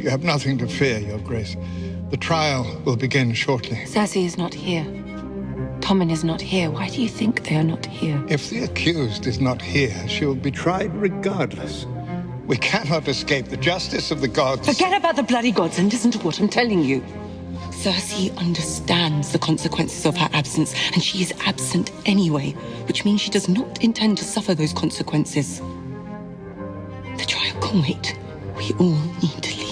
You have nothing to fear, Your Grace. The trial will begin shortly. Cersei is not here. Tommen is not here. Why do you think they are not here? If the accused is not here, she will be tried regardless. We cannot escape the justice of the gods. Forget about the bloody gods and listen to what I'm telling you. Cersei understands the consequences of her absence, and she is absent anyway, which means she does not intend to suffer those consequences. The trial can wait. We all need to leave.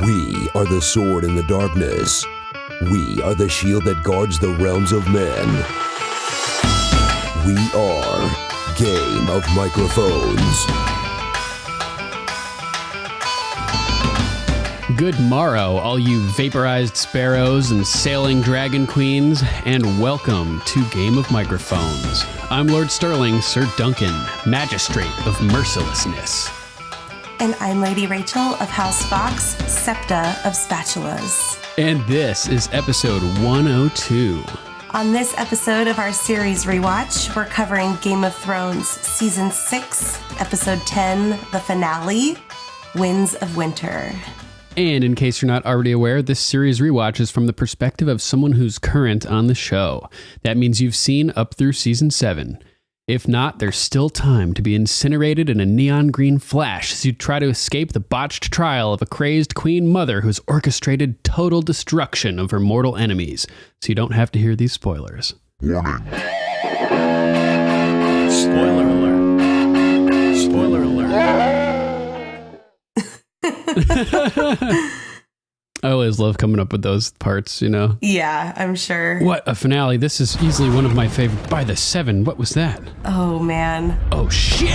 We are the sword in the darkness. We are the shield that guards the realms of men. We are Game of Microphones. Good morrow, all you vaporized sparrows and sailing dragon queens, and welcome to Game of Microphones. I'm Lord Sterling, Sir Duncan, Magistrate of Mercilessness. And I'm Lady Rachel of House Fox, Septa of Spatulas. And this is episode 102. On this episode of our series Rewatch, we're covering Game of Thrones Season 6, Episode 10, the finale, Winds of Winter. And in case you're not already aware, this series Rewatch is from the perspective of someone who's current on the show. That means you've seen up through Season 7. If not, there's still time to be incinerated in a neon green flash as you try to escape the botched trial of a crazed queen mother who's orchestrated total destruction of her mortal enemies. So you don't have to hear these spoilers. Warning. Spoiler alert. Spoiler alert. I always love coming up with those parts, you know? Yeah, I'm sure. What a finale. This is easily one of my favorite. By the 7. What was that? Oh, man. Oh, shit!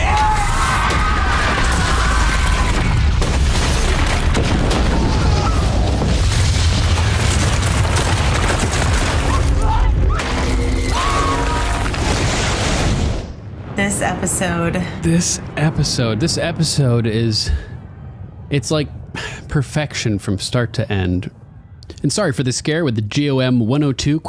This episode is... It's like perfection from start to end. And sorry for the scare with the GOM 102 ?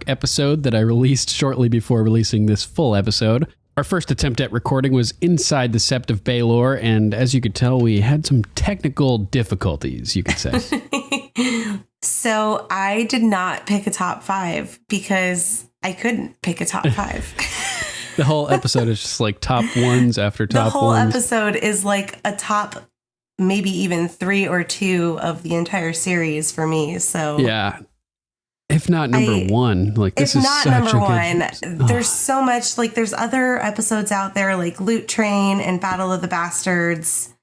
Episode that I released shortly before releasing this full episode. Our first attempt at recording was inside the Sept of Baelor, and as you could tell, we had some technical difficulties, you could say. So I did not pick a top 5 because I couldn't pick a top 5. The whole episode is just like top ones after top ones. The whole episode is like a top maybe even 3 or 2 of the entire series for me. So yeah, if not number 1, like this is such number a one. good... There's so much, like there's other episodes out there like Loot Train and Battle of the Bastards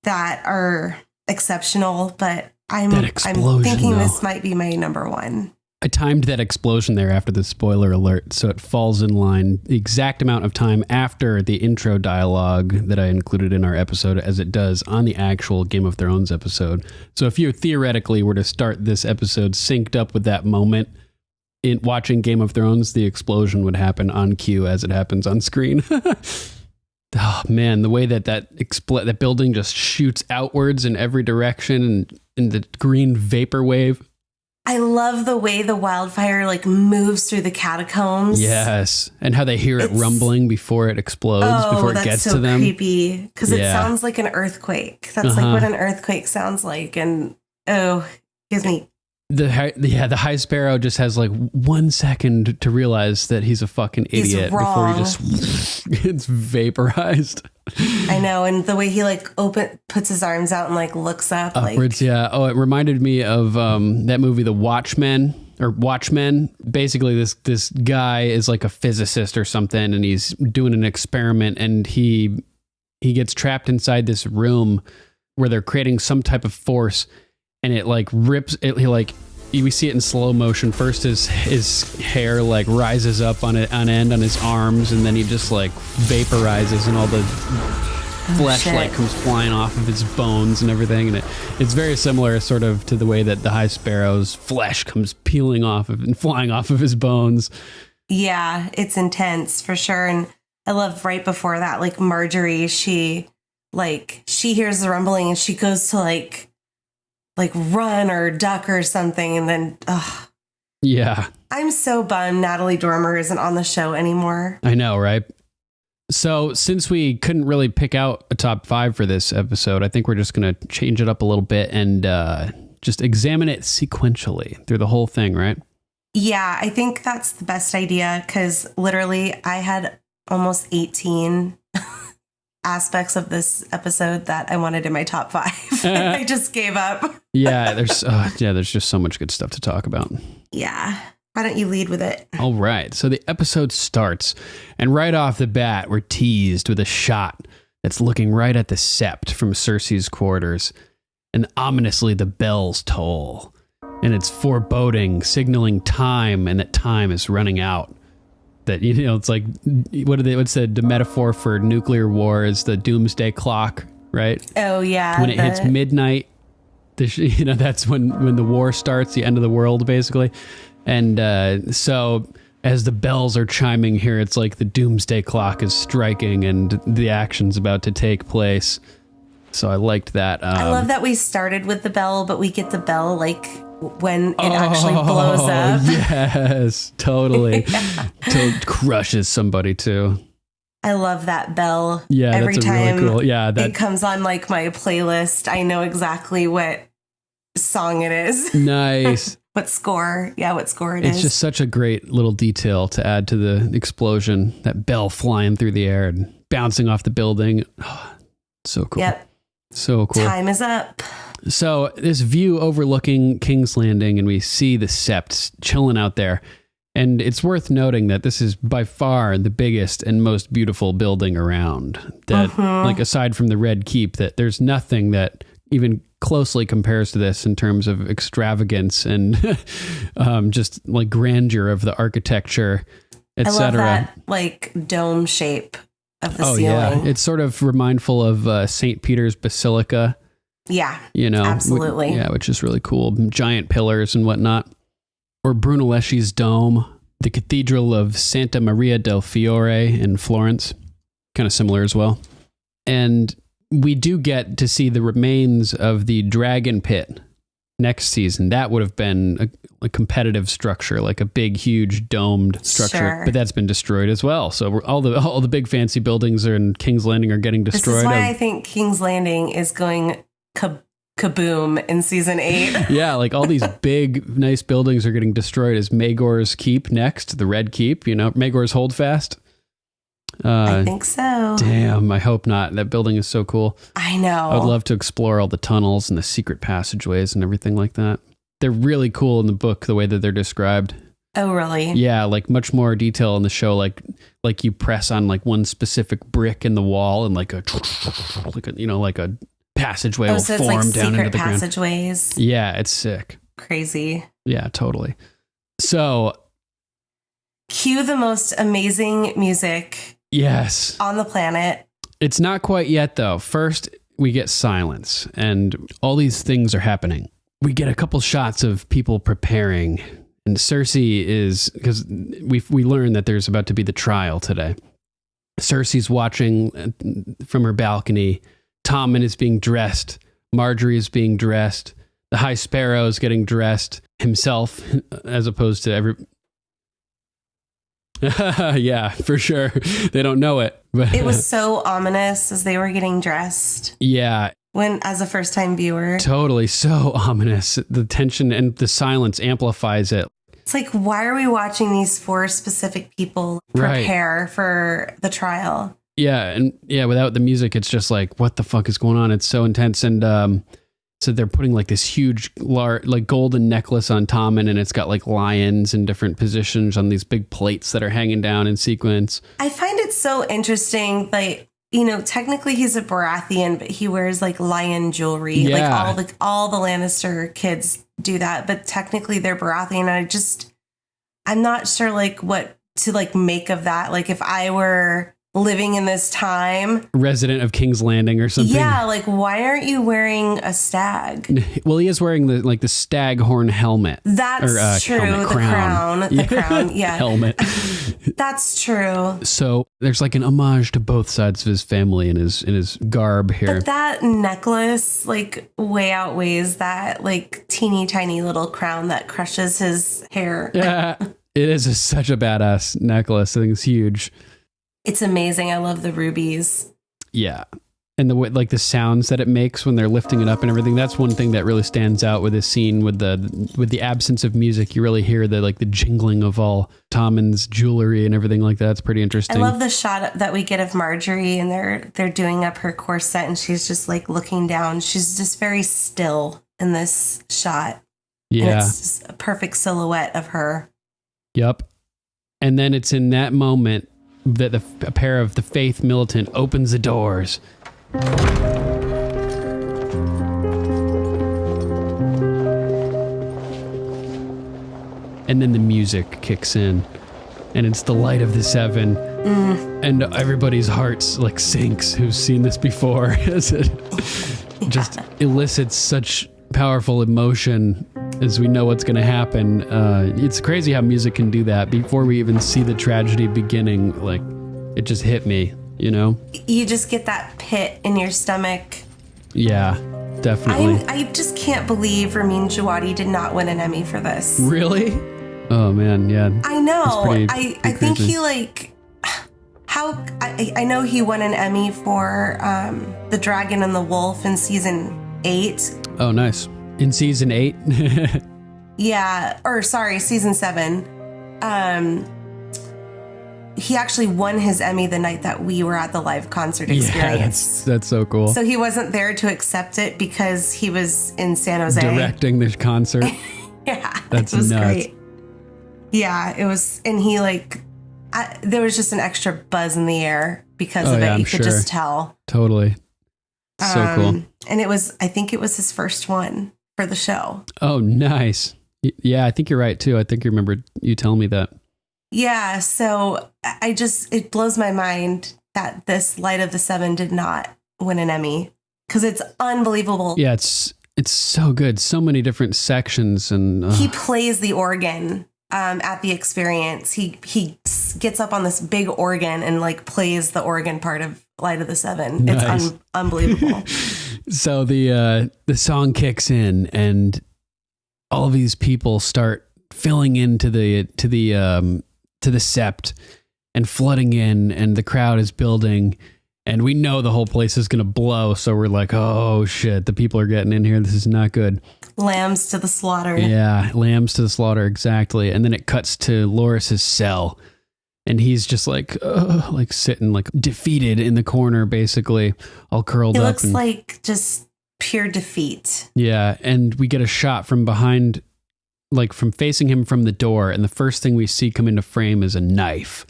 that are exceptional, but I'm thinking this might be my number 1. I timed that explosion there after the spoiler alert, so it falls in line the exact amount of time after the intro dialogue that I included in our episode as it does on the actual Game of Thrones episode. So if you theoretically were to start this episode synced up with that moment in watching Game of Thrones, the explosion would happen on cue as it happens on screen. Oh man, the way that building just shoots outwards in every direction and in the green vapor wave. I love the way the wildfire like moves through the catacombs. Yes, and how they hear it rumbling before it explodes, before it gets to them. Oh, that's so creepy because it sounds like an earthquake. That's like what an earthquake sounds like, and gives me The High Sparrow just has like 1 second to realize that he's a fucking idiot before he just gets vaporized. I know, and the way he like puts his arms out and like looks up upwards. Like, yeah. Oh, it reminded me of that movie, The Watchmen. Basically, this guy is like a physicist or something, and he's doing an experiment, and he gets trapped inside this room where they're creating some type of force, and it like rips it. We see it in slow motion. First, his hair like rises up on end on his arms, and then he just like vaporizes, and all the flesh like comes flying off of his bones and everything. And it's very similar sort of to the way that the High Sparrow's flesh comes peeling off of and flying off of his bones. Yeah, it's intense for sure. And I love right before that, like Marjorie, she hears the rumbling and she goes to like run or duck or something. And then, yeah, I'm so bummed Natalie Dormer isn't on the show anymore. I know, right? So since we couldn't really pick out a top 5 for this episode, I think we're just going to change it up a little bit and just examine it sequentially through the whole thing, right? Yeah, I think that's the best idea because literally I had almost 18 aspects of this episode that I wanted in my top 5. I just gave up. Yeah, there's just so much good stuff to talk about. Yeah. Why don't you lead with it? All right. So the episode starts, and right off the bat, we're teased with a shot that's looking right at the sept from Cersei's quarters. And ominously, the bells toll. And it's foreboding, signaling time, and that time is running out. That, it's like, what's the metaphor for nuclear war is the doomsday clock, right? Oh, yeah. When it hits midnight, that's when the war starts, the end of the world, basically. And so as the bells are chiming here, it's like the doomsday clock is striking and the action's about to take place. So I liked that. I love that we started with the bell, but we get the bell like when it actually blows up. Yes, totally. Yeah. It crushes somebody too. I love that bell. Yeah, every that's time really cool. Yeah, it comes on like my playlist, I know exactly what song it is. Nice. What score it is. It's just such a great little detail to add to the explosion. That bell flying through the air and bouncing off the building. Oh, so cool. Yep. So cool. Time is up. So this view overlooking King's Landing, and we see the sept chilling out there. And it's worth noting that this is by far the biggest and most beautiful building around. That, like, aside from the Red Keep, that there's nothing that even closely compares to this in terms of extravagance and just like grandeur of the architecture, etc. I love that like dome shape of the ceiling. Yeah, it's sort of remindful of St. Peter's Basilica. Yeah, absolutely. Which is really cool. Giant pillars and whatnot. Or Brunelleschi's dome, the Cathedral of Santa Maria del Fiore in Florence, kind of similar as well. And we do get to see the remains of the Dragon Pit next season. That would have been a competitive structure, like a big, huge domed structure, sure. But that's been destroyed as well. So all the big fancy buildings in King's Landing are getting destroyed. This is why I think King's Landing is going kaboom in season 8. Yeah, like all these big, nice buildings are getting destroyed. Is Maegor's Keep next? The Red Keep, Maegor's Holdfast? I think so. Damn, I hope not. That building is so cool. I know. I would love to explore all the tunnels and the secret passageways and everything like that. They're really cool in the book, the way that they're described. Oh, really? Yeah, like much more detail in the show. Like you press on like one specific brick in the wall and like a passageway will so form it's like down into the passageways. ground. Yeah, it's sick. Crazy. Yeah, totally. So, cue the most amazing music. Yes. On the planet. It's not quite yet, though. First, we get silence, and all these things are happening. We get a couple shots of people preparing, and Cersei is, because we learn that there's about to be the trial today. Cersei's watching from her balcony. Tommen is being dressed. Marjorie is being dressed. The High Sparrow is getting dressed himself, as opposed to every... Yeah, for sure. They don't know it. But it was so ominous as they were getting dressed. Yeah. as a first time viewer. Totally. So ominous. The tension and the silence amplifies it. It's like, why are we watching these 4 specific people prepare for the trial? Yeah. And without the music, it's just like, what the fuck is going on? It's so intense. And, so they're putting like this huge, like golden necklace on Tommen, and it's got like lions in different positions on these big plates that are hanging down in sequence. I find it so interesting. Like, technically he's a Baratheon, but he wears like lion jewelry. Yeah. Like all the Lannister kids do that, but technically they're Baratheon. And I'm not sure like what to like make of that. Like if I were living in this time, resident of King's Landing or something. Yeah, like why aren't you wearing a stag? Well, he is wearing the staghorn helmet. That's true. Helmet, The crown. Yeah. Helmet. That's true. So there's like an homage to both sides of his family in his garb here. But that necklace like way outweighs that like teeny tiny little crown that crushes his hair. Yeah, it is such a badass necklace. I think it's huge. It's amazing. I love the rubies. Yeah. And the sounds that it makes when they're lifting it up and everything. That's one thing that really stands out with this scene with the absence of music. You really hear the jingling of all Tommen's jewelry and everything like that. It's pretty interesting. I love the shot that we get of Marjorie, and they're doing up her corset, and she's just like looking down. She's just very still in this shot. Yeah. And it's just a perfect silhouette of her. Yep. And then it's in that moment that a pair of the Faith militant opens the doors. And then the music kicks in, and it's the light of the Seven, and everybody's hearts like sinks who's seen this before, as it just elicits such powerful emotion as we know what's going to happen. It's crazy how music can do that. Before we even see the tragedy beginning, like, it just hit me, You just get that pit in your stomach. Yeah, definitely. I just can't believe Ramin Djawadi did not win an Emmy for this. Really? Oh, man, yeah. I know. I think he, like... I know he won an Emmy for The Dragon and the Wolf in season 8. Oh, nice. In season 8? Yeah, or sorry, season 7. He actually won his Emmy the night that we were at the live concert experience. Yeah, that's so cool. So he wasn't there to accept it because he was in San Jose. Directing the concert. Yeah, that's it was nuts. great. Yeah, it was, and he there was just an extra buzz in the air because of it. You could just tell. Totally. So cool. And I think it was his first one for the show. Oh, nice. Yeah, I think you're right too. I think you remember you telling me that. Yeah, so it blows my mind that this Light of the Seven did not win an Emmy, because it's unbelievable. Yeah, it's so good. So many different sections, and he plays the organ at the experience. He gets up on this big organ and like plays the organ part of Light of the Seven. Nice. It's unbelievable. So the song kicks in, and all of these people start filling into the sept and flooding in, and the crowd is building, and we know the whole place is going to blow. So we're like, oh shit, the people are getting in here. This is not good. Lambs to the slaughter. Yeah, lambs to the slaughter. Exactly. And then it cuts to Loras's cell, and he's just like sitting like defeated in the corner, basically all curled up. He looks like just pure defeat. Yeah. And we get a shot from behind, like from facing him from the door, and the first thing we see come into frame is a knife,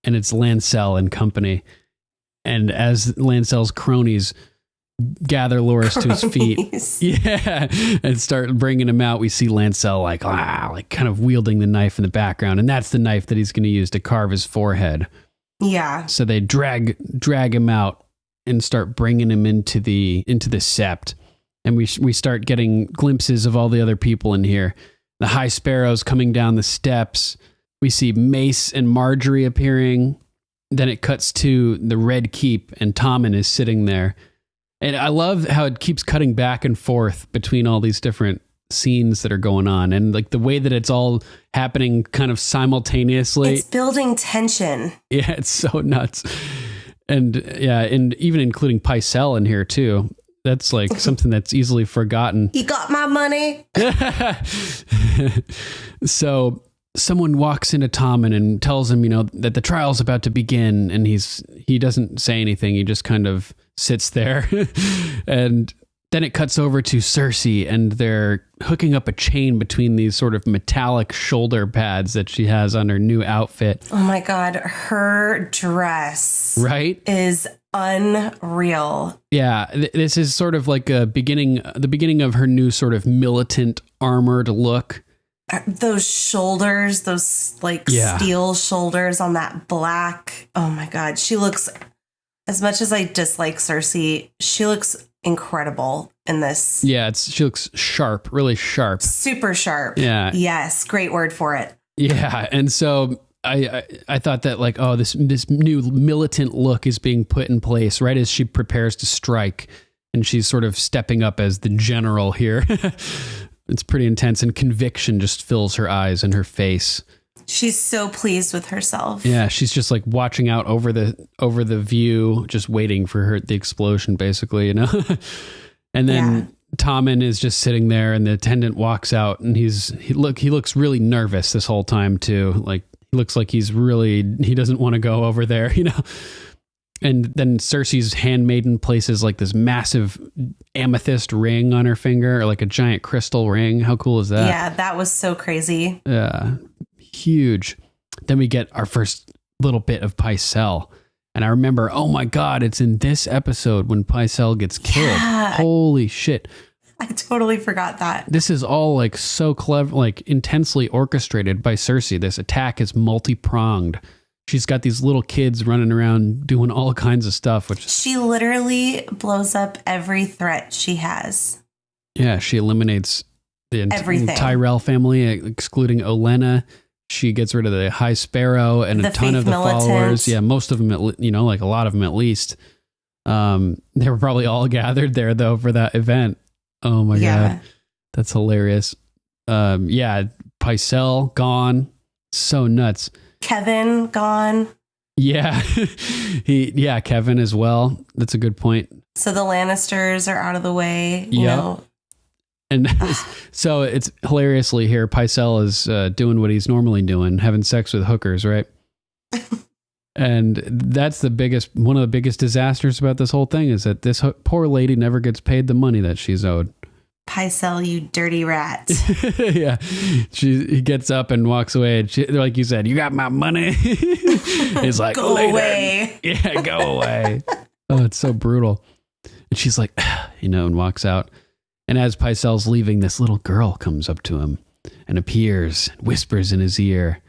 and it's Lancel and company. And as Lancel's cronies gather Loras to his feet, yeah, and start bringing him out, we see Lancel like kind of wielding the knife in the background, and that's the knife that he's going to use to carve his forehead. Yeah. So they drag him out and start bringing him into the sept, and we start getting glimpses of all the other people in here. The High Sparrows coming down the steps. We see Mace and Marjorie appearing. Then it cuts to the Red Keep, and Tommen is sitting there. And I love how it keeps cutting back and forth between all these different scenes that are going on, and like the way that it's all happening kind of simultaneously. It's building tension. Yeah, it's so nuts. And yeah, and even including Pycelle in here too. That's like something that's easily forgotten. You got my money. So someone walks into Tommen and tells him, that the trial's about to begin, and he doesn't say anything. He just kind of sits there. And then it cuts over to Cersei, and they're hooking up a chain between these sort of metallic shoulder pads that she has on her new outfit. Oh my God, her dress is unreal. Yeah, this is sort of like the beginning of her new sort of militant armored look. Those shoulders, those like steel shoulders on that black. Oh my God, she looks, as much as I dislike Cersei, she looks incredible in this. Yeah, she looks sharp, really sharp. Super sharp. Yeah. Yes, great word for it. Yeah, and so I thought that like, oh, this new militant look is being put in place right as she prepares to strike, and she's sort of stepping up as the general here. It's pretty intense, and conviction just fills her eyes and her face. She's so pleased with herself. Yeah, she's just like watching out over the view, just waiting for the explosion, basically, And then Tommen is just sitting there, and the attendant walks out, and he looks really nervous this whole time too. Like he looks like he doesn't want to go over there, And then Cersei's handmaiden places like this massive amethyst ring on her finger, or like a giant crystal ring. How cool is that? Yeah, that was so crazy. Yeah, huge. Then we get our first little bit of Pycelle. And I remember, oh my God, it's in this episode when Pycelle gets killed. Yeah. Holy shit. I totally forgot that. This is all like so clever, like intensely orchestrated by Cersei. This attack is multi-pronged. She's got these little kids running around doing all kinds of stuff. She literally blows up every threat she has. Yeah, she eliminates the everything. Tyrell family, excluding Olenna. She gets rid of the High Sparrow and a ton of the followers. Yeah, most of them, like a lot of them at least. They were probably all gathered there, though, for that event. Oh, my God. That's hilarious. Pycelle gone. So nuts. Kevin gone. Yeah. Kevin as well. That's a good point. So the Lannisters are out of the way, you know. And so it's hilariously here, Pycelle is doing what he's normally doing, having sex with hookers, right? And that's one of the biggest disasters about this whole thing is that this poor lady never gets paid the money that she's owed. Pycelle, you dirty rat. Yeah. He gets up and walks away. And like you said, you got my money. He's like, go away. Yeah, go away. Oh, it's so brutal. And she's like, and walks out. And as Pycelle's leaving, this little girl comes up to him and appears, whispers in his ear.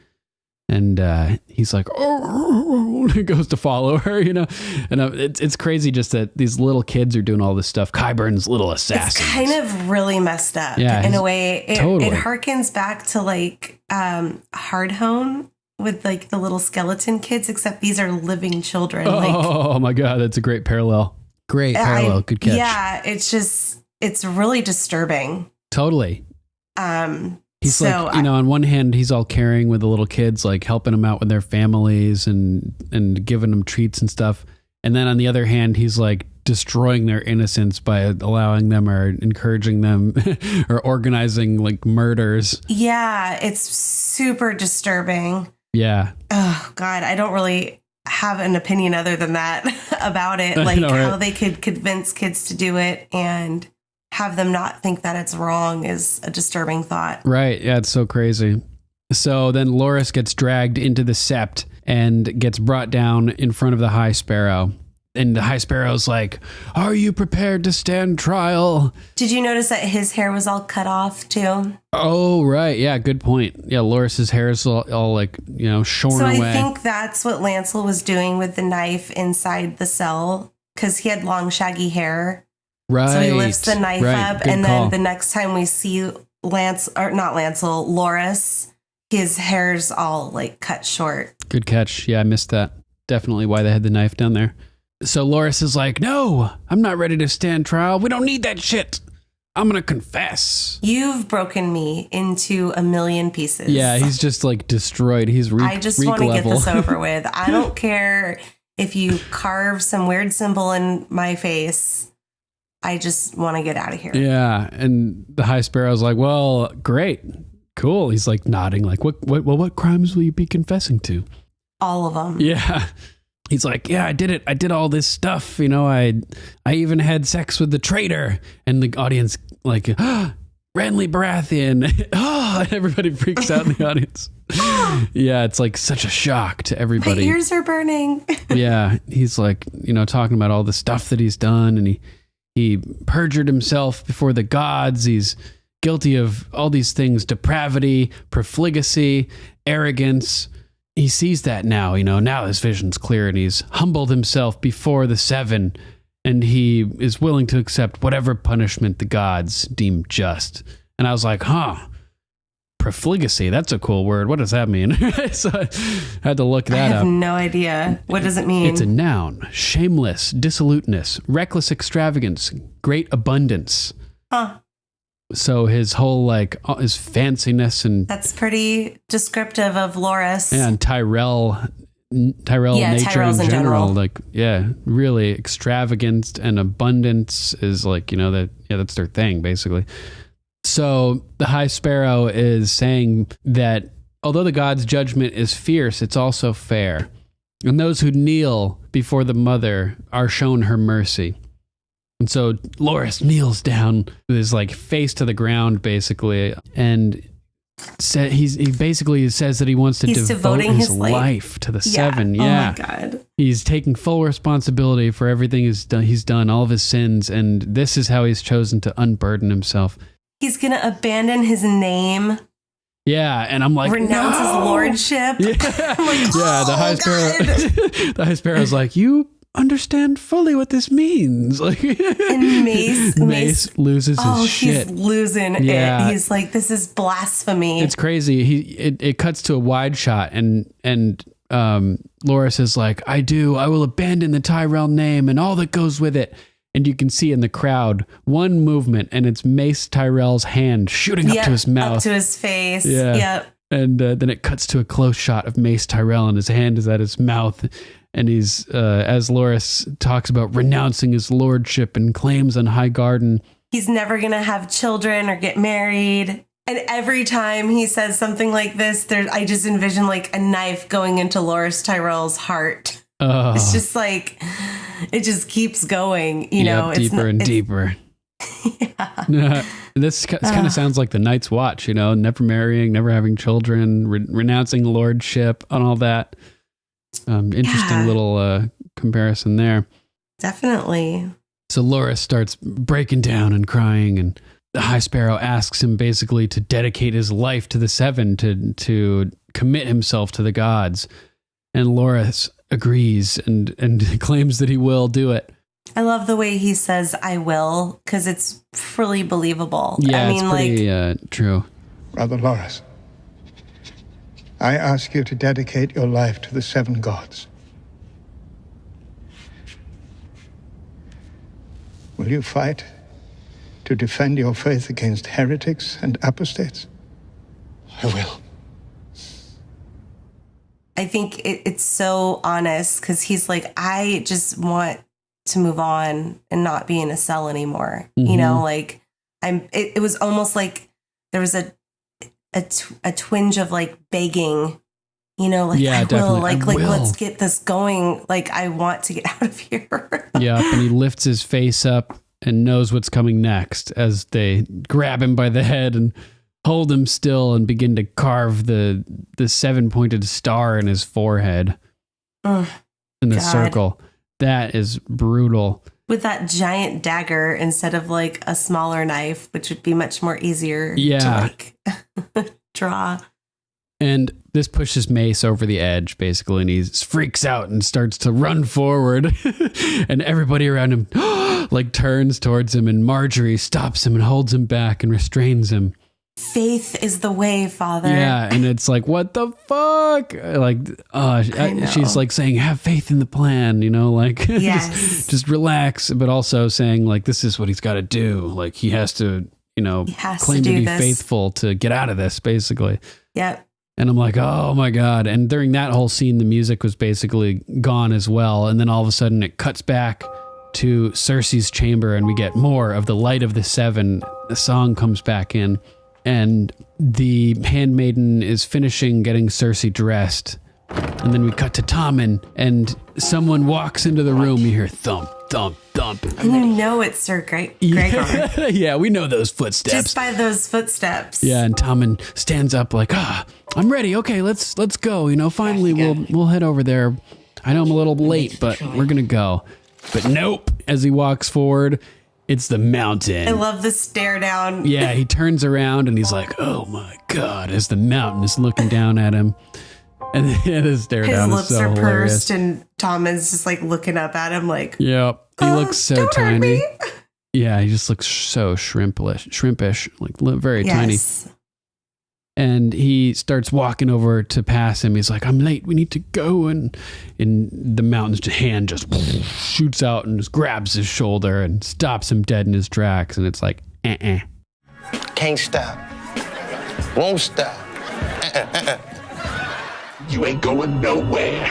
And he's like, oh, he goes to follow her, And it's crazy just that these little kids are doing all this stuff. Qyburn's little assassins. It's kind of really messed up in a way. It harkens back to like Hardhome with like the little skeleton kids, except these are living children. Oh my God, that's a great parallel. Great parallel. Good catch. Yeah, it's really disturbing. Totally. He's on one hand, he's all caring with the little kids, like helping them out with their families and giving them treats and stuff. And then on the other hand, he's like destroying their innocence by allowing them or encouraging them or organizing like murders. Yeah, it's super disturbing. Yeah. Oh, God, I don't really have an opinion other than that about it. Like how they could convince kids to do it and have them not think that it's wrong is a disturbing thought. Right. Yeah, it's so crazy. So then Loras gets dragged into the Sept and gets brought down in front of the High Sparrow. And the High Sparrow's like, are you prepared to stand trial? Did you notice that his hair was all cut off too? Oh, right. Yeah, good point. Yeah, Loras's hair is all like, shorn away. So I think that's what Lancel was doing with the knife inside the cell because he had long, shaggy hair. Right. So he lifts the knife up, Good and call. then the next time we see Loras, his hair's all like cut short. Good catch. Yeah, I missed that. Definitely why they had the knife down there. So Loras is like, no, I'm not ready to stand trial. We don't need that shit. I'm going to confess. You've broken me into a million pieces. Yeah, he's just like destroyed. He's I just want to get this over with. I don't care if you carve some weird symbol in my face. I just want to get out of here. Yeah. And the High Sparrow's like, well, great. Cool. He's like nodding like, what crimes will you be confessing to? All of them. Yeah. He's like, yeah, I did it. I did all this stuff. You know, I even had sex with the traitor. And the audience like, Renly Baratheon. And everybody freaks out in the audience. Yeah, it's like such a shock to everybody. My ears are burning. Yeah, he's like, you know, talking about all the stuff that he's done, and he perjured himself before the gods. He's guilty of all these things: depravity, profligacy, arrogance. He sees that now, you know, now his vision's clear, and he's humbled himself before the seven, and he is willing to accept whatever punishment the gods deem just. And I was like, profligacy, that's a cool word. What does that mean? So I had to look that up. I have no idea. What does it mean? It's a noun. Shameless, dissoluteness, reckless extravagance, great abundance. So his whole, like, his fanciness and... That's pretty descriptive of Loras. And Tyrell nature in general. Like, yeah, really extravagant and abundance is like, you know, that's their thing, basically. So the High Sparrow is saying that although the god's judgment is fierce, it's also fair. And those who kneel before the mother are shown her mercy. And so Loras kneels down with his like face to the ground, basically, and he basically says that he wants to devote his life to the seven. Yeah. Oh my God. He's taking full responsibility for everything he's done, all of his sins, and this is how he's chosen to unburden himself. He's going to abandon his name. Yeah, and I'm like, renounce his lordship. Yeah, I'm like, the High Sparrow. The High Sparrow's like, you understand fully what this means. Like, and Mace loses his shit. He's losing it. He's like, this is blasphemy. It's crazy. It cuts to a wide shot, and Loras is like, I will abandon the Tyrell name and all that goes with it. And you can see in the crowd one movement, and it's Mace Tyrell's hand shooting up to his mouth. Up to his face. Yeah. Yep. And then it cuts to a close shot of Mace Tyrell, and his hand is at his mouth. And he's, as Loras talks about renouncing his lordship and claims on High Garden. He's never going to have children or get married. And every time he says something like this, I just envision like a knife going into Loras Tyrell's heart. It's just like, it just keeps going, you know. Deeper and deeper. Yeah. This kind of sounds like the Night's Watch, you know, never marrying, never having children, renouncing lordship and all that. Interesting little comparison there. Definitely. So Loras starts breaking down and crying, and the High Sparrow asks him basically to dedicate his life to the seven, to commit himself to the gods. And Loras agrees and claims that he will do it. I love the way he says I will, because it's really believable. Yeah, I mean, it's pretty true. Brother Loras, I ask you to dedicate your life to the seven gods. Will you fight to defend your faith against heretics and apostates? I will. I think it's so honest, because he's like, I just want to move on and not be in a cell anymore. Mm-hmm. You know, like it was almost like there was a twinge of like begging, you know, like, I will, like, let's get this going. Like, I want to get out of here. Yeah. And he lifts his face up and knows what's coming next as they grab him by the head and hold him still and begin to carve the 7-pointed star in his forehead in a circle. That is brutal. With that giant dagger instead of like a smaller knife, which would be much more easier to like draw. And this pushes Mace over the edge, basically, and he freaks out and starts to run forward. And everybody around him like turns towards him, and Marjorie stops him and holds him back and restrains him. Faith is the way, Father. Yeah, and it's like, what the fuck? Like, she's like saying, have faith in the plan, you know, like, yes. just relax, but also saying, like, this is what he's got to do. Like, he has to, you know, claim to be faithful to get out of this, basically. Yep. And I'm like, oh my God. And during that whole scene, the music was basically gone as well. And then all of a sudden it cuts back to Cersei's chamber, and we get more of the Light of the Seven. The song comes back in, and the handmaiden is finishing getting Cersei dressed. And then we cut to Tommen, and someone walks into the room. You hear thump, thump, thump. And you know it's Sir Gregor. Yeah, we know those footsteps. Just by those footsteps. Yeah, and Tommen stands up like, I'm ready. Okay, let's go. You know, finally we'll head over there. I know I'm a little late, but we're gonna go. But nope. As he walks forward, it's the mountain. I love the stare down. Yeah, he turns around and he's like, oh my God, as the mountain is looking down at him. And the stare down is so hilarious. His lips are pursed and Tommen's just like looking up at him like, yep. He looks so tiny. Yeah, he just looks so shrimpish, like very tiny. And he starts walking over to pass him. He's like, I'm late. We need to go. And the mountain's hand just shoots out and just grabs his shoulder and stops him dead in his tracks. And it's like, Can't stop. Won't stop. You ain't going nowhere.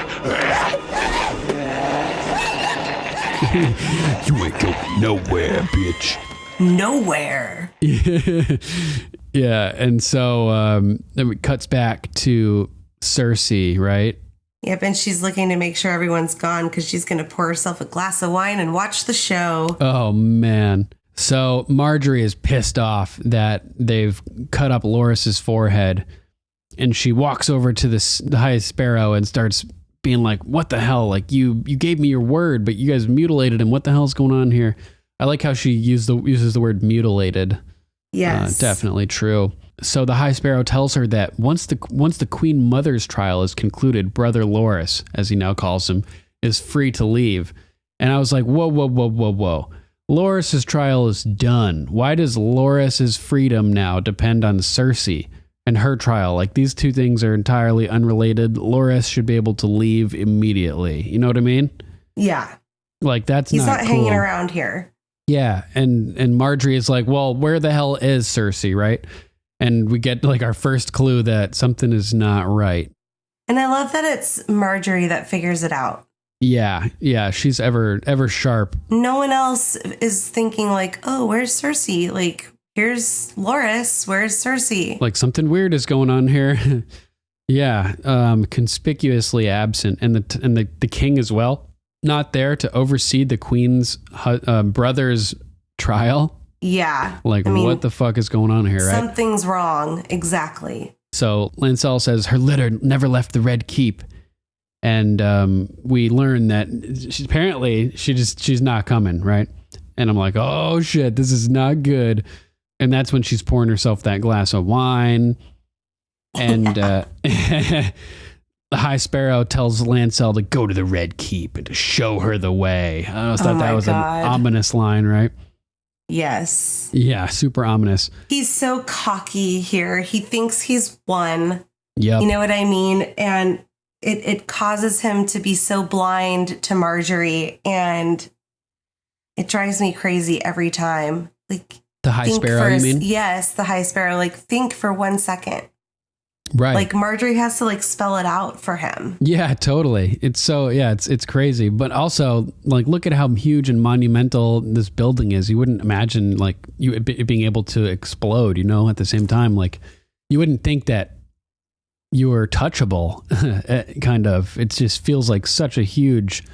You ain't going nowhere, bitch. Nowhere. Yeah, and so then it cuts back to Cersei, right? Yep, and she's looking to make sure everyone's gone because she's going to pour herself a glass of wine and watch the show. Oh, man. So Marjorie is pissed off that they've cut up Loras's forehead, and she walks over to the High Sparrow and starts being like, what the hell? Like, you gave me your word, but you guys mutilated him. What the hell's going on here? I like how she uses the word mutilated. Yes. Definitely true. So the High Sparrow tells her that once the Queen Mother's trial is concluded, Brother Loras, as he now calls him, is free to leave. And I was like, whoa. Loras's trial is done. Why does Loras's freedom now depend on Cersei and her trial? Like, these two things are entirely unrelated. Loras should be able to leave immediately. You know what I mean? Yeah. Like, he's not cool. hanging around here. Yeah, and Marjorie is like, well, where the hell is Cersei, right? And we get like our first clue that something is not right. And I love that it's Marjorie that figures it out. Yeah, she's ever sharp. No one else is thinking like, oh, where's Cersei? Like, here's Loras, where's Cersei? Like, something weird is going on here. Yeah, conspicuously absent, and the king as well. Not there to oversee the queen's brother's trial. Yeah. Like, what the fuck is going on here, right? Something's wrong. Exactly. So Lancel says her litter never left the Red Keep. And we learn that she's not coming, right? And I'm like, oh shit, this is not good. And that's when she's pouring herself that glass of wine. And the High Sparrow tells Lancel to go to the Red Keep and to show her the way. I always thought that was an ominous line, right? Yes. Yeah, super ominous. He's so cocky here. He thinks he's won. Yep. You know what I mean? And it causes him to be so blind to Marjorie, and it drives me crazy every time. Like, the High Sparrow, you mean? Yes, the High Sparrow. Like, think for 1 second. Right. Like, Marjorie has to like spell it out for him. Yeah, totally. It's so, it's crazy. But also, like, look at how huge and monumental this building is. You wouldn't imagine like it being able to explode, you know, at the same time. Like, you wouldn't think that you were touchable, kind of. It just feels like such a huge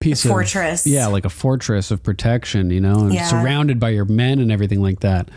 piece of fortress. Yeah, like a fortress of protection, you know, and surrounded by your men and everything like that.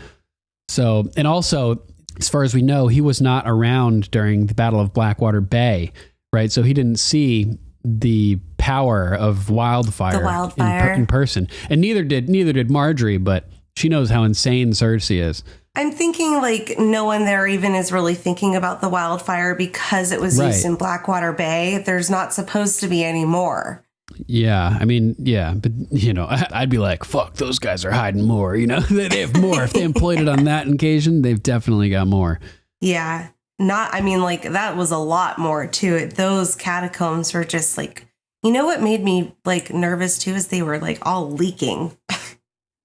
So, and also, as far as we know, he was not around during the Battle of Blackwater Bay, right? So he didn't see the power of wildfire, in person, and neither did Marjorie. But she knows how insane Cersei is. I'm thinking like no one there even is really thinking about the wildfire because it was used in Blackwater Bay. There's not supposed to be any more. Yeah, I mean, yeah, but you know, I'd be like, fuck, those guys are hiding more, you know, they have more. If they employed it on that occasion, they've definitely got more. Yeah, like that was a lot more to it. Those catacombs were just like, you know what made me like nervous too is they were like all leaking.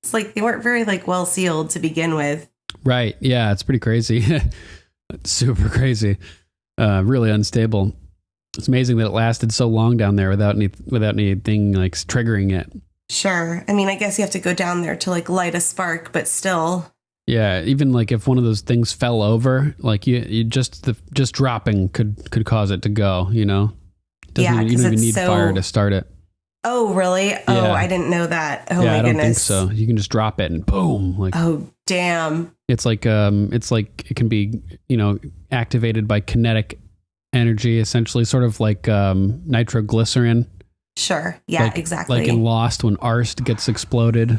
It's like they weren't very like well sealed to begin with. Right, yeah, it's pretty crazy. It's super crazy. Really unstable. It's amazing that it lasted so long down there without anything like triggering it. Sure. I mean, I guess you have to go down there to like light a spark, but still. Yeah, even like if one of those things fell over, like you just dropping could cause it to go, you know? You don't even need fire to start it. Oh, really? Yeah. Oh, I didn't know that. Oh yeah, my I don't goodness. think so. You can just drop it and boom. Like, oh, damn. It's like it can be, you know, activated by kinetic energy, essentially, sort of like nitroglycerin. Sure. Yeah, exactly. Like in Lost when Arst gets exploded.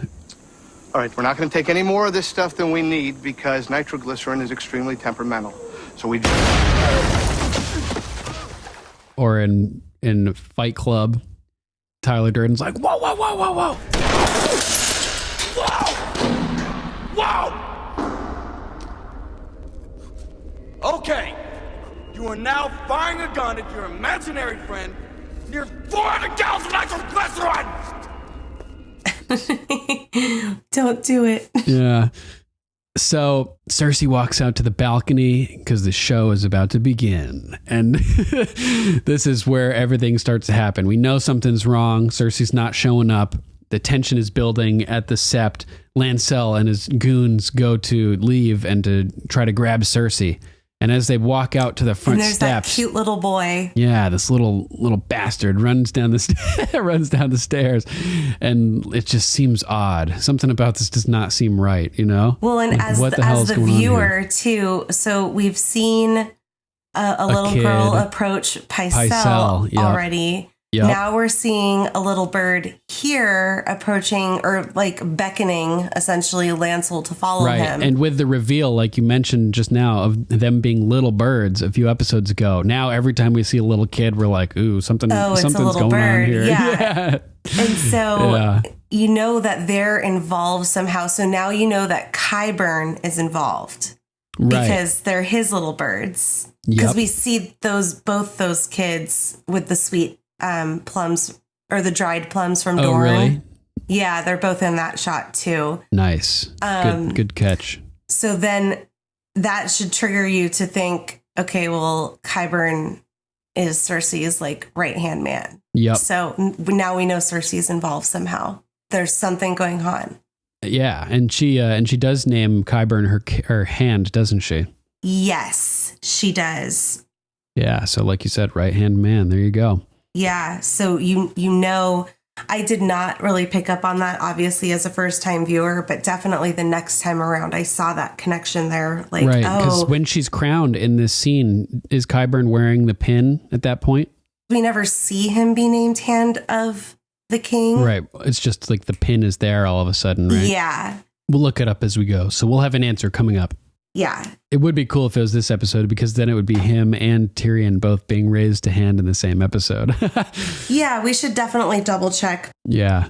All right, we're not going to take any more of this stuff than we need because nitroglycerin is extremely temperamental. So we Or in Fight Club, Tyler Durden's like, whoa, whoa, whoa, whoa, whoa. Whoa! Whoa! Okay, you are now firing a gun at your imaginary friend near 400 gallons of nitroglycerin! Don't do it. Yeah. So Cersei walks out to the balcony because the show is about to begin. And this is where everything starts to happen. We know something's wrong. Cersei's not showing up. The tension is building at the Sept. Lancel and his goons go to leave and to try to grab Cersei. And as they walk out to the front steps, that cute little boy. Yeah, this little bastard runs down the stairs, and it just seems odd. Something about this does not seem right, you know? Well, and like, as the viewer too, so we've seen a little girl approach Pycelle already. Yep. Now we're seeing a little bird here approaching or like beckoning essentially Lancel to follow him. And with the reveal, like you mentioned just now, of them being little birds a few episodes ago, now every time we see a little kid, we're like, ooh, something's going on here. Yeah. And so you know that they're involved somehow. So now you know that Qyburn is involved. Right. Because they're his little birds. Because we see both those kids with the sweet plums or the dried plums from Dorne. Oh, really? Yeah, they're both in that shot too. Nice. Good catch. So then that should trigger you to think, okay, well, Qyburn is Cersei's like right-hand man. Yep. So now we know Cersei's involved somehow. There's something going on. Yeah, and she does name Qyburn her hand, doesn't she? Yes, she does. Yeah, so like you said, right-hand man. There you go. Yeah, so you know, I did not really pick up on that, obviously, as a first-time viewer, but definitely the next time around, I saw that connection there. Like, right, because when she's crowned in this scene, is Qyburn wearing the pin at that point? We never see him be named Hand of the King. Right, it's just like the pin is there all of a sudden, right? Yeah. We'll look it up as we go, so we'll have an answer coming up. Yeah. It would be cool if it was this episode because then it would be him and Tyrion both being raised to hand in the same episode. Yeah, we should definitely double check. Yeah.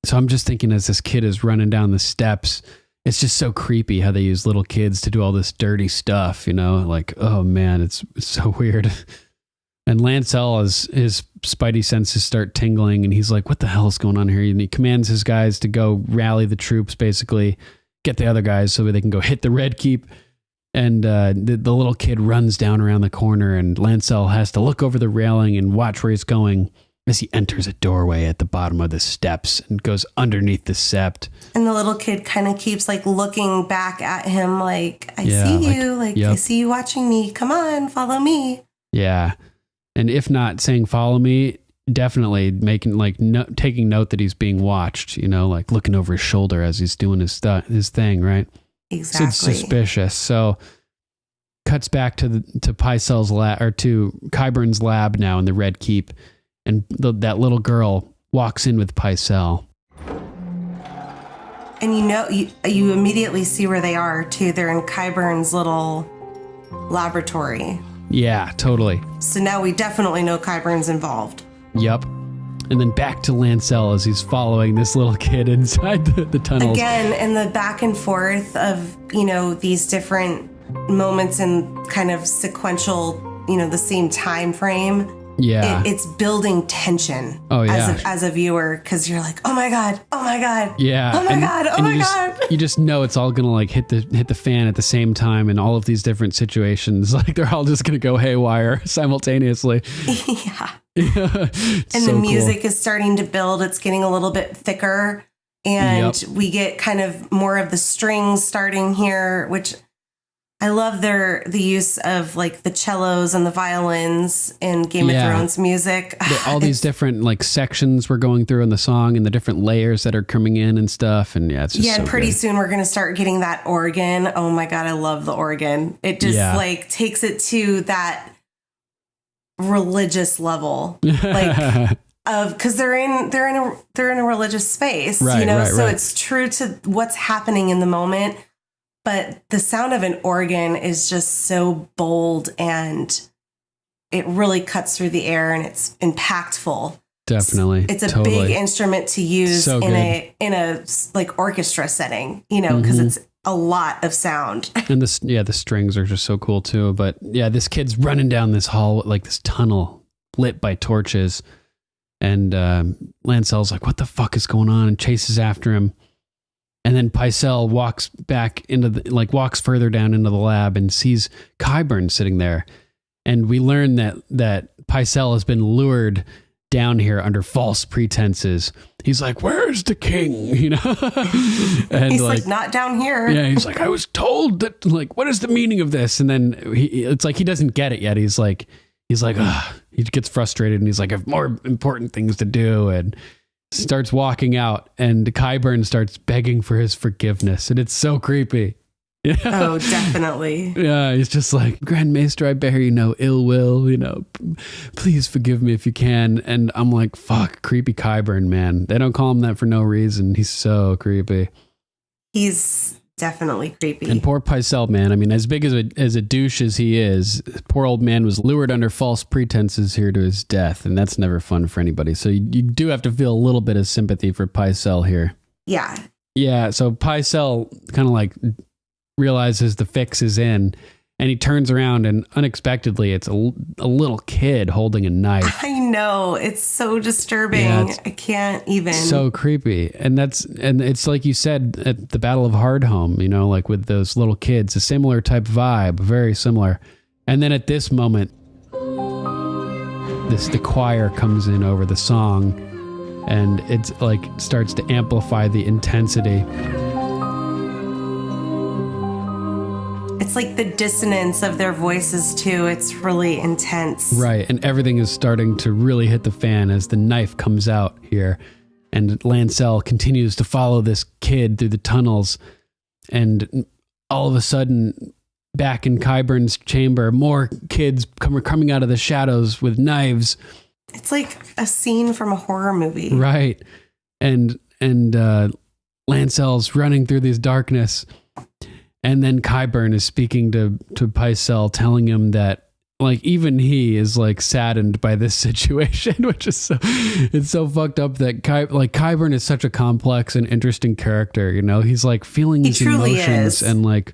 So I'm just thinking as this kid is running down the steps, it's just so creepy how they use little kids to do all this dirty stuff, you know? Like, oh man, it's so weird. And Lancel, his spidey senses start tingling and he's like, what the hell is going on here? And he commands his guys to go rally the troops, basically. Get the other guys so they can go hit the Red Keep. And the little kid runs down around the corner and Lancel has to look over the railing and watch where he's going as he enters a doorway at the bottom of the steps and goes underneath the sept. And the little kid kind of keeps like looking back at him like, I see you, I see you watching me. Come on, follow me. Yeah. And if not saying follow me, definitely making taking note that he's being watched, you know, like looking over his shoulder as he's doing his thing, right? Exactly. So it's suspicious. So cuts back to Pycelle's lab or to Qyburn's lab now in the Red Keep, and that little girl walks in with Pycelle. And you know, you immediately see where they are too. They're in Qyburn's little laboratory. Yeah, totally. So now we definitely know Qyburn's involved. Yep. And then back to Lancel as he's following this little kid inside the tunnels. Again, in the back and forth of, you know, these different moments in kind of sequential, you know, the same time frame. Yeah. It's building tension. Oh, yeah. As a viewer, because you're like, oh my God. Yeah. Oh my God. You just know it's all gonna like hit the fan at the same time in all of these different situations. Like they're all just gonna go haywire simultaneously. Yeah. And the music is starting to build. It's getting a little bit thicker. And we get kind of more of the strings starting here, which I love the use of like the cellos and the violins in Game of Thrones music. All these different like sections we're going through in the song and the different layers that are coming in and stuff. And it's just and pretty soon we're going to start getting that organ. Oh my God, I love the organ. It just like takes it to that religious level. Like because they're in a religious space, right, so it's true to what's happening in the moment. But the sound of an organ is just so bold and it really cuts through the air and it's impactthe. Definitely. It's a big instrument to use in a like orchestra setting, because it's a lot of sound. And the strings are just so cool too. But yeah, this kid's running down this hall, like this tunnel lit by torches. And Lancel's like, what the fuck is going on? And chases after him. And then Pycelle walks back walks further down into the lab and sees Qyburn sitting there. And we learn that Pycelle has been lured down here under false pretenses. He's like, where's the king? And he's like, not down here. Yeah, he's like, I was told that, like, what is the meaning of this? And then it's like he doesn't get it yet. He's like, ugh. He gets frustrated and he's like, I have more important things to do. And starts walking out, and Qyburn starts begging for his forgiveness, and it's so creepy. Oh, definitely. Yeah, he's just like, Grand Maester, I bear you no ill will, please forgive me if you can. And I'm like, fuck, creepy Qyburn, man. They don't call him that for no reason. He's so creepy. He's definitely creepy. And poor Pycelle, man. I mean, as big as a douche as he is, poor old man was lured under false pretenses here to his death, and that's never fun for anybody. So you do have to feel a little bit of sympathy for Pycelle here. Yeah. Yeah, so Pycelle kind of like realizes the fix is in, and he turns around, and unexpectedly, it's a little kid holding a knife. I know. It's so disturbing. Yeah, I can't even. So creepy. And it's like you said at the Battle of Hardhome, like with those little kids, a similar type vibe, very similar. And then at this moment, the choir comes in over the song, and it's like starts to amplify the intensity. It's like the dissonance of their voices too. It's really intense. Right. And everything is starting to really hit the fan as the knife comes out here. And Lancel continues to follow this kid through the tunnels. And all of a sudden, back in Qyburn's chamber, more kids coming out of the shadows with knives. It's like a scene from a horror movie. Right. And Lancel's running through this darkness. And then Qyburn is speaking to Pycelle, telling him that, like, even he is like saddened by this situation, which is it's so fucked up that Qyburn is such a complex and interesting character. He's like feeling his emotions and like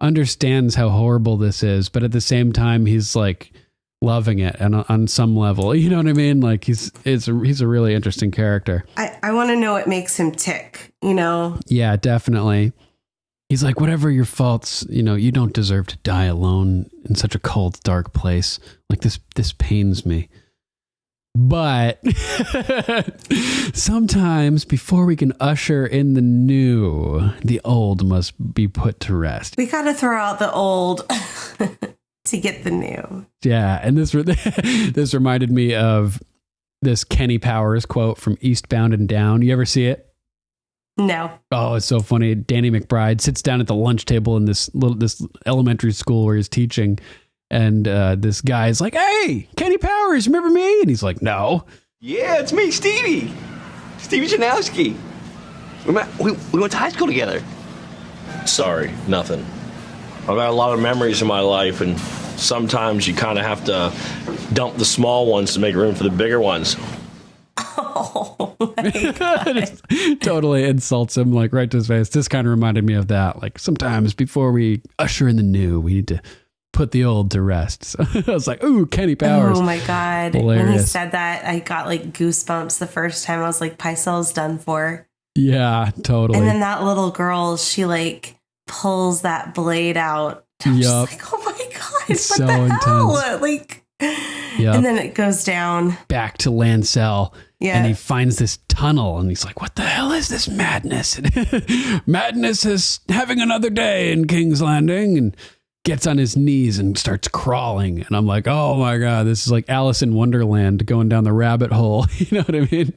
understands how horrible this is, but at the same time, he's like loving it and on some level. You know what I mean? Like he's a really interesting character. I want to know what makes him tick. Yeah, definitely. He's like, whatever your faults, you don't deserve to die alone in such a cold, dark place. Like this pains me. But sometimes before we can usher in the new, the old must be put to rest. We got to throw out the old to get the new. Yeah. And this reminded me of this Kenny Powers quote from Eastbound and Down. You ever see it? No. Oh, it's so funny. Danny McBride sits down at the lunch table in this elementary school where he's teaching, and this guy's like, "Hey, Kenny Powers, remember me?" And he's like, "No." Yeah, it's me, Stevie Janowski. We went to high school together. Sorry, nothing. I've got a lot of memories in my life, and sometimes you kind of have to dump the small ones to make room for the bigger ones. Oh my God. Totally insults him like right to his face. This kind of reminded me of that. Like sometimes before we usher in the new, we need to put the old to rest. So I was like, ooh, Kenny Powers. Oh my God. Hilarious. When he said that, I got like goosebumps the first time. I was like, Pycelle's done for. Yeah, totally. And then that little girl, she like pulls that blade out. I'm just like, oh my God, what the hell? Like, Yep. And then it goes down. Back to Lancel. Yeah. And he finds this tunnel and he's like, what the hell is this madness? Madness is having another day in King's Landing, and gets on his knees and starts crawling. And I'm like, oh my God, this is like Alice in Wonderland going down the rabbit hole. You know what I mean?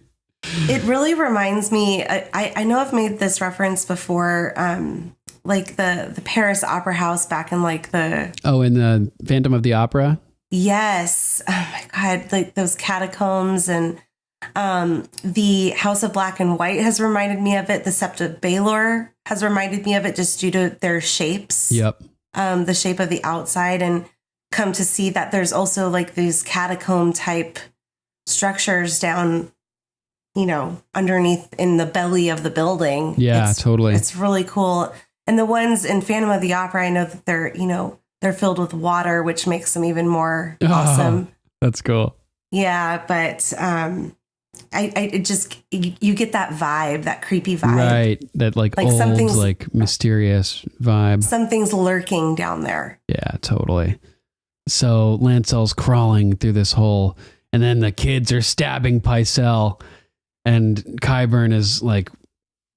It really reminds me, I know I've made this reference before, like the Paris Opera House back in like the... Oh, in the Phantom of the Opera? Yes. Oh my God, like those catacombs, and the House of Black and White has reminded me of it. The Sept of Baelor has reminded me of it just due to their shapes. Yep. The shape of the outside, and come to see that there's also like these catacomb type structures down, you know, underneath in the belly of the building. Yeah, totally. It's really cool. And the ones in Phantom of the Opera, I know that they're, you know, they're filled with water, which makes them even more awesome. That's cool. Yeah, but I just, you get that vibe, that creepy vibe. Right. That like old, like mysterious vibe. Something's lurking down there. Yeah, totally. So Lancel's crawling through this hole, and then the kids are stabbing Pycelle, and Qyburn is like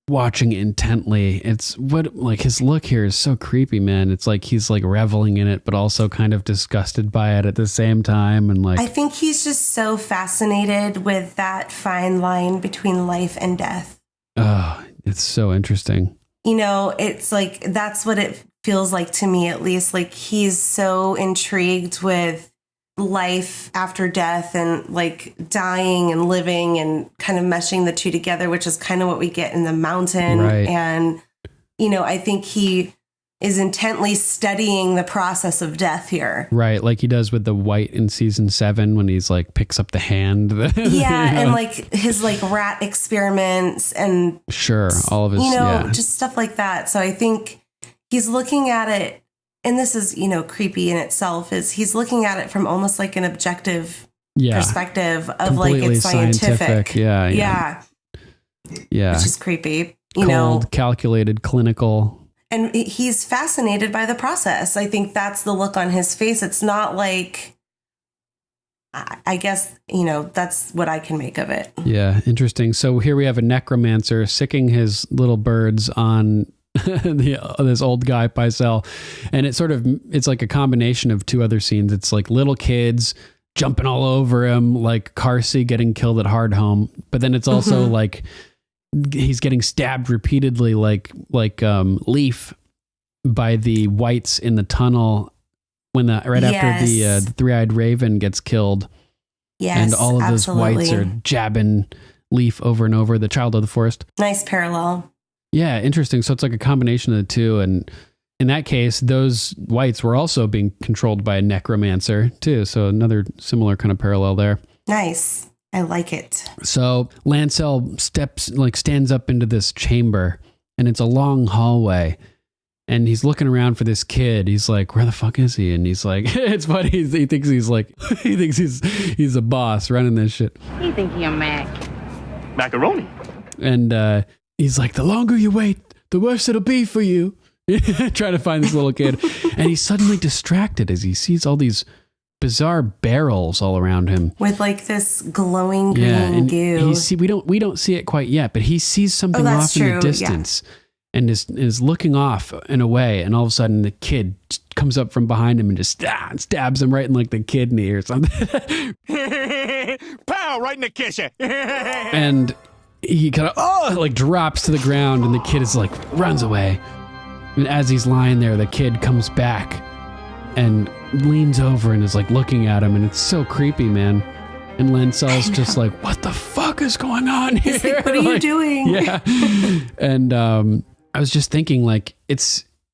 watching intently. It's what, like, his look here is so creepy, man. It's like he's like reveling in it, but also kind of disgusted by it at the same time. And like, I think he's just so fascinated with that fine line between life and death. Oh, it's so interesting. You know, it's like, that's what it feels like to me, at least. Like, he's so intrigued with life after death, and like dying and living, and kind of meshing the two together, which is kind of what we get in The Mountain. Right. And, you know, I think he is intently studying the process of death here. Right. Like he does with the White in season 7 when he's like picks up the hand. Yeah. And like his like rat experiments and sure. All of his, you know, just stuff like that. So I think he's looking at it, and this is, you know, creepy in itself, is he's looking at it from almost like an objective perspective of completely like it's scientific. Yeah. Which is creepy, you cold, know, calculated, clinical. And he's fascinated by the process. I think that's the look on his face. It's not like, I guess, you know, that's what I can make of it. Yeah. Interesting. So here we have a necromancer sicking his little birds on this old guy Pycelle, and it's like a combination of two other scenes. It's like little kids jumping all over him, like Carsey getting killed at Hardhome, but then it's also like he's getting stabbed repeatedly, like Leaf by the Whites in the tunnel when after the three-eyed raven gets killed. Yes, and all of those Whites are jabbing Leaf over and over, the child of the forest. Nice parallel. Yeah, interesting. So it's like a combination of the two. And in that case, those Whites were also being controlled by a necromancer too. So another similar kind of parallel there. Nice. I like it. So Lancel stands up into this chamber, and it's a long hallway. And he's looking around for this kid. He's like, where the fuck is he? And he's like, it's funny. He thinks he's a boss running this shit. You think you're Macaroni. And, he's like, the longer you wait, the worse it'll be for you. Trying to find this little kid. And he's suddenly distracted as he sees all these bizarre barrels all around him. With like this glowing green goo. We don't see it quite yet, but he sees something off in the distance and is looking off and away. And all of a sudden the kid comes up from behind him and just stabs him right in like the kidney or something. Pow, right in the kitchen. And he kind of like drops to the ground, and the kid is like runs away. And as he's lying there, the kid comes back and leans over and is like looking at him, and it's so creepy, man. And Lancel's just like, what the fuck is going on here? He's like, what are you doing? Yeah. And I was just thinking, like,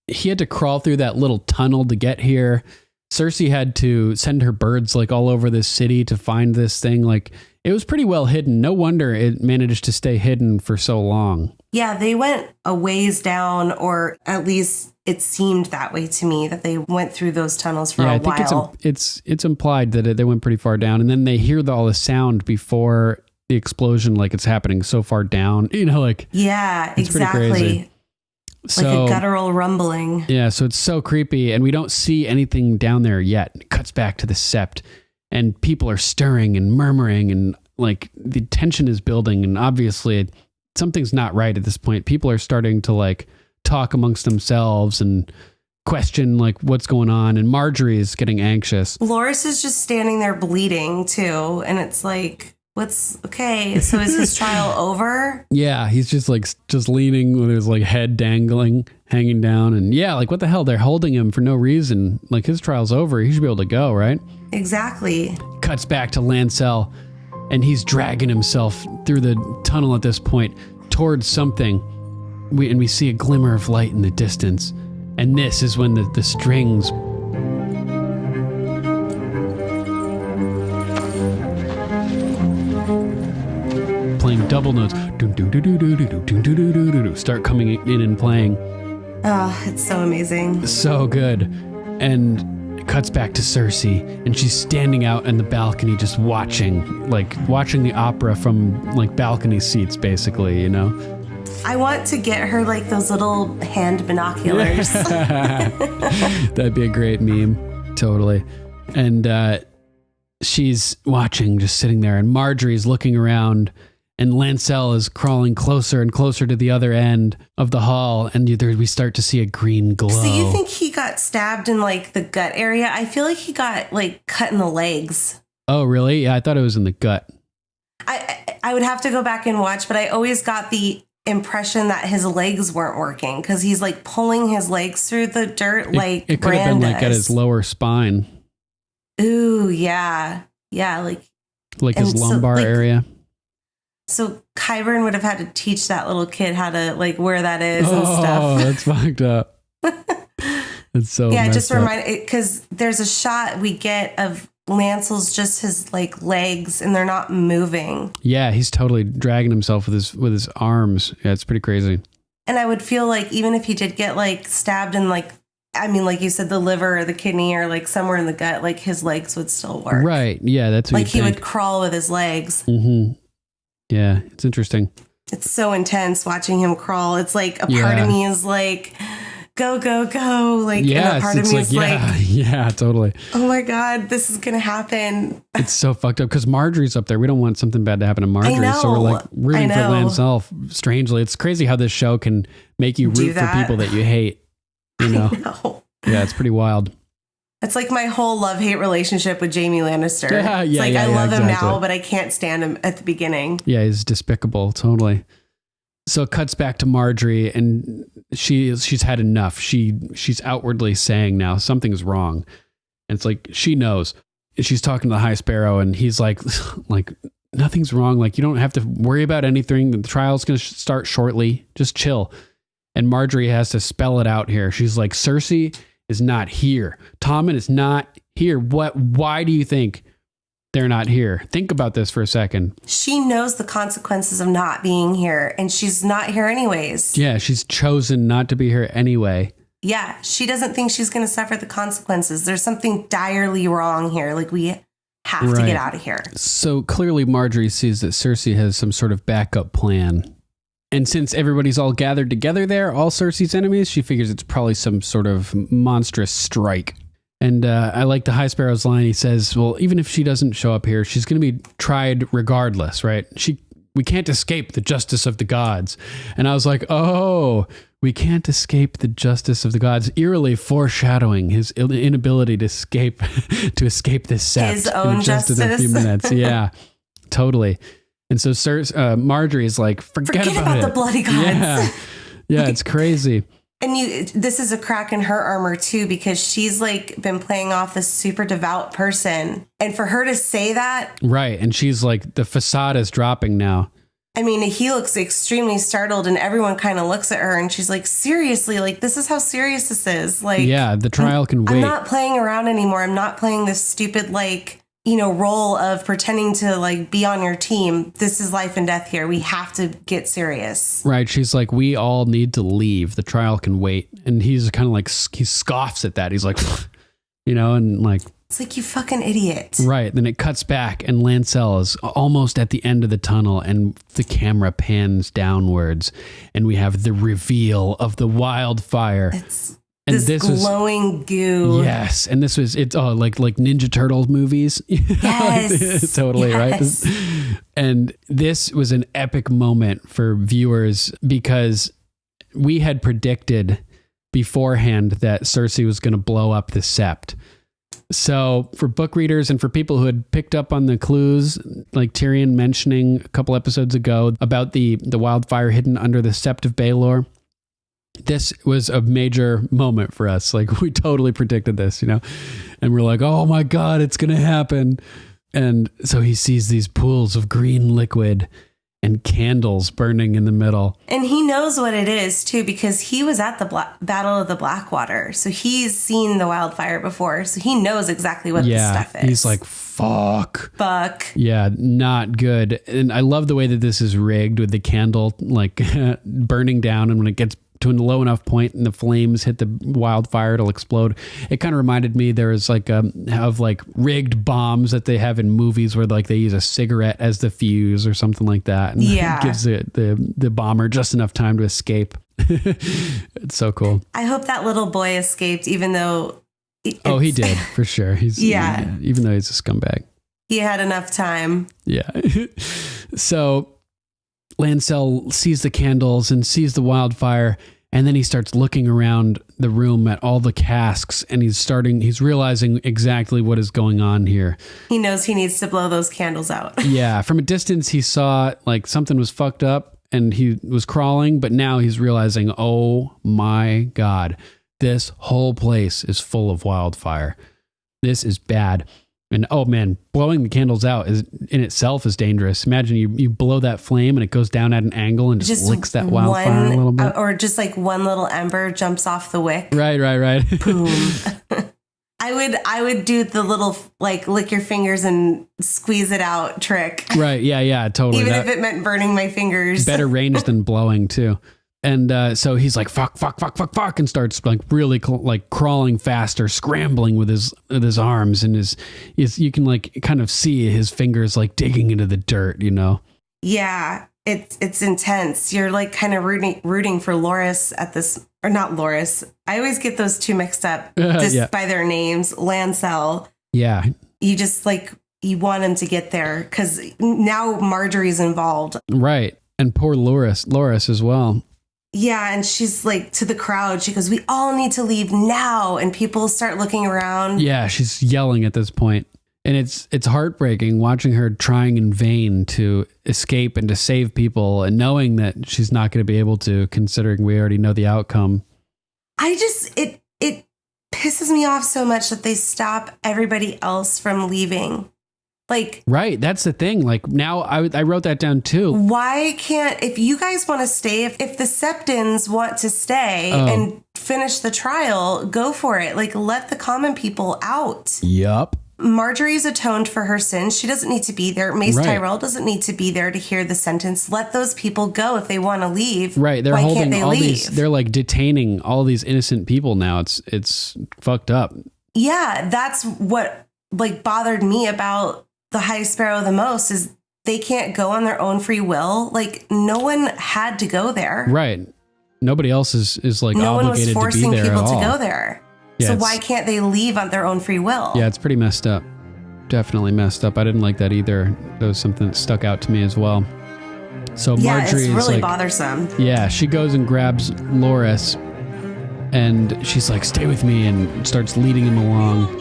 he had to crawl through that little tunnel to get here. Cersei had to send her birds like all over this city to find this thing. Like, it was pretty well hidden. No wonder it managed to stay hidden for so long. Yeah, they went a ways down, or at least it seemed that way to me, that they went through those tunnels for a while. I think it's implied that they went pretty far down, and then they hear all the sound before the explosion, like it's happening so far down. You know, like it's exactly. Pretty crazy. Like a guttural rumbling. Yeah, so it's so creepy, and we don't see anything down there yet. It cuts back to the Sept, and people are stirring and murmuring, and like the tension is building, and obviously something's not right at this point. People are starting to like talk amongst themselves and question like what's going on, and Marjorie is getting anxious. Loras is just standing there bleeding too, and it's like, what's okay? So is his trial over? Yeah, he's just leaning with his like head dangling, hanging down, and yeah, like what the hell? They're holding him for no reason. Like his trial's over. He should be able to go, right? Exactly. Cuts back to Lancel, and he's dragging himself through the tunnel at this point towards something. We see a glimmer of light in the distance. And this is when the strings playing double notes start coming in and playing. Oh, it's so amazing. So good. And it cuts back to Cersei, and she's standing out in the balcony just watching the opera from like balcony seats, basically, you know? I want to get her like those little hand binoculars. That'd be a great meme. Totally. And she's watching, just sitting there, and Marjorie's looking around, and Lancel is crawling closer and closer to the other end of the hall, and we start to see a green glow. So you think he got stabbed in like the gut area? I feel like he got like cut in the legs. Oh, really? Yeah, I thought it was in the gut. I would have to go back and watch, but I always got the impression that his legs weren't working because he's like pulling his legs through the dirt like it could have been like at his lower spine. Ooh, yeah. Yeah, like his lumbar area. So Qyburn would have had to teach that little kid how to like where that is and stuff. Oh, that's fucked up. It's so yeah, just remind it because there's a shot we get of Lancel's just his like legs and they're not moving. Yeah, he's totally dragging himself with his arms. Yeah, it's pretty crazy. And I would feel like even if he did get like stabbed in like, I mean, like you said, the liver or the kidney or like somewhere in the gut, like his legs would still work. Right. Yeah, that's what like he would crawl with his legs. Mm-hmm. Yeah, it's interesting. It's so intense watching him crawl. It's like a part of me is like, go, go, go. Like, yes, and a part of me is yeah, totally. Oh my God, this is going to happen. It's so fucked up because Marjorie's up there. We don't want something bad to happen to Marjorie. So we're like rooting for Lancel. Strangely, it's crazy how this show can make you root for people that you hate. You know? I know. Yeah, it's pretty wild. It's like my whole love-hate relationship with Jaime Lannister. It's like I love him now, but I can't stand him at the beginning. Yeah, he's despicable. Totally. So it cuts back to Marjorie, and she's had enough. She's outwardly saying now something's wrong. And it's like she knows. She's talking to the High Sparrow, and he's like nothing's wrong. Like you don't have to worry about anything. The trial's going to start shortly. Just chill. And Marjorie has to spell it out here. She's like, Cersei is not here. Tommen is not here. Why do you think they're not here? Think about this for a second. She knows the consequences of not being here, and she's not here anyways. Yeah, she's chosen not to be here anyway. Yeah, she doesn't think she's going to suffer the consequences. There's something direly wrong here. Like, we have to get out of here. So clearly Marjorie sees that Cersei has some sort of backup plan. And since everybody's all gathered together there, all Cersei's enemies, she figures it's probably some sort of monstrous strike. And I like the High Sparrow's line. He says, well, even if she doesn't show up here, she's going to be tried regardless, right? We can't escape the justice of the gods. And I was like, oh, we can't escape the justice of the gods, eerily foreshadowing his inability to escape this sept. His own justice. In a few minutes. Yeah, totally. And so Marjorie is like, forget about the bloody gods. Yeah, it's crazy. And this is a crack in her armor too, because she's like been playing off this super devout person. And for her to say that. Right. And she's like, the facade is dropping now. I mean, he looks extremely startled and everyone kind of looks at her and she's like, seriously, like, this is how serious this is. Like, yeah, the trial can wait. I'm not playing around anymore. I'm not playing this stupid, like, role of pretending to like be on your team. This is life and death here. We have to get serious. Right. She's like, we all need to leave. The trial can wait. And he's kind of like, he scoffs at that. He's like, and like, it's like, you fucking idiot. Right. Then it cuts back and Lancel is almost at the end of the tunnel and the camera pans downwards and we have the reveal of the wildfire. And this glowing goo. Yes. And it's like Ninja Turtles movies. Yes. Totally, yes. right? And this was an epic moment for viewers because we had predicted beforehand that Cersei was going to blow up the Sept. So for book readers and for people who had picked up on the clues, like Tyrion mentioning a couple episodes ago about the wildfire hidden under the Sept of Baelor, this was a major moment for us. Like, we totally predicted this, and we're like, oh my God, it's going to happen. And so he sees these pools of green liquid and candles burning in the middle. And he knows what it is, too, because he was at the Battle of the Blackwater. So he's seen the wildfire before. So he knows exactly what this stuff is. He's like, fuck. Yeah, not good. And I love the way that this is rigged with the candle like burning down. And when it gets to a low enough point and the flames hit the wildfire, it'll explode. It kind of reminded me there was of rigged bombs that they have in movies where like they use a cigarette as the fuse or something like that. And it gives the bomber just enough time to escape. It's so cool. I hope that little boy escaped, even though... he did, for sure. Even though he's a scumbag. He had enough time. Yeah. So Lancel sees the candles and sees the wildfire, and then he starts looking around the room at all the casks, and he's realizing exactly what is going on here. He knows he needs to blow those candles out. Yeah. From a distance, he saw like something was fucked up and he was crawling, but now he's realizing, oh my God, this whole place is full of wildfire. This is bad. And oh man, blowing the candles out in itself is dangerous. Imagine you blow that flame and it goes down at an angle and just licks that wildfire a little bit. Or just like one little ember jumps off the wick. Right. Boom. I would do the little like lick your fingers and squeeze it out trick. Right. Yeah, totally. Even if it meant burning my fingers. Better range than blowing too. And so he's like, fuck, and starts like really crawling faster, scrambling with his arms and you can like kind of see his fingers like digging into the dirt, Yeah, it's intense. You're like kind of rooting for Loras at this, or not Loras. I always get those two mixed up just by their names. Lancel. Yeah. You just you want him to get there because now Marjorie's involved. Right. And poor Loras as well. Yeah, and she's like to the crowd, she goes, we all need to leave now. And people start looking around. Yeah, she's yelling at this point. And it's heartbreaking watching her trying in vain to escape and to save people and knowing that she's not going to be able to, considering we already know the outcome. It pisses me off so much that they stop everybody else from leaving. Right, that's the thing. Like now I wrote that down too. Why can't, if you guys want to stay, if the Septons want to stay and finish the trial, go for it. Like, let the common people out. Yup. Marjorie's atoned for her sins. She doesn't need to be there. Mace Tyrell doesn't need to be there to hear the sentence. Let those people go if they want to leave. Right. They're Why can't they leave? They're like detaining all these innocent people now. It's fucked up. Yeah, that's what bothered me about the High Sparrow the most is they can't go on their own free will. Like, no one had to go there. Right. Nobody else is obligated to be there. No one was forcing people to go there. Yeah, so why can't they leave on their own free will? Yeah, it's pretty messed up. Definitely messed up. I didn't like that either. That was something that stuck out to me as well. So Marjorie it's really bothersome. Yeah, she goes and grabs Loras and she's like, stay with me, and starts leading him along.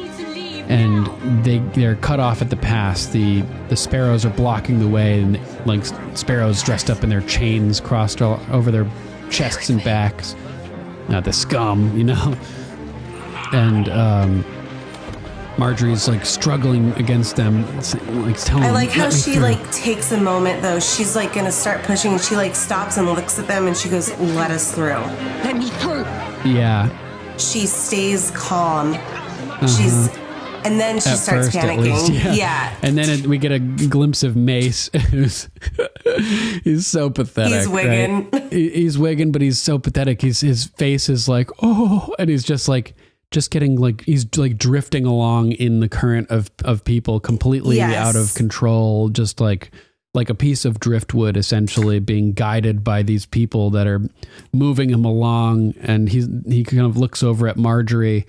And they're cut off at the pass. The sparrows are blocking the way, and like sparrows dressed up in their chains crossed all over their chests and backs. The scum, And Marjorie's like struggling against them, like telling. I like how she takes a moment though. She's like gonna start pushing, and she like stops and looks at them, and she goes, "Let us through. Let me through." Yeah. She stays calm. And then she starts panicking. Yeah. And then we get a glimpse of Mace. He's so pathetic. He's wigging. Right? He's wigging, but he's so pathetic. His face is like, oh, and he's just getting he's like drifting along in the current of people, completely out of control, just like like a piece of driftwood, essentially being guided by these people that are moving him along. And he kind of looks over at Marjorie.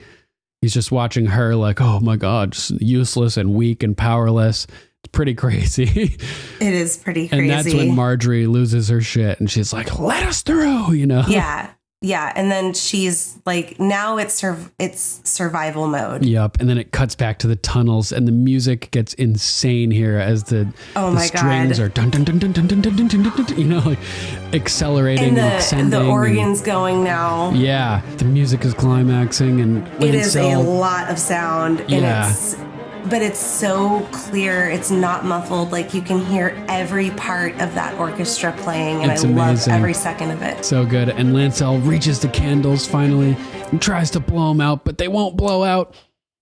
He's just watching her like, oh my God, just useless and weak and powerless. It's pretty crazy. It is pretty crazy. And that's when Marjorie loses her shit and she's like, let us through, you know? Yeah. Yeah. And then she's like, now it's survival mode. Yep. And then it cuts back to the tunnels and the music gets insane here as the strings are dun dun dun dun dun dun dun dun dun dun, you know, like accelerating and ascending. The organ's going now. Yeah. The music is climaxing and it is a lot of sound. And but it's so clear. It's not muffled. Like you can hear every part of that orchestra playing, and I love every second of it. So good. And Lancel reaches the candles finally and tries to blow them out, but they won't blow out.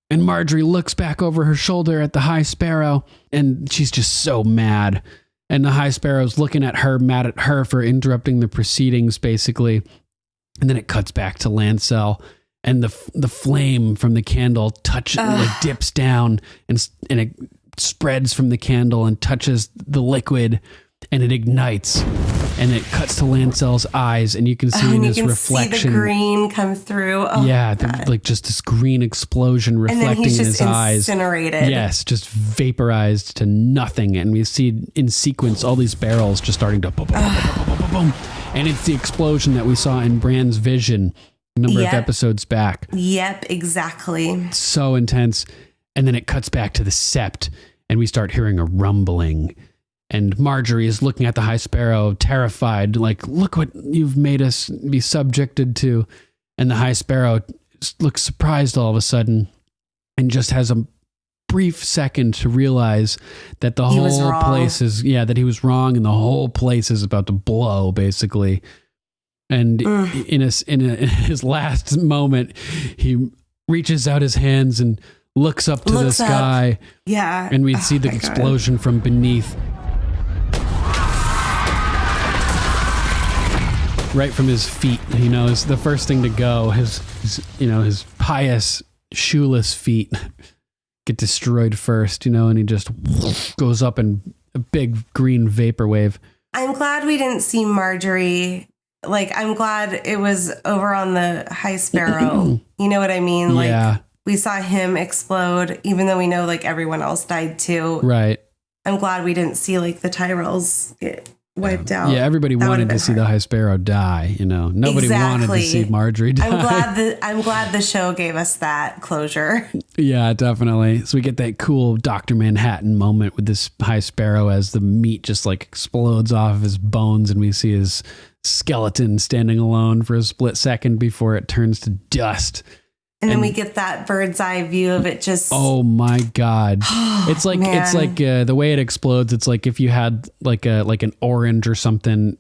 And Marjorie looks back over her shoulder at the High Sparrow, and she's just so mad. And the High Sparrow's looking at her, mad at her for interrupting the proceedings, basically. And then it cuts back to Lancel. And the flame from the candle dips down and it spreads from the candle and touches the liquid and it ignites and it cuts to Lancel's eyes and you can see in his reflection. See the green come through. Oh, yeah, like just this green explosion reflecting in his eyes. Incinerated. Yes, just vaporized to nothing. And we see in sequence all these barrels just starting to boom, boom, boom, boom, boom, boom. And it's the explosion that we saw in Bran's vision a number of episodes back. Yep, exactly. So intense. And then it cuts back to the sept and we start hearing a rumbling. And Marjorie is looking at the High Sparrow, terrified, like, look what you've made us be subjected to. And the High Sparrow looks surprised all of a sudden and just has a brief second to realize that the whole place is, that he was wrong and the whole place is about to blow, basically. And in his last moment, he reaches out his hands and looks up to the sky. Yeah. And we see the explosion from beneath. Right from his feet, you know, is the first thing to go. His pious, shoeless feet get destroyed first, you know, and he just goes up in a big green vapor wave. I'm glad we didn't see Marjorie. Like, I'm glad it was over on the High Sparrow. You know what I mean? Like, we saw him explode, even though we know, like, everyone else died too. Right. I'm glad we didn't see, like, the Tyrells get wiped out. Yeah, everybody wanted to see the High Sparrow die, you know. Nobody wanted to see Marjorie die. I'm glad the show gave us that closure. Yeah, definitely. So we get that cool Dr. Manhattan moment with this High Sparrow as the meat just, like, explodes off of his bones and we see his skeleton standing alone for a split second before it turns to dust. And then we get that bird's eye view of it just. Oh my God. It's like the way it explodes. It's like if you had like an orange or something,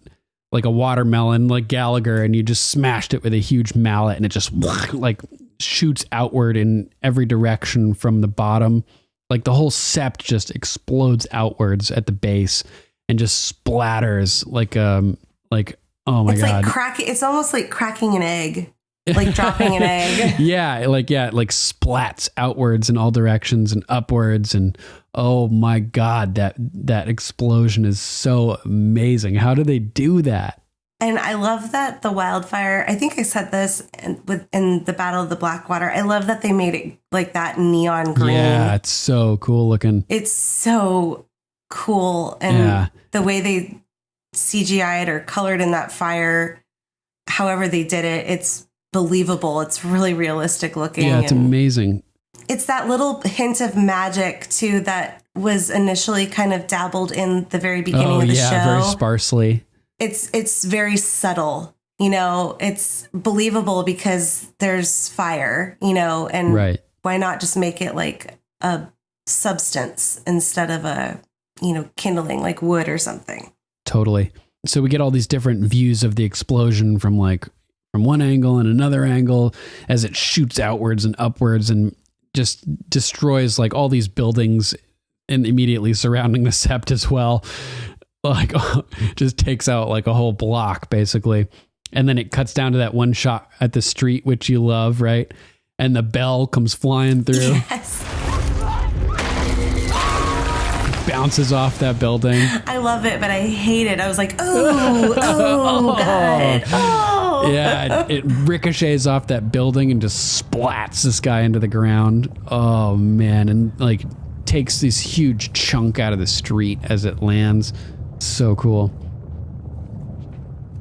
like a watermelon, like Gallagher, and you just smashed it with a huge mallet and it just like shoots outward in every direction from the bottom. Like the whole sept just explodes outwards at the base and just splatters like oh my God. It's almost like cracking an egg. Like dropping an egg. Like splats outwards in all directions and upwards. And oh my God, that explosion is so amazing. How do they do that? And I love that the wildfire, I think I said this in the Battle of the Blackwater. I love that they made it like that neon green. Yeah, it's so cool looking. It's so cool. And the way they CGI'd or colored in that fire, however they did it, it's believable. It's really realistic looking. Yeah, it's amazing. It's that little hint of magic too that was initially kind of dabbled in the very beginning of the show. Very sparsely. It's very subtle, you know. It's believable because there's fire, you know, and why not just make it like a substance instead of a, you know, kindling like wood or something. Totally. So we get all these different views of the explosion from one angle and another angle as it shoots outwards and upwards and just destroys like all these buildings and immediately surrounding the sept as well. Like just takes out like a whole block basically. And then it cuts down to that one shot at the street, which you love, right? And the bell comes flying through. Yes. bounces off that building. I love it, but I hate it. I was like, oh God. Oh. Yeah, it ricochets off that building and just splats this guy into the ground. Oh man, and like takes this huge chunk out of the street as it lands. So cool.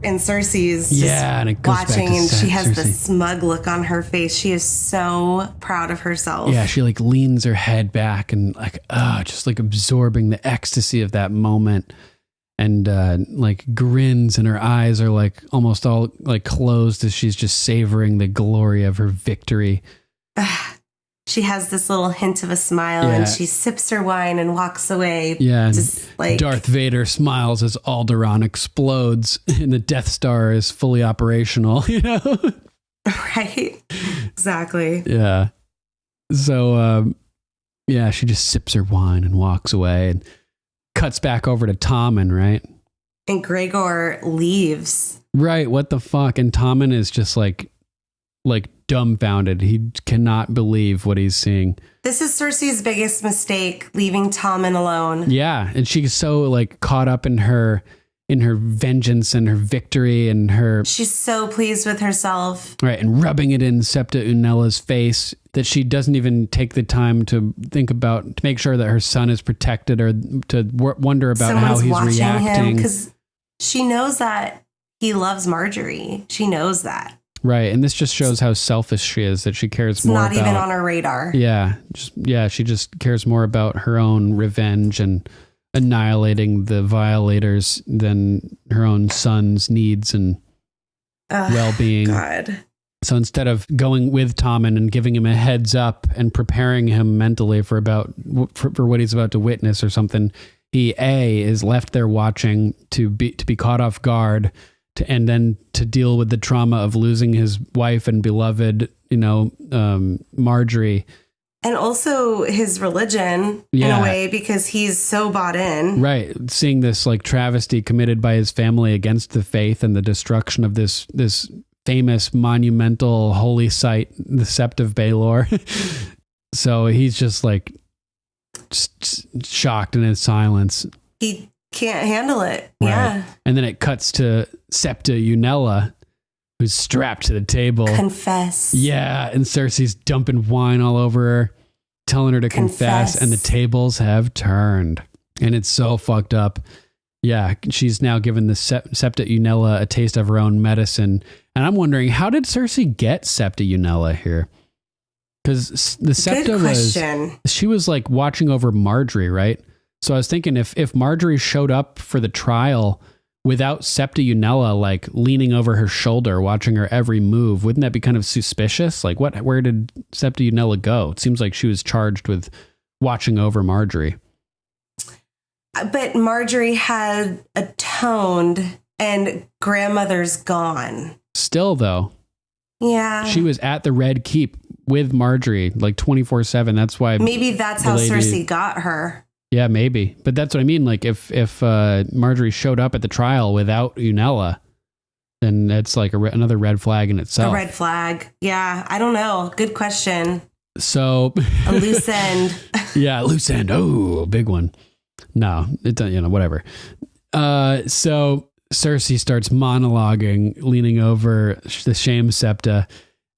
And Cersei's just watching, and she has this smug look on her face. She is so proud of herself. Yeah, she like leans her head back and like, just like absorbing the ecstasy of that moment, and like grins, and her eyes are like almost all like closed as she's just savoring the glory of her victory. She has this little hint of a smile, and she sips her wine and walks away. Yeah, just like Darth Vader smiles as Alderaan explodes and the Death Star is fully operational, you know? Right? Exactly. Yeah. So, she just sips her wine and walks away and cuts back over to Tommen, right? And Gregor leaves. Right. What the fuck? And Tommen is just like dumbfounded. He cannot believe what he's seeing. This is Cersei's biggest mistake, leaving Tommen alone. Yeah, and she's so like caught up in her vengeance and her victory and her. She's so pleased with herself. Right, and rubbing it in Septa Unella's face that she doesn't even take the time to think about, to make sure that her son is protected, or to wonder about how he's reacting. Because she knows that he loves Marjorie. She knows that. Right, and this just shows how selfish she is, that she cares more about... It's not even on her radar. Yeah, she just cares more about her own revenge and annihilating the violators than her own son's needs and well-being. God. So instead of going with Tommen and giving him a heads up and preparing him mentally for what he's about to witness or something, he is left there watching to be caught off guard, and then to deal with the trauma of losing his wife and beloved, Marjorie. And also his religion, in a way, because he's so bought in. Right. Seeing this like travesty committed by his family against the faith and the destruction of this famous monumental holy site, the Sept of Baelor. So he's just like shocked in his silence. He can't handle it. Right. Yeah. And then it cuts to Septa Unella, who's strapped to the table. Confess. Yeah. And Cersei's dumping wine all over her, telling her to confess. And the tables have turned. And it's so fucked up. Yeah. She's now given the Septa Unella a taste of her own medicine. And I'm wondering, how did Cersei get Septa Unella here? Because the Septa she was like watching over Marjorie, right? So I was thinking if Marjorie showed up for the trial without Septa Unella like leaning over her shoulder, watching her every move, wouldn't that be kind of suspicious? Like where did Septa Unella go? It seems like she was charged with watching over Marjorie. But Marjorie had atoned and grandmother's gone. Still though. Yeah. She was at the Red Keep with Marjorie like 24/7. That's why maybe that's how Cersei got her. Yeah, maybe. But that's what I mean. Like if Marjorie showed up at the trial without Unella, then that's like another red flag in itself. A red flag. Yeah. I don't know. Good question. So a loose end. Yeah, loose end. Oh, big one. No, it doesn't, whatever. So Cersei starts monologuing, leaning over the shame Septa,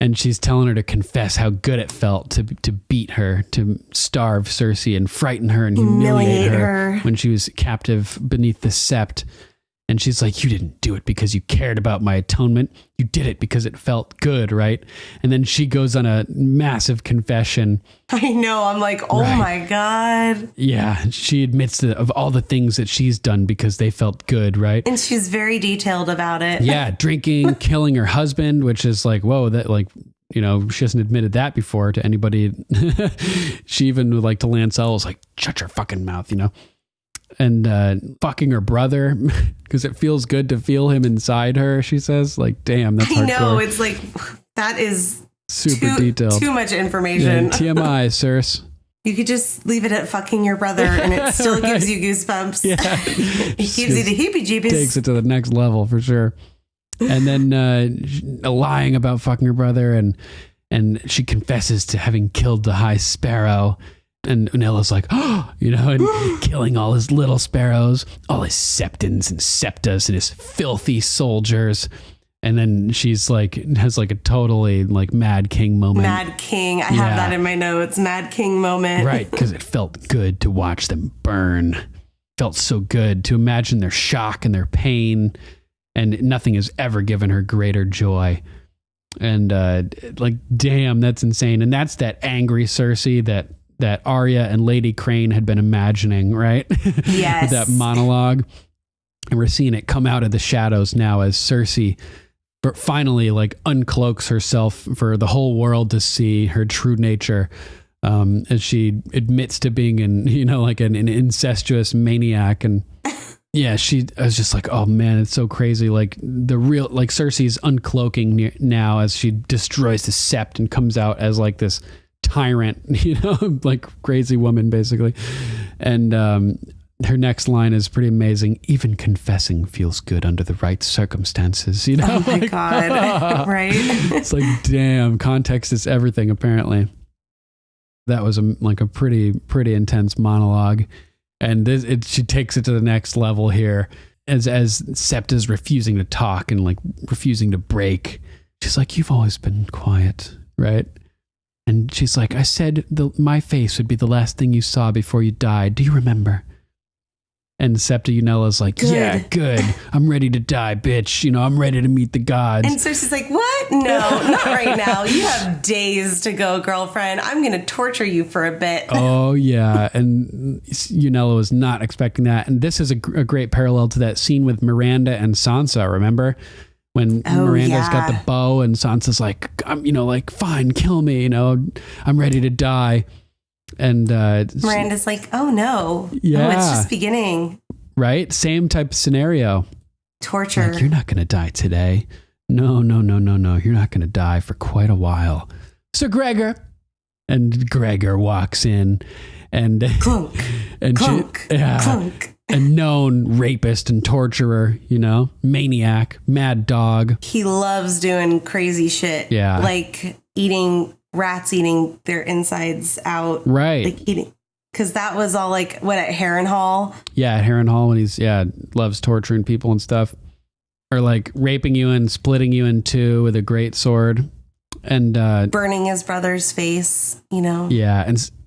and she's telling her to confess how good it felt to beat her, to starve Cersei and frighten her and humiliate her when she was captive beneath the Sept. And she's like, you didn't do it because you cared about my atonement. You did it because it felt good, right? And then she goes on a massive confession. I know. I'm like, oh my God. Yeah. She admits of all the things that she's done because they felt good, right? And she's very detailed about it. Yeah. Drinking, killing her husband, which is like, whoa, that like, she hasn't admitted that before to anybody. She even would like to Lancel was like, shut your fucking mouth, and fucking her brother because it feels good to feel him inside her, she says. Like, damn, that's hardcore. I know, it's like, that is super detailed. Too much information. Yeah, TMI, Cersei. You could just leave it at fucking your brother and it still gives you goosebumps. Yeah. It gives you the heebie-jeebies. Takes it to the next level for sure. And then lying about fucking her brother, and she confesses to having killed the High Sparrow. And Unella's like, oh, and killing all his little sparrows, all his septons and septas and his filthy soldiers. And then she's like, has like a totally like Mad King moment. Mad King. I have that in my notes. Mad King moment. Right. Because it felt good to watch them burn. Felt so good to imagine their shock and their pain. And nothing has ever given her greater joy. And like, damn, that's insane. And that's that angry Cersei that Arya and Lady Crane had been imagining, right? Yes. With that monologue. And we're seeing it come out of the shadows now as Cersei finally like uncloaks herself for the whole world to see her true nature. As she admits to being an incestuous maniac. And yeah, I was just like, oh man, it's so crazy. Like Cersei's uncloaking now as she destroys the sept and comes out as like this tyrant, like crazy woman basically. And her next line is pretty amazing. Even confessing feels good under the right circumstances. Oh my God. Right. It's like, damn, context is everything apparently. That was a pretty intense monologue. And she takes it to the next level here as Septa's refusing to talk and like refusing to break. She's like, you've always been quiet, right? And she's like, I said my face would be the last thing you saw before you died. Do you remember? And Septa Unella's like, good. Yeah, good. I'm ready to die, bitch. I'm ready to meet the gods. And Cersei's like, what? No, not right now. You have days to go, girlfriend. I'm going to torture you for a bit. Oh, yeah. And Unella was not expecting that. And this is a great parallel to that scene with Miranda and Sansa, remember? When Miranda's got the bow and Sansa's like, fine, kill me. I'm ready to die. And Miranda's like, oh no. Yeah. Oh, it's just beginning. Right? Same type of scenario. Torture. Like, you're not going to die today. No. You're not going to die for quite a while. Sir Gregor. And Gregor walks in and clunk, and clunk, clunk. A known rapist and torturer, maniac, mad dog. He loves doing crazy shit. Yeah. Like rats eating their insides out. Right. Like eating. Because that was all like, what, at Harrenhal? Yeah, at Harrenhal when he's, loves torturing people and stuff. Or like raping you and splitting you in two with a great sword. And burning his brother's face, Yeah,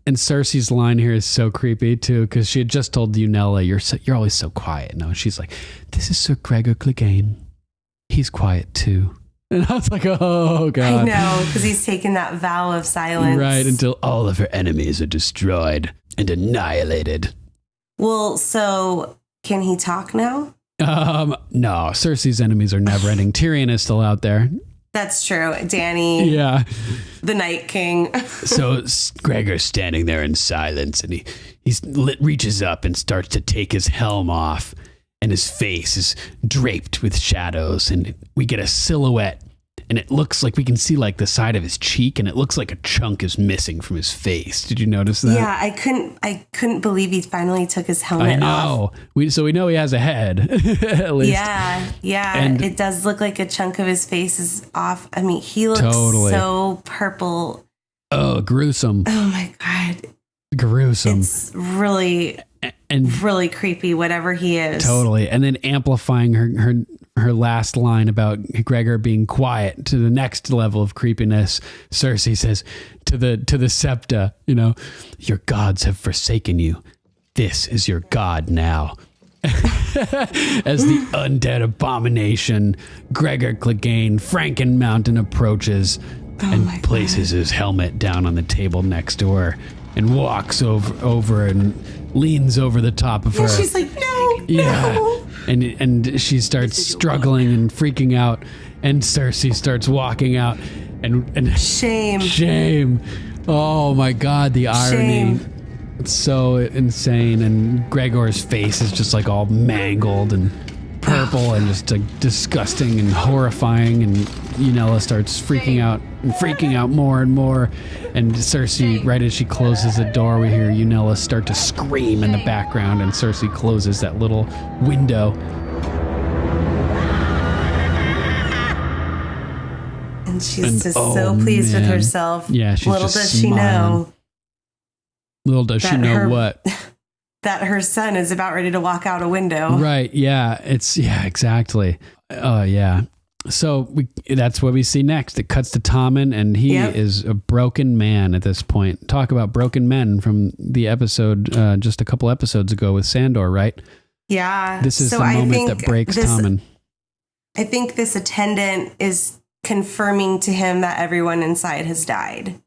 and Cersei's line here is so creepy too, because she had just told Unella, you're always so quiet. No, she's like, this is Sir Gregor Clegane. He's quiet too. And I was like, oh, God. I know, because he's taken that vow of silence. Right, until all of her enemies are destroyed and annihilated. Well, so can he talk now? No, Cersei's enemies are never ending. Tyrion is still out there. That's true. Dany. Yeah. The Night King. So Gregor's standing there in silence and he reaches up and starts to take his helm off. And his face is draped with shadows, and we get a silhouette, and it looks like we can see like the side of his cheek, and it looks like a chunk is missing from his face. Did you notice that? Yeah, I couldn't believe he finally took his helmet off. So we know he has a head, at least. Yeah, and it does look like a chunk of his face is off. I mean, he looks so purple. Oh, gruesome. Oh my God. Gruesome. It's really creepy, whatever he is. Totally. And then amplifying her last line about Gregor being quiet to the next level of creepiness. Cersei says to the Septa, your gods have forsaken you. This is your god now. As the undead abomination, Gregor Clegane Frankenmountain approaches and places his helmet down on the table next to her and walks over and leans over the top of her. She's like, no. And she starts struggling and freaking out, and Cersei starts walking out and shame. Oh my God, the irony. It's so insane. And Gregor's face is just like all mangled and purple and just like disgusting and horrifying. And Unella starts freaking out more and more. And Cersei, right as she closes the door, we hear Unella start to scream in the background, and Cersei closes that little window. And she's so pleased with herself. Yeah, she's little just does she smiling. know Little does she know what. That her son is about ready to walk out a window. Right. Yeah. Exactly. Oh, yeah. So that's what we see next. It cuts to Tommen, and he is a broken man at this point. Talk about broken men from the episode just a couple episodes ago with Sandor, right? Yeah. This is the moment that breaks Tommen. I think this attendant is confirming to him that everyone inside has died.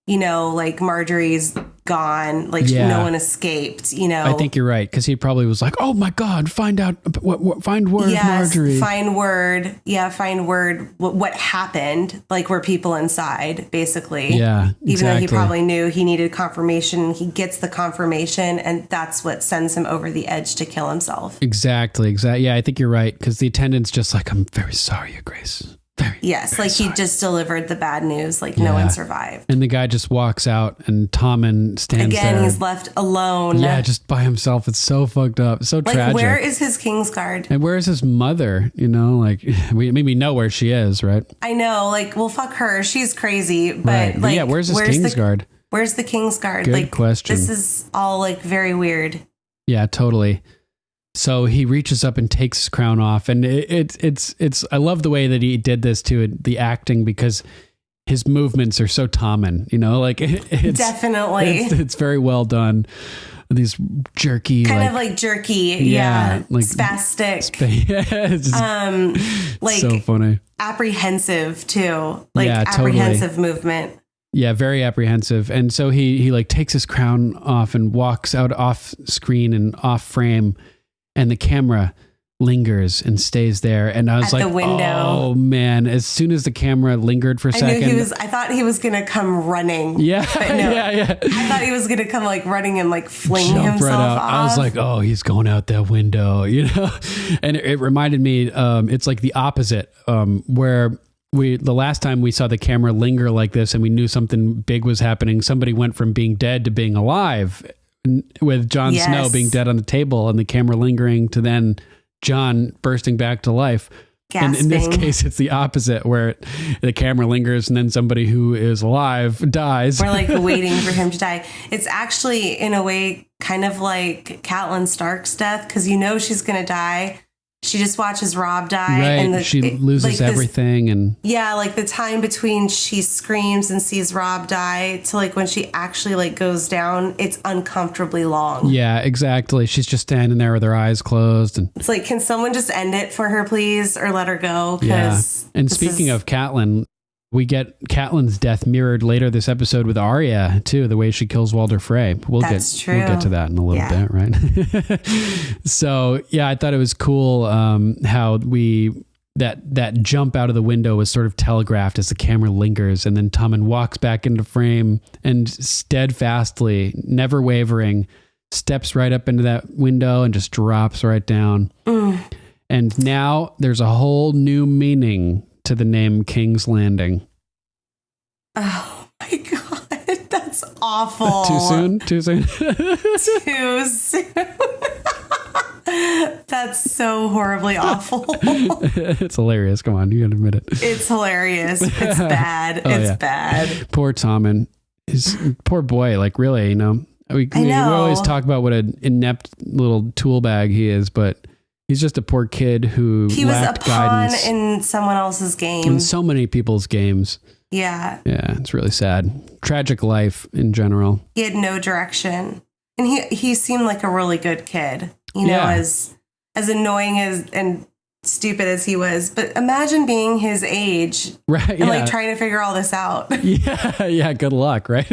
You know, like Marjorie's gone, like no one escaped, you know. I think you're right, because he probably was like, oh my God, find word, Marjorie. Find word. Yeah, find word. What happened, like were people inside, basically. Yeah, Even though he probably knew he needed confirmation, he gets the confirmation, and that's what sends him over the edge to kill himself. Exactly. Yeah, I think you're right, because the attendant's just like, I'm very sorry, Your Grace. Very like sorry. He just delivered the bad news, like no one survived. And the guy just walks out, and Tommen stands there. Again, he's left alone. Yeah, just by himself. It's so fucked up. So tragic. Where is his Kingsguard? And where is his mother? You know, like we know where she is, right? I know, like, well, fuck her. She's crazy. But like, yeah, where's his Kingsguard? Where's the Kingsguard? Good question. This is all like very weird. Yeah, totally. So he reaches up and takes his crown off, and it's I love the way that he did this to the acting, because his movements are so Tommen, you know, like it's definitely it's very well done. These jerky, kind of like jerky, like spastic, like so funny, apprehensive too, like apprehensive movement. Yeah, very apprehensive. And so he like takes his crown off and walks out off screen and off frame. And the camera lingers and stays there. And I was like, oh man, as soon as the camera lingered for a second. I thought he was going to come running. Yeah. But no, yeah. I thought he was going to come like running and like fling himself off. I was like, oh, he's going out that window, you know? And it reminded me, it's like the opposite, where the last time we saw the camera linger like this and we knew something big was happening, somebody went from being dead to being alive. With Jon Snow being dead on the table and the camera lingering to then Jon bursting back to life. Gasping. And in this case, it's the opposite, where the camera lingers and then somebody who is alive dies. We're like waiting for him to die. It's actually, in a way, kind of like Catelyn Stark's death, because you know she's going to die. She just watches Robb die. Right. And she loses everything. And yeah, like the time between she screams and sees Robb die to like when she actually like goes down, it's uncomfortably long. Yeah, exactly. She's just standing there with her eyes closed. And it's like, can someone just end it for her, please? Or let her go? Yeah. And speaking of Catelyn, we get Catelyn's death mirrored later this episode with Arya too, the way she kills Walder Frey. We'll get to that in a little bit, right? So yeah, I thought it was cool how that jump out of the window was sort of telegraphed as the camera lingers, and then Tommen walks back into frame and steadfastly, never wavering, steps right up into that window and just drops right down. And now there's a whole new meaning to the name King's Landing. Oh my God, that's awful. Too soon? Too soon. That's so horribly awful. It's hilarious. Come on, you gotta admit it. It's hilarious. It's bad. Bad. Poor Tommen. Poor boy. Like, really, you know, we always talk about what an inept little tool bag he is, but he's just a poor kid who lacked guidance in someone else's game. In so many people's games. Yeah. Yeah, it's really sad. Tragic life in general. He had no direction. And he seemed like a really good kid, you know, as annoying and stupid as he was. But imagine being his age. Right. And like trying to figure all this out. Yeah, good luck, right?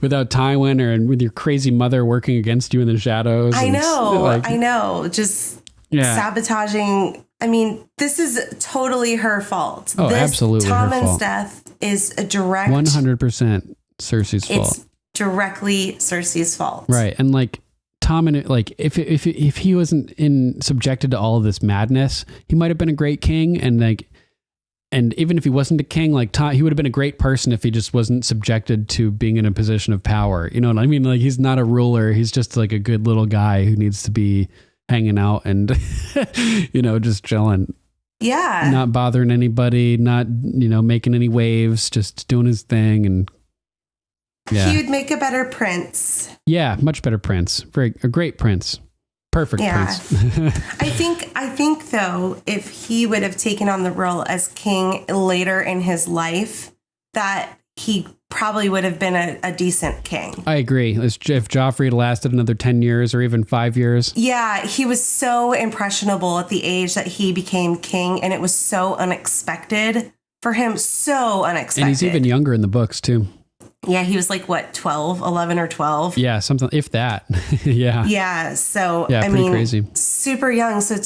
Without Tywin and with your crazy mother working against you in the shadows. I know. Just sabotaging. I mean, this is totally her fault. Oh, absolutely her fault. Tommen's death is a direct 100% Cersei's fault. It's directly Cersei's fault. Right. And like Tommen, like if he wasn't subjected to all of this madness, he might have been a great king. And even if he wasn't a king, like he would have been a great person if he just wasn't subjected to being in a position of power. You know what I mean? Like, he's not a ruler. He's just like a good little guy who needs to be hanging out and, you know, just chilling. Yeah. Not bothering anybody, not, you know, making any waves, just doing his thing. And He would make a better prince. Yeah, much better prince. A great prince. Perfect prince. I think though, if he would have taken on the role as king later in his life, that he probably would have been a decent king. I agree. If Joffrey had lasted another 10 years or even 5 years. Yeah, he was so impressionable at the age that he became king, and it was so unexpected for him. So unexpected. And he's even younger in the books too. Yeah, he was like, what, 11 or 12? Yeah, something, if that. Yeah. Yeah, so, yeah, pretty crazy. Super young. So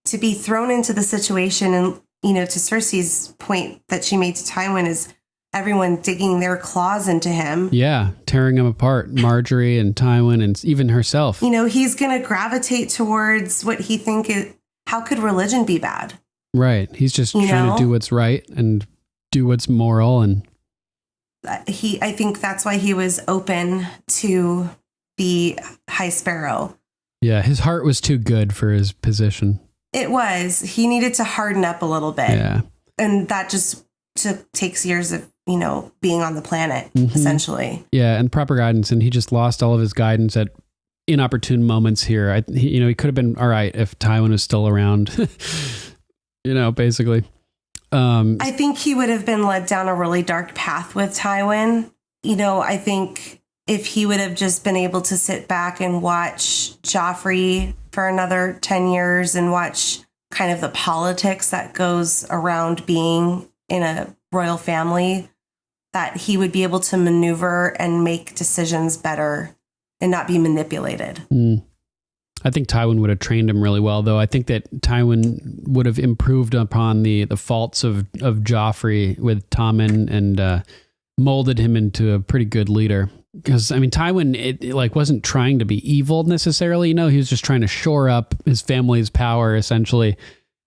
to be thrown into the situation, and, you know, to Cersei's point that she made to Tywin, is everyone digging their claws into him. Yeah, tearing him apart. Marjorie and Tywin and even herself. You know, he's going to gravitate towards what he think is, how could religion be bad? Right. He's just trying to do what's right and do what's moral, and I think that's why he was open to the High Sparrow. Yeah, his heart was too good for his position. It was. He needed to harden up a little bit. Yeah. And that just takes years of, you know, being on the planet, essentially. Yeah, and proper guidance. And he just lost all of his guidance at inopportune moments here. He could have been all right if Tywin was still around, you know, basically. I think he would have been led down a really dark path with Tywin. You know, I think if he would have just been able to sit back and watch Joffrey for another 10 years and watch kind of the politics that goes around being in a royal family, that he would be able to maneuver and make decisions better and not be manipulated. I think Tywin would have trained him really well, though. I think that Tywin would have improved upon the faults of Joffrey with Tommen and molded him into a pretty good leader. Because, I mean, Tywin, wasn't trying to be evil necessarily. You know, he was just trying to shore up his family's power, essentially.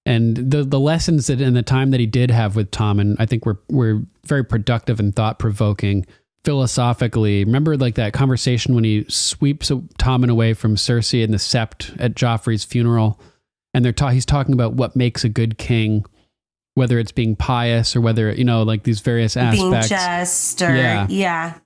And the lessons that in the time that he did have with Tommen, I think were very productive and thought-provoking. Philosophically, remember like that conversation when he sweeps Tommen away from Cersei and the Sept at Joffrey's funeral, and he's talking about what makes a good king, whether it's being pious or whether, you know, like these various aspects. Being just or, yeah.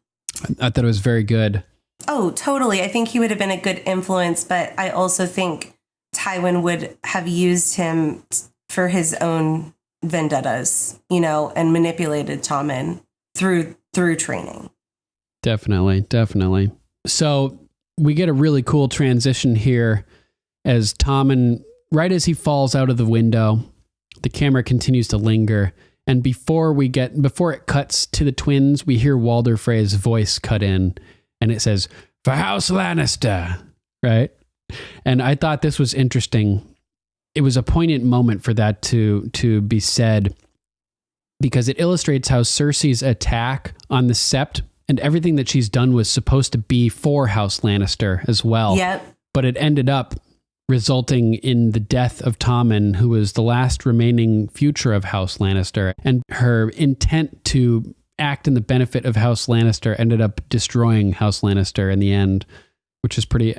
I thought it was very good. Oh, totally. I think he would have been a good influence, but I also think Tywin would have used him for his own vendettas, you know, and manipulated Tommen through training. Definitely. So we get a really cool transition here as Tommen, right as he falls out of the window, the camera continues to linger. And before it cuts to the twins, we hear Walder Frey's voice cut in, and it says, "For House Lannister," right? And I thought this was interesting. It was a poignant moment for that to be said, because it illustrates how Cersei's attack on the Sept and everything that she's done was supposed to be for House Lannister as well. Yep. But it ended up resulting in the death of Tommen, who was the last remaining future of House Lannister. And her intent to act in the benefit of House Lannister ended up destroying House Lannister in the end, which is pretty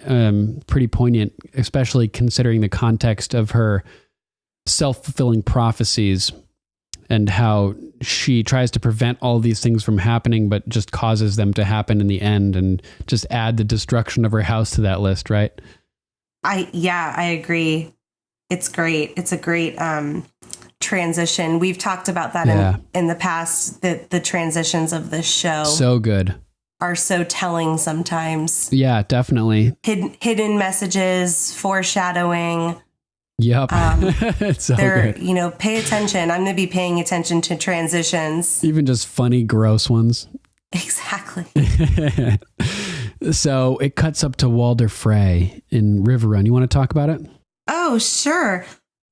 poignant, especially considering the context of her self-fulfilling prophecies and how she tries to prevent all these things from happening, but just causes them to happen in the end and just add the destruction of her house to that list, right? I agree. It's great. It's a great transition. We've talked about that in the past, that the transitions of this show so good are so telling sometimes. Yeah, definitely. Hidden messages, foreshadowing. Yep. It's so good. You know, pay attention. I'm going to be paying attention to transitions. Even just funny, gross ones. Exactly. So it cuts up to Walder Frey in River Run. You want to talk about it? Oh, sure.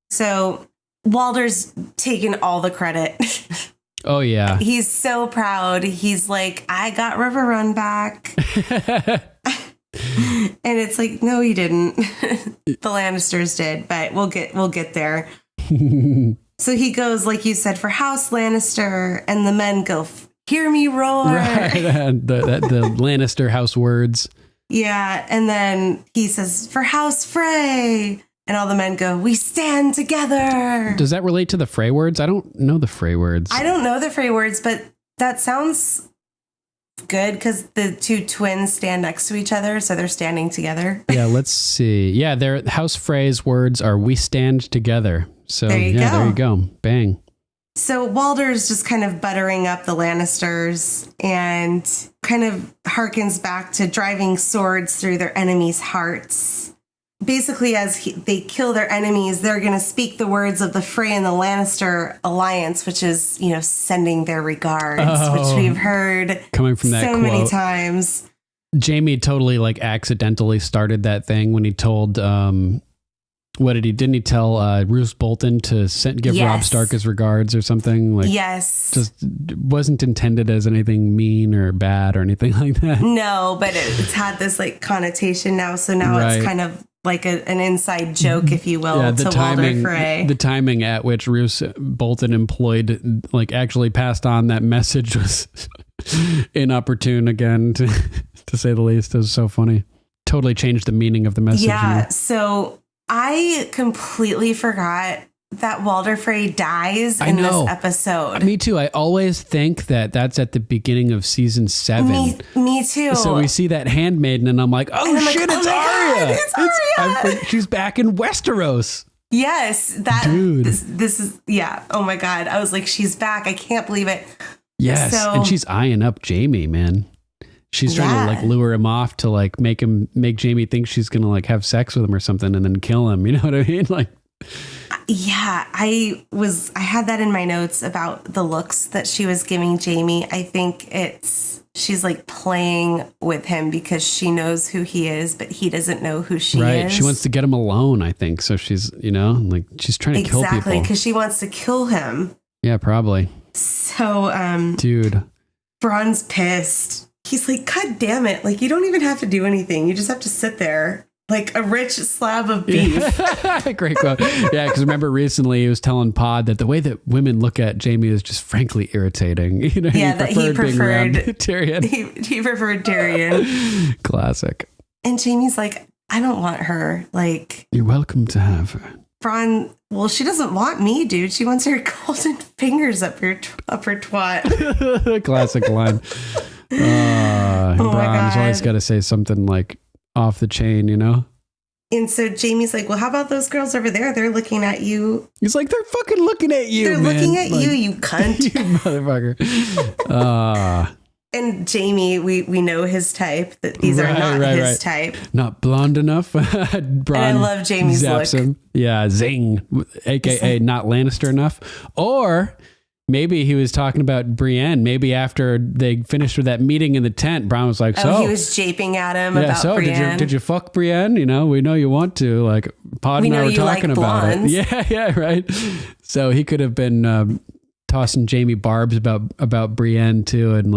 So Walder's taken all the credit. Oh, yeah. He's so proud. He's like, I got River Run back. And it's like, no, he didn't. The Lannisters did, but we'll get there. So he goes, like you said, for House Lannister, and the men go, hear me roar. Right. the Lannister house words. Yeah. And then he says, for House Frey. And all the men go, we stand together. Does that relate to the Frey words? I don't know the Frey words. I don't know the Frey words, but that sounds good because the two twins stand next to each other, so they're standing together. Yeah, let's see. Yeah, their House Frey's words are "We stand together." So there you go. Bang. So Walder's just kind of buttering up the Lannisters and kind of harkens back to driving swords through their enemies' hearts. Basically, as they kill their enemies, they're going to speak the words of the Frey and the Lannister alliance, which is, sending their regards, which we've heard coming from that so quote many times. Jamie totally accidentally started that thing when he told, didn't he tell Roose Bolton to give Robb Stark his regards or something? Yes. Just wasn't intended as anything mean or bad or anything like that. No, but it's had this connotation now. So now it's kind of like an inside joke, if you will, to Walder Frey. The timing at which Roose Bolton employed, actually passed on that message was inopportune again, to say the least. It was so funny. Totally changed the meaning of the message. Yeah, so I completely forgot that Walder Frey dies in this episode. Me too. I always think that that's at the beginning of season 7. Me too. So we see that handmaiden and I'm like, it's Arya. It's Arya. She's back in Westeros. Yes. Dude. This is, oh my God. I was like, she's back. I can't believe it. Yes. And she's eyeing up Jamie, man. She's trying to lure him off to make Jamie think she's going to have sex with him or something and then kill him. You know what I mean? Yeah, I had that in my notes about the looks that she was giving Jamie. I think she's playing with him because she knows who he is, but he doesn't know who she is. Right. She wants to get him alone, I think. So she's, she's trying to kill people. Exactly, because she wants to kill him. Yeah, probably. So, dude. Bronn's pissed. He's like, God damn it. You don't even have to do anything. You just have to sit there like a rich slab of beef. Great quote. Yeah, because remember recently he was telling Pod that the way that women look at Jamie is just frankly irritating. He preferred Tyrion. He preferred Tyrion. Classic. And Jamie's like, I don't want her. You're welcome to have her. Bronn, well, she doesn't want me, dude. She wants her golden fingers up her twat. Classic line. Bronn's always got to say something off the chain, And so Jamie's like, well, how about those girls over there? They're looking at you. He's like, they're fucking looking at you. They're looking at you, you cunt. You motherfucker. And Jamie, we know his type, that these are not his type. Not blonde enough. Bronn, and I love Jamie's look. Him. Yeah, zing, aka not Lannister enough. Or maybe he was talking about Brienne. Maybe after they finished with that meeting in the tent, Bronn was like, he was japing at him about Brienne. Did you fuck Brienne? We know you want to. Pod and I were talking about it. Yeah, right. So he could have been tossing Jamie barbs about Brienne too, and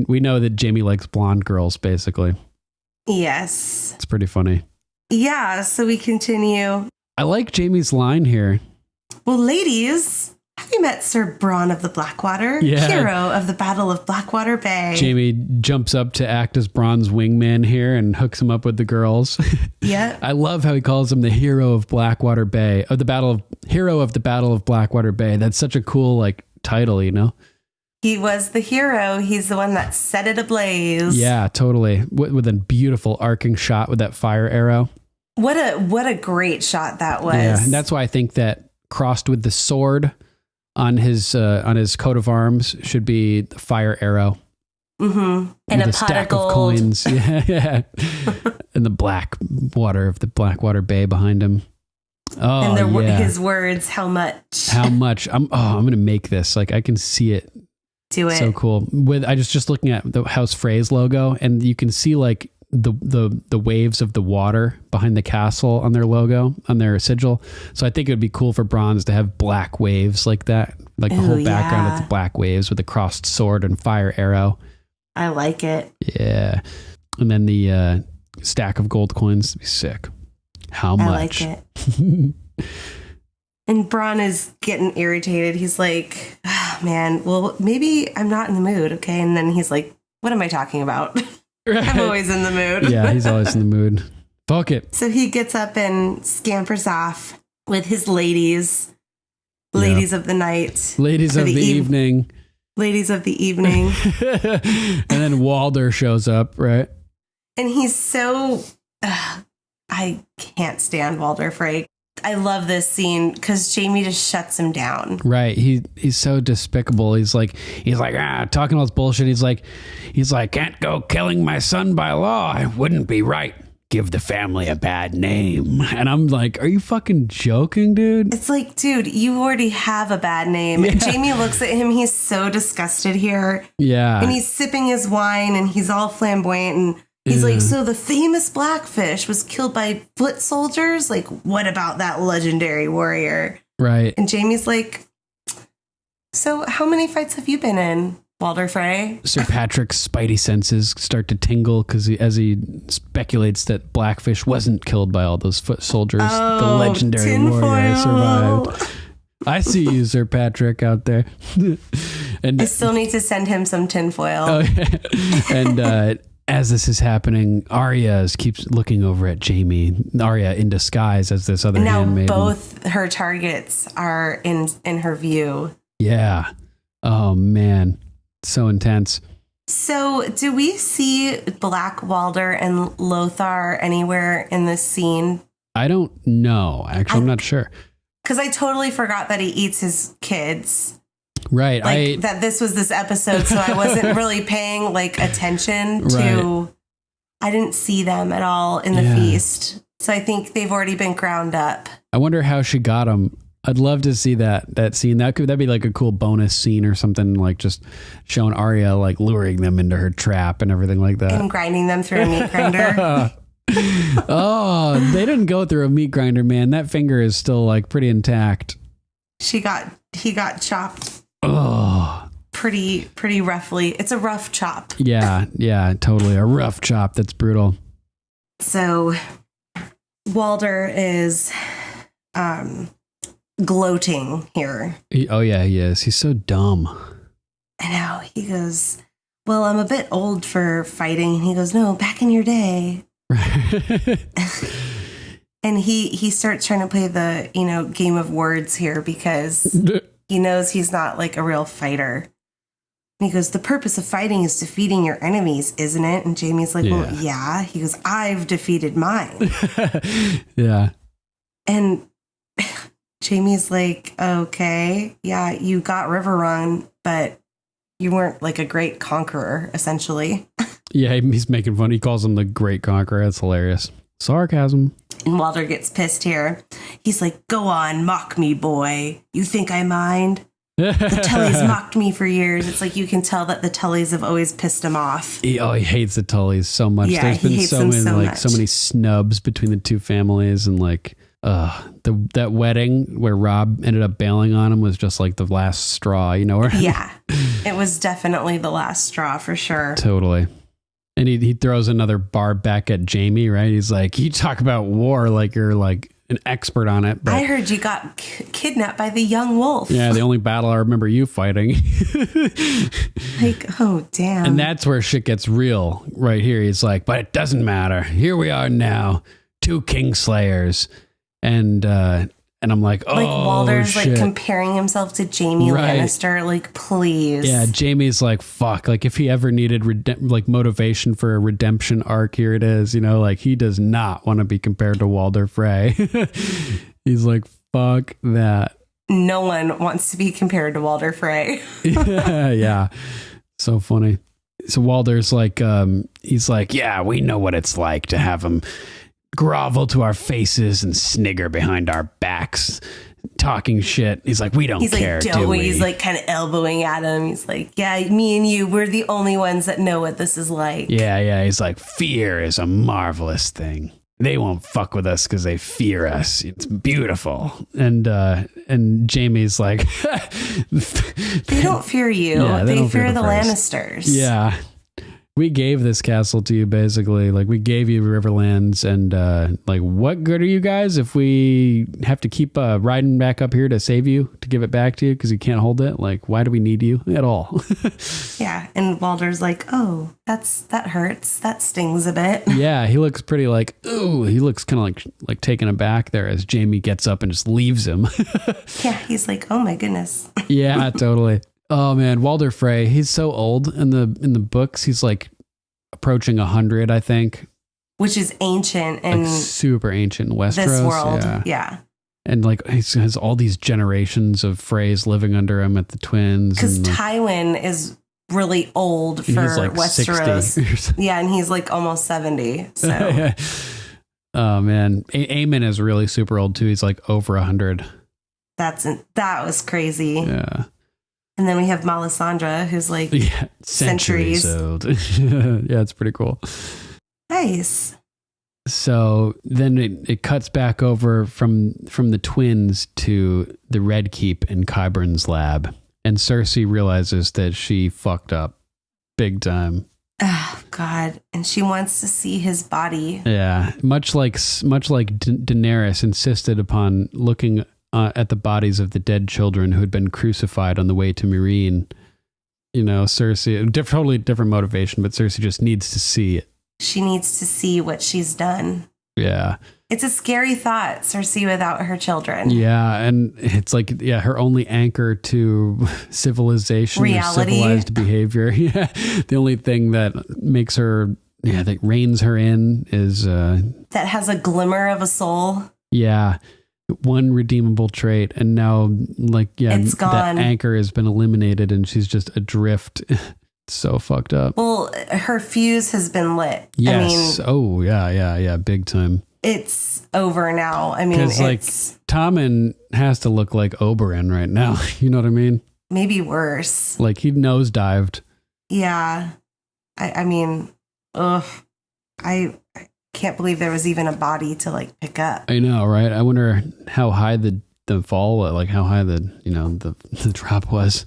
we know that Jamie likes blonde girls, basically. Yes. It's pretty funny. Yeah, so we continue. I like Jamie's line here. Well, ladies, have you met Sir Bronn of the Blackwater? Yeah. Hero of the Battle of Blackwater Bay. Jamie jumps up to act as Bronn's wingman here and hooks him up with the girls. Yeah. I love how he calls him the hero of Blackwater Bay, hero of the Battle of Blackwater Bay. That's such a cool title, He was the hero. He's the one that set it ablaze. Yeah, totally. With a beautiful arcing shot with that fire arrow. What a great shot that was. Yeah, and that's why I think that crossed with the sword on his coat of arms should be the fire arrow. Mm-hmm. And a pot of gold. Of coins. Yeah. And the black water of the Blackwater Bay behind him. Oh, and his words, how much? How much? I'm going to make this. I can see it. Do it. So cool. I just looking at the House Frey's logo, and you can see the waves of the water behind the castle on their logo, on their sigil. So I think it would be cool for Bronn's to have black waves like that. The whole background of the black waves with a crossed sword and fire arrow. I like it. Yeah. And then the stack of gold coins would be sick. How much? I like it. And Bronn is getting irritated. He's like, oh, man, well, maybe I'm not in the mood. Okay. And then he's like, what am I talking about? Right. I'm always in the mood. Yeah, he's always in the mood. Fuck it. So he gets up and scampers off with his ladies of the night. Ladies of the evening. ladies of the evening. And then Walder shows up, right? And he's so... I can't stand Walder Frey. I love this scene because Jaime just shuts him down. Right. He's so despicable. He's like, talking all this bullshit. He's like, can't go killing my son by law. It wouldn't be right. Give the family a bad name. And I'm like, are you fucking joking, dude? It's like, dude, you already have a bad name. Yeah. Jaime looks at him. He's so disgusted here. Yeah. And he's sipping his wine and he's all flamboyant and he's like, so the famous Blackfish was killed by foot soldiers? Like, what about that legendary warrior? Right. And Jaime's like, so how many fights have you been in, Walder Frey? Sir Patrick's spidey senses start to tingle because as he speculates that Blackfish wasn't killed by all those foot soldiers. The legendary warrior survived. I see you, Sir Patrick, out there. And I still need to send him some tinfoil. Oh, yeah. And as this is happening, Arya keeps looking over at Jaime. Arya in disguise as this other handmaiden. Now both her targets are in her view. Yeah. Oh, man. So intense. So do we see Black Walder and Lothar anywhere in this scene? I don't know. Actually, I'm not sure. Because I totally forgot that he eats his kids. Right. Like that this was this episode, so I wasn't really paying like attention to... Right. I didn't see them at all in the feast. So I think they've already been ground up. I wonder how she got them. I'd love to see that scene. That'd be like a cool bonus scene or something, like just showing Arya like luring them into her trap and everything like that. And grinding them through a meat grinder. Oh, they didn't go through a meat grinder, man. That finger is still like pretty intact. He got chopped. Oh, pretty roughly. It's a rough chop. Yeah, totally. A rough chop. That's brutal. So Walder is gloating here. He is. He's so dumb. I know. He goes, well, I'm a bit old for fighting. And he goes, no, back in your day. And he starts trying to play the, game of words here because he knows he's not like a real fighter. And he goes, the purpose of fighting is defeating your enemies, isn't it? And Jaime's like, well, yeah. He goes, I've defeated mine. Yeah. And Jaime's like, okay, yeah, you got Riverrun, but you weren't like a great conqueror, essentially. Yeah, he's making fun. He calls him the great conqueror. That's hilarious. Sarcasm. And Walder gets pissed here. He's like, go on, mock me, boy. You think I mind? The Tullys mocked me for years. It's like you can tell that the Tullys have always pissed him off. He hates the Tullys so much. Yeah, There's been so many snubs between the two families, and like that wedding where Rob ended up bailing on him was just like the last straw, Yeah, it was definitely the last straw for sure. Totally. And he throws another barb back at Jaime, right? He's like, you talk about war like you're like an expert on it. But I heard you got kidnapped by the young wolf. Yeah, the only battle I remember you fighting. Like, oh, damn. And that's where shit gets real right here. He's like, but it doesn't matter. Here we are now, 2 Kingslayers. And I'm like, oh, like Walder's shit. like comparing himself to Jaime Lannister. Like, please. Yeah, Jaime's like, fuck. Like, if he ever needed motivation for a redemption arc, here it is. Like he does not want to be compared to Walder Frey. He's like, fuck that. No one wants to be compared to Walder Frey. Yeah, so funny. So Walder's like, he's like, yeah, we know what it's like to have him grovel to our faces and snigger behind our backs, talking shit. He's like, we don't care, like, do we? He's like kind of elbowing at him. He's like, yeah, me and you, we're the only ones that know what this is like. Yeah. He's like, fear is a marvelous thing. They won't fuck with us because they fear us. It's beautiful. And Jaime's like, they don't fear you. Yeah, they fear the Lannisters. Yeah. We gave this castle to you, basically. Like, we gave you Riverlands, and like, what good are you guys if we have to keep riding back up here to save you, to give it back to you because you can't hold it? Like, why do we need you at all? Yeah, and Walder's like, oh, that hurts. That stings a bit. Yeah, he looks pretty like, ooh. He looks kind of like taken aback there as Jaime gets up and just leaves him. Yeah, he's like, oh my goodness. Yeah, totally. Oh man, Walder Frey, he's so old in the books. He's like approaching 100, I think. Which is ancient and like super ancient in Westeros. This world, yeah. And like he has all these generations of Freys living under him at the Twins. Because like, Tywin is really old for like Westeros. Yeah, and he's like almost 70. So. Yeah. Oh man, Aemon is really super old too. He's like over 100. That was crazy. Yeah. And then we have Melisandre, who's like centuries old. Yeah, it's pretty cool. Nice. So then it cuts back over from the Twins to the Red Keep in Qyburn's lab. And Cersei realizes that she fucked up big time. Oh, God. And she wants to see his body. Yeah. Much like Daenerys insisted upon looking at the bodies of the dead children who had been crucified on the way to Meereen. You know, Cersei, totally different motivation, but Cersei just needs to see it. She needs to see what she's done. Yeah. It's a scary thought, Cersei without her children. Yeah, and it's like, her only anchor to civilization, reality, or civilized behavior. Yeah, the only thing that makes her, that reins her in is... that has a glimmer of a soul. Yeah, one redeemable trait, and now, it's gone. That anchor has been eliminated, and she's just adrift. So fucked up. Well, her fuse has been lit. Yes. Yeah, big time. It's over now. I mean, because Tommen has to look like Oberyn right now. You know what I mean? Maybe worse. Like he nosedived. Yeah. I mean, ugh. I can't believe there was even a body to pick up. I know, right? I wonder how high the fall, how high the drop was.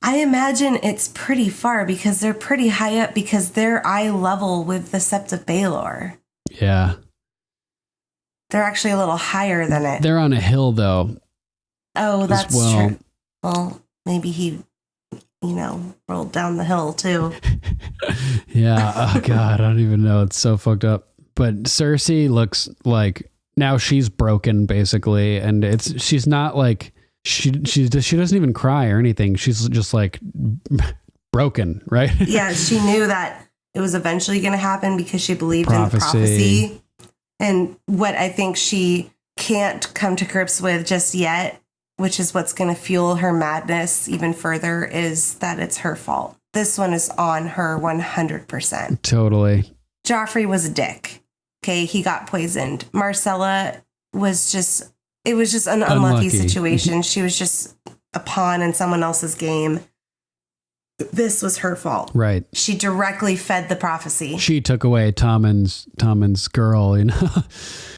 I imagine it's pretty far because they're pretty high up because they're eye level with the Sept of Baelor. Yeah. They're actually a little higher than it. They're on a hill, though. Oh, that's true. Well, maybe he, rolled down the hill, too. Yeah. Oh, God. I don't even know. It's so fucked up. But Cersei looks like now she's broken, basically. And she's not like... She doesn't even cry or anything. She's just broken, right? Yeah, she knew that it was eventually going to happen because she believed in the prophecy. And what I think she can't come to grips with just yet, which is what's going to fuel her madness even further, is that it's her fault. This one is on her 100%. Totally. Joffrey was a dick. Okay, he got poisoned. Marcella was just... It was just an unlucky situation. She was just a pawn in someone else's game. This was her fault. Right. She directly fed the prophecy. She took away Tommen's girl,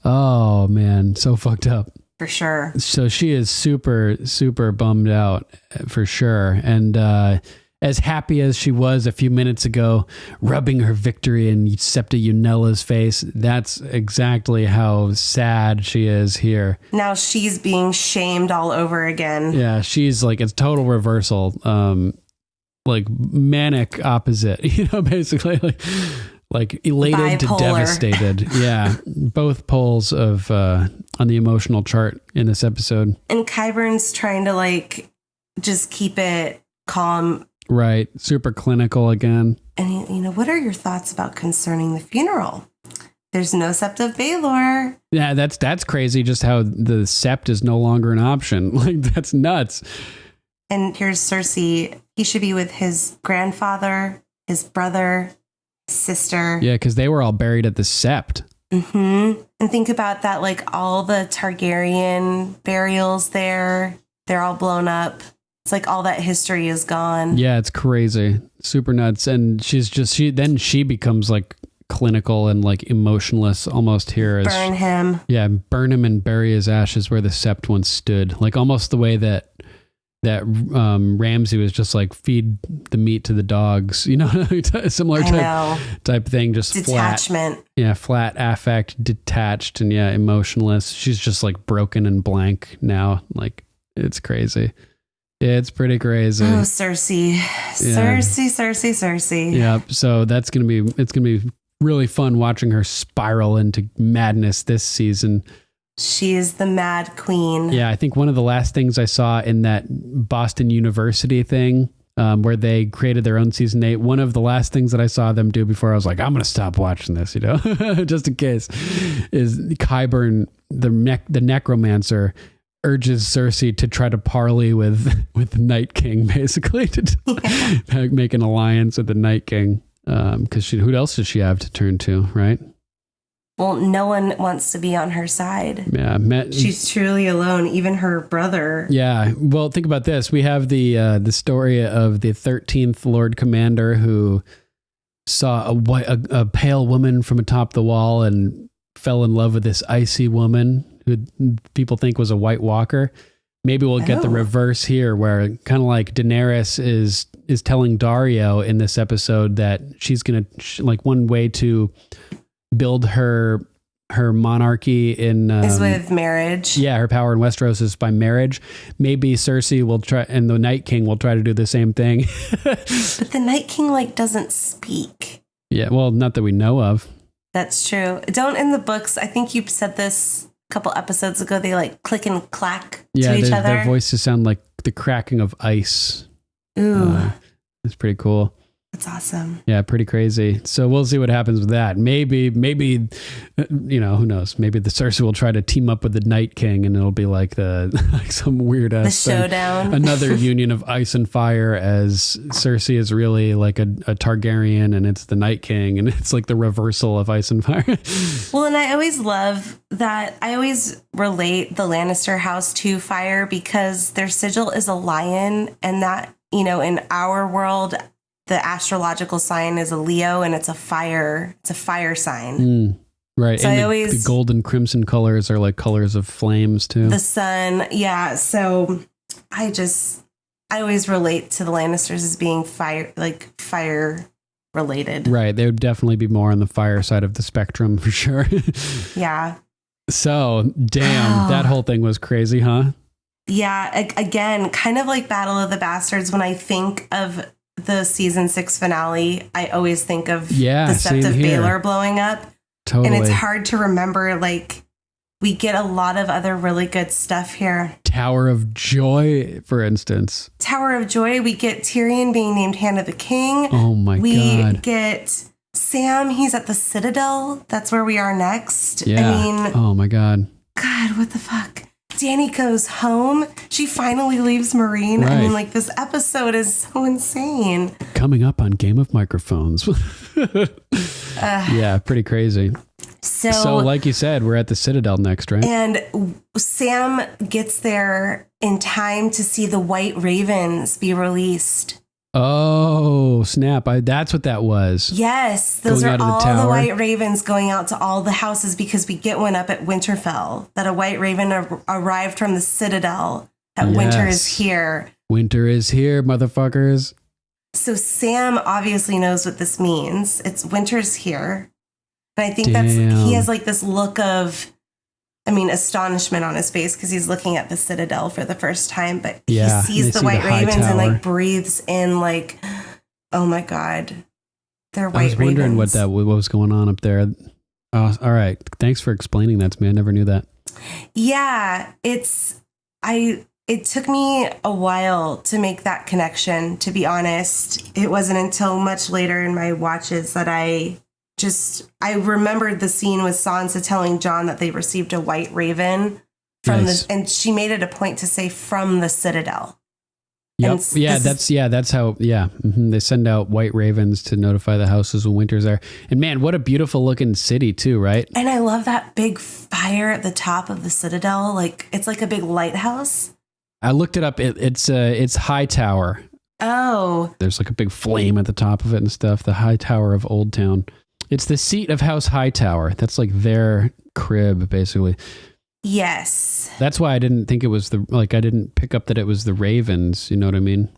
Oh, man. So fucked up. For sure. So she is super, super bummed out, for sure. And as happy as she was a few minutes ago, rubbing her victory in Septa Unella's face, that's exactly how sad she is here. Now she's being shamed all over again. Yeah, she's it's total reversal. Manic opposite, basically elated bipolar to devastated. Yeah, both poles of on the emotional chart in this episode. And Qyburn's trying to just keep it calm. Right. Super clinical again. And, what are your thoughts about concerning the funeral? There's no Sept of Baelor. Yeah, that's crazy. Just how the Sept is no longer an option. That's nuts. And here's Cersei. He should be with his grandfather, his brother, his sister. Yeah, because they were all buried at the Sept. Mm-hmm. And think about that, all the Targaryen burials there. They're all blown up. It's all that history is gone. Yeah, it's crazy. Super nuts. And she becomes clinical and emotionless almost here. Burn him. Yeah, burn him and bury his ashes where the Sept once stood. Almost the way that Ramsay was just feed the meat to the dogs, similar type thing. Just detachment. Flat. Yeah, flat affect, detached, and emotionless. She's just broken and blank now. It's crazy. It's pretty crazy. Oh, Cersei. Yeah. Cersei. Yeah. So it's going to be really fun watching her spiral into madness this season. She is the Mad Queen. Yeah, I think one of the last things I saw in that Boston University thing, where they created their own season 8, one of the last things that I saw them do before I was like, I'm going to stop watching this, just in case, is Qyburn, the necromancer, urges Cersei to try to parley with the Night King, basically, to make an alliance with the Night King. Because who else does she have to turn to, right? Well, no one wants to be on her side. Yeah, she's truly alone. Even her brother. Yeah. Well, think about this. We have the story of the 13th Lord Commander who saw a pale woman from atop the wall and fell in love with this icy woman who people think was a White Walker. Maybe we'll get the reverse here, where kind of like Daenerys is telling Dario in this episode that she's gonna like one way to build her monarchy is with marriage. Yeah, her power in Westeros is by marriage. Maybe Cersei will try, and the Night King will try to do the same thing. But the Night King doesn't speak. Yeah, well, not that we know of. That's true. Don't in the books. I think you said this a couple episodes ago. They click and clack to each other. Their voices sound like the cracking of ice. Ooh, it's pretty cool. That's awesome. Yeah, pretty crazy. So we'll see what happens with that. Maybe, who knows? Maybe the Cersei will try to team up with the Night King, and it'll be like some weird ass showdown. Another union of ice and fire, as Cersei is really like a Targaryen, and it's the Night King, and it's like the reversal of ice and fire. Well, and I always love that. I always relate the Lannister house to fire because their sigil is a lion, and that, in our world, the astrological sign is a Leo, and it's a fire sign. Right. So and the gold and crimson colors are like colors of flames too. The sun. Yeah. So I always relate to the Lannisters as being fire related. Right. They would definitely be more on the fire side of the spectrum for sure. Yeah. So damn, that whole thing was crazy, huh? Yeah. Again, kind of like Battle of the Bastards. When I think of the season 6 finale, I always think of the Sept of Baelor blowing up. Totally. And it's hard to remember, we get a lot of other really good stuff here. Tower of Joy, for instance. Tower of Joy, we get Tyrion being named Hand of the King. Oh my God. We get Sam, he's at the Citadel. That's where we are next. Yeah. Oh my God. God, what the fuck? Dany goes home. She finally leaves Marine. Right. I mean, this episode is so insane. Coming up on Game of Microphones. Yeah, pretty crazy. So like you said, we're at the Citadel next, right? And Sam gets there in time to see the White Ravens be released. Oh, snap. That's what that was. Yes, those are all the White Ravens going out to all the houses, because we get one up at Winterfell, that a White Raven arrived from the Citadel, that winter is here. Winter is here, motherfuckers. So Sam obviously knows what this means. It's winter's here. And I think he has this look of, astonishment on his face, because he's looking at the Citadel for the first time, but he sees the White Ravens and breathes in oh my God, they're White Ravens. I was wondering what was going on up there. All right. Thanks for explaining that to me. I never knew that. Yeah, it took me a while to make that connection, to be honest. It wasn't until much later in my watches that I remembered the scene with Sansa telling Jon that they received a White Raven from and she made it a point to say from the Citadel. Yep. That's how. Yeah. Mm-hmm. They send out White Ravens to notify the houses when winter's there. And man, what a beautiful looking city too, right? And I love that big fire at the top of the Citadel. It's like a big lighthouse. I looked it up. It's High Tower. Oh. There's a big flame at the top of it and stuff. The High Tower of Old Town. It's the seat of House Hightower. That's their crib, basically. Yes. That's why I didn't think it was I didn't pick up that it was the Ravens. You know what I mean?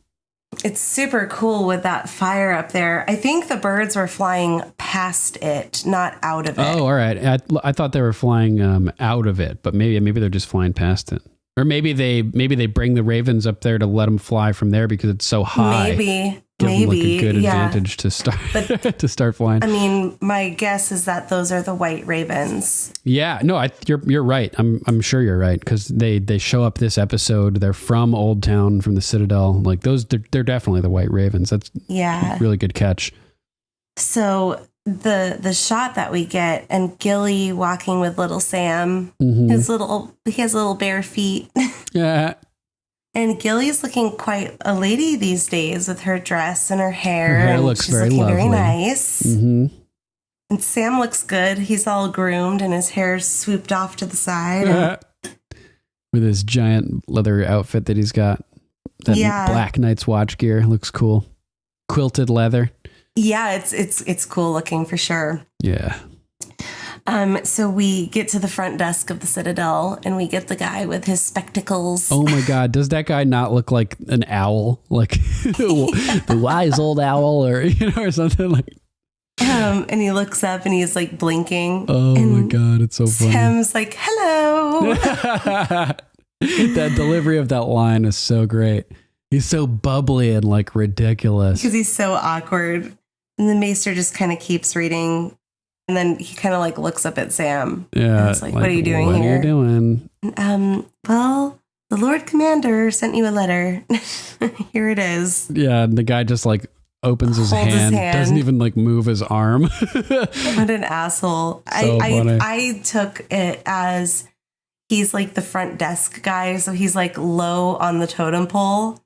It's super cool with that fire up there. I think the birds were flying past it, not out of it. Oh, all right. I thought they were flying out of it, but maybe they're just flying past it. Or maybe they bring the Ravens up there to let them fly from there because it's so high. Maybe give them like a good advantage to start to start flying. I mean, my guess is that those are the white ravens. Yeah, no, you're right. I'm sure you're right, because they show up this episode. They're from Old Town, from the Citadel. Like those, they're definitely the white ravens. That's a really good catch. So the shot that we get, and Gilly walking with little Sam, he has little bare feet. Yeah. And Gilly's looking quite a lady these days with her dress and her hair. Her hair looks she's very looking lovely. very nice. Mm-hmm. And Sam looks good. He's all groomed and his hair's swooped off to the side. With his giant leather outfit that he's got. That Black Knight's watch gear looks cool. Quilted leather. Yeah, it's cool looking for sure. Yeah. So we get to the front desk of the Citadel and we get the guy with his spectacles. Oh my God. Does that guy not look like an owl? Like the wise old owl or something like. And he looks up and he's like blinking. Oh my God. It's so funny. Sam's like, hello. That delivery of that line is so great. He's so bubbly and like ridiculous. Because he's so awkward. And the maester just kind of keeps reading. And then he kind of like looks up at Sam. Yeah. It's like, what are you doing here? What are you doing? Well, the Lord Commander sent you a letter. Here it is. Yeah. And the guy just like opens his hand, doesn't even like move his arm. What an asshole. I took it as he's like the front desk guy. So he's like low on the totem pole.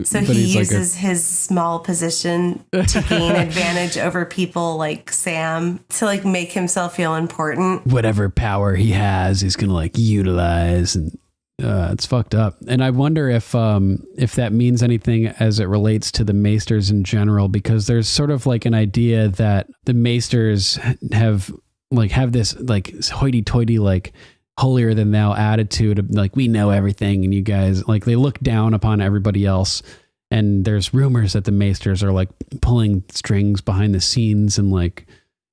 So he uses his small position to gain advantage over people like Sam to like make himself feel important. Whatever power he has, he's going to like utilize, and it's fucked up. And I wonder if that means anything as it relates to the maesters in general, because there's sort of like an idea that the maesters have this like hoity-toity, like holier than thou attitude of like, we know everything and you guys, like, they look down upon everybody else. And there's rumors that the maesters are like pulling strings behind the scenes, and like,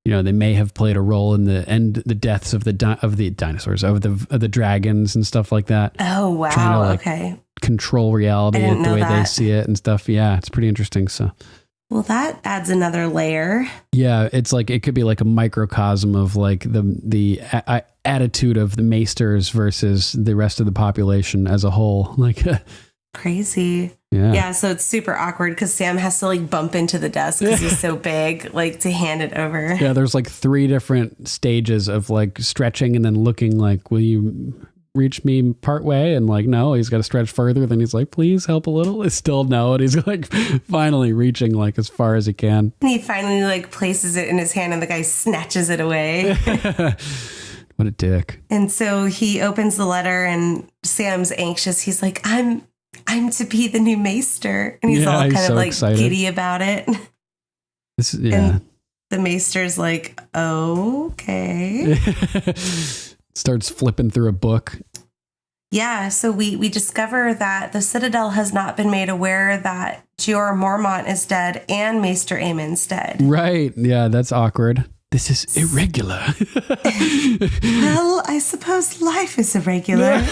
they may have played a role in the deaths of the dinosaurs, of the dragons and stuff like that. Oh wow! Trying to, like, control reality the way they see it and stuff. Yeah, it's pretty interesting. So, well, that adds another layer. Yeah, it's like it could be like a microcosm of like the attitude of the maesters versus the rest of the population as a whole. Like crazy. Yeah, so it's super awkward because Sam has to like bump into the desk because he's so big, like to hand it over. Yeah, there's like 3 different stages of like stretching and then looking like, will you reach me part way? And like, no, he's got to stretch further. Then he's like, please help a little. It's still no. And he's like finally reaching like as far as he can. And he finally like places it in his hand and the guy snatches it away. What a dick. And so he opens the letter and Sam's anxious. He's like, I'm to be the new maester. And he's all kind of like excited, giddy about it. And the maester's like, okay. Starts flipping through a book. Yeah, so we discover that the Citadel has not been made aware that Jeor Mormont is dead and Maester Aemon's dead. Right. Yeah, that's awkward. This is irregular. Well, I suppose life is irregular.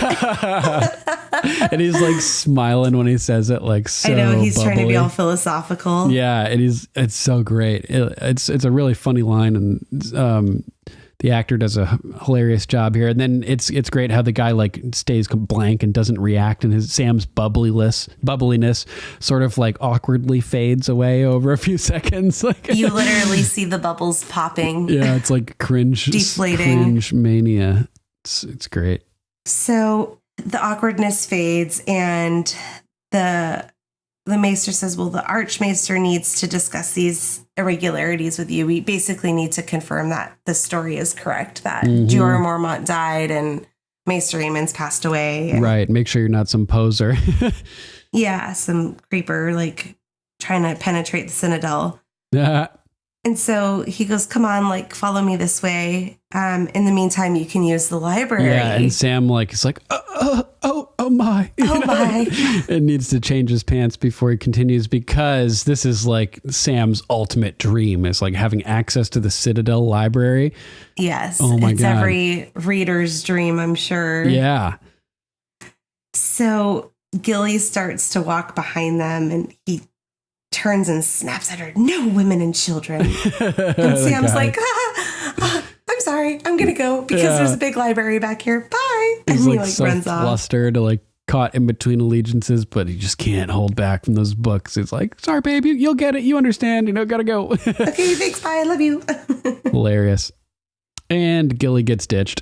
And he's like smiling when he says it, like so. I know, he's bubbly. trying to be all philosophical. Yeah, and it's so great. It's a really funny line, and the actor does a hilarious job here. And then it's great how the guy like stays blank and doesn't react, and Sam's bubbliness sort of like awkwardly fades away over a few seconds. Like you literally see the bubbles popping. Yeah, it's like deflating, cringe mania. It's great. So the awkwardness fades, and the maester says, well, the archmaester needs to discuss these irregularities with you. We basically need to confirm that the story is correct, that Jeor Mormont died and Maester Aemon's passed away. Right. Make sure you're not some poser. Yeah, some creeper like trying to penetrate the Citadel. Yeah. And so he goes, come on, like, follow me this way. In the meantime, you can use the library. Yeah, and Sam is like, oh my. Oh my. And needs to change his pants before he continues, because this is like Sam's ultimate dream, is like having access to the Citadel library. Yes. Oh my God. It's every reader's dream, I'm sure. Yeah. So Gilly starts to walk behind them, and he turns and snaps at her, "No women and children." And Sam's like, "I'm sorry, I'm gonna go because there's a big library back here. Bye." He's and he so runs off. flustered, like caught in between allegiances, but he just can't hold back from those books. It's like, "Sorry, babe, you'll get it. You understand. Gotta go." Okay, thanks. Bye. I love you. Hilarious. And Gilly gets ditched.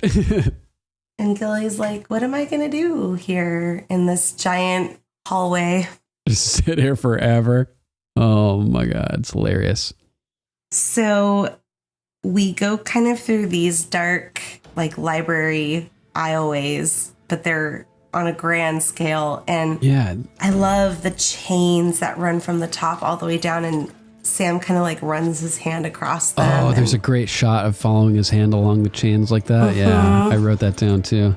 And Gilly's like, "What am I gonna do here in this giant hallway? Just sit here forever." Oh my God, it's hilarious. So we go kind of through these dark, like library aisleways, but they're on a grand scale. And yeah, I love the chains that run from the top all the way down, and Sam kind of like runs his hand across them. Oh, there's a great shot of following his hand along the chains like that. Yeah, I wrote that down too.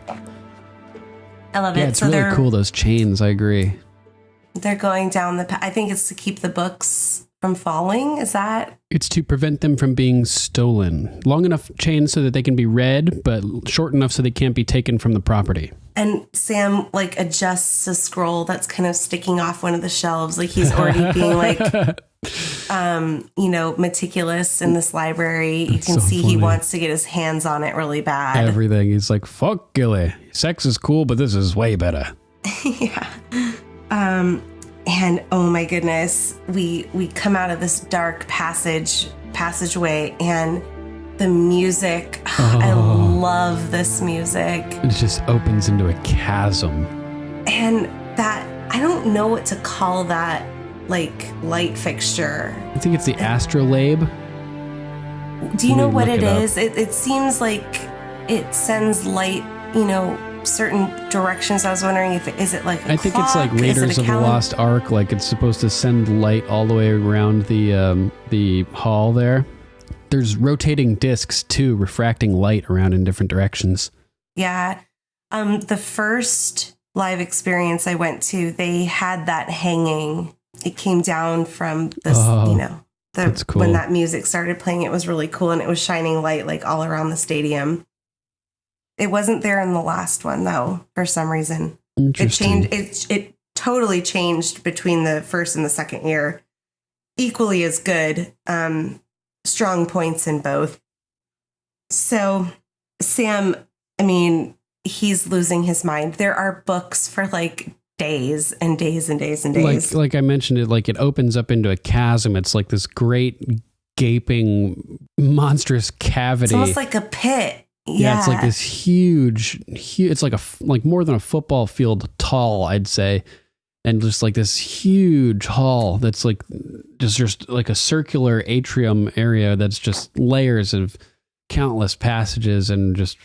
I love it. Yeah, it's really cool, those chains. I agree. They're going down the path. I think it's to keep the books from falling. Is that? It's to prevent them from being stolen. Long enough chains so that they can be read, but short enough so they can't be taken from the property. And Sam like adjusts a scroll that's kind of sticking off one of the shelves. Like he's already being like, meticulous in this library. You can see he wants to get his hands on it really bad. Everything. He's like, "Fuck Gilly. Sex is cool, but this is way better." Yeah. And oh my goodness, we come out of this dark passageway, and the music, I love this music. It just opens into a chasm. And that, I don't know what to call that, like, light fixture. I think it's the astrolabe. Do you know what it is? It seems like it sends light, certain directions. I was wondering is it like a I think clock? It's like Raiders of the Lost Ark, like it's supposed to send light all the way around the hall there. There's rotating discs too, refracting light around in different directions. Yeah. The first live experience I went to, they had that hanging. It came down from this, that's cool. When that music started playing, it was really cool, and it was shining light like all around the stadium. It wasn't there in the last one, though, for some reason. Interesting. It changed. It totally changed between the first and the second year. Equally as good. Strong points in both. So Sam, he's losing his mind. There are books for like days and days and days and days. Like I mentioned, it opens up into a chasm. It's like this great gaping monstrous cavity. It's almost like a pit. Yeah, it's like this huge. It's like more than a football field tall, I'd say, and just like this huge hall that's like just like a circular atrium area that's just layers of countless passages and just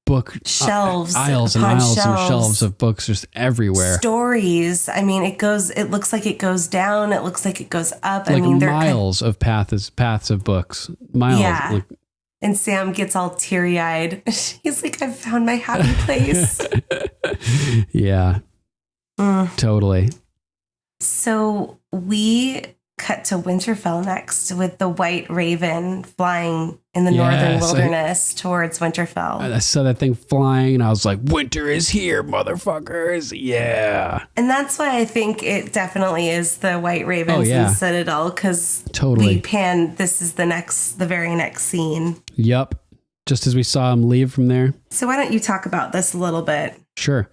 book shelves, aisles and aisles and shelves of books just everywhere. Stories. It looks like it goes down. It looks like it goes up. Like miles of paths of books. Miles. Yeah. And Sam gets all teary-eyed. He's like, "I've found my happy place." Yeah, totally. So we cut to Winterfell next with the white raven flying in the northern wilderness towards Winterfell. I saw that thing flying and I was like, "Winter is here, motherfuckers." Yeah. And that's why I think it definitely is the white ravens in Citadel, because totally. this is the very next scene. Yep. Just as we saw him leave from there. So why don't you talk about this a little bit? Sure.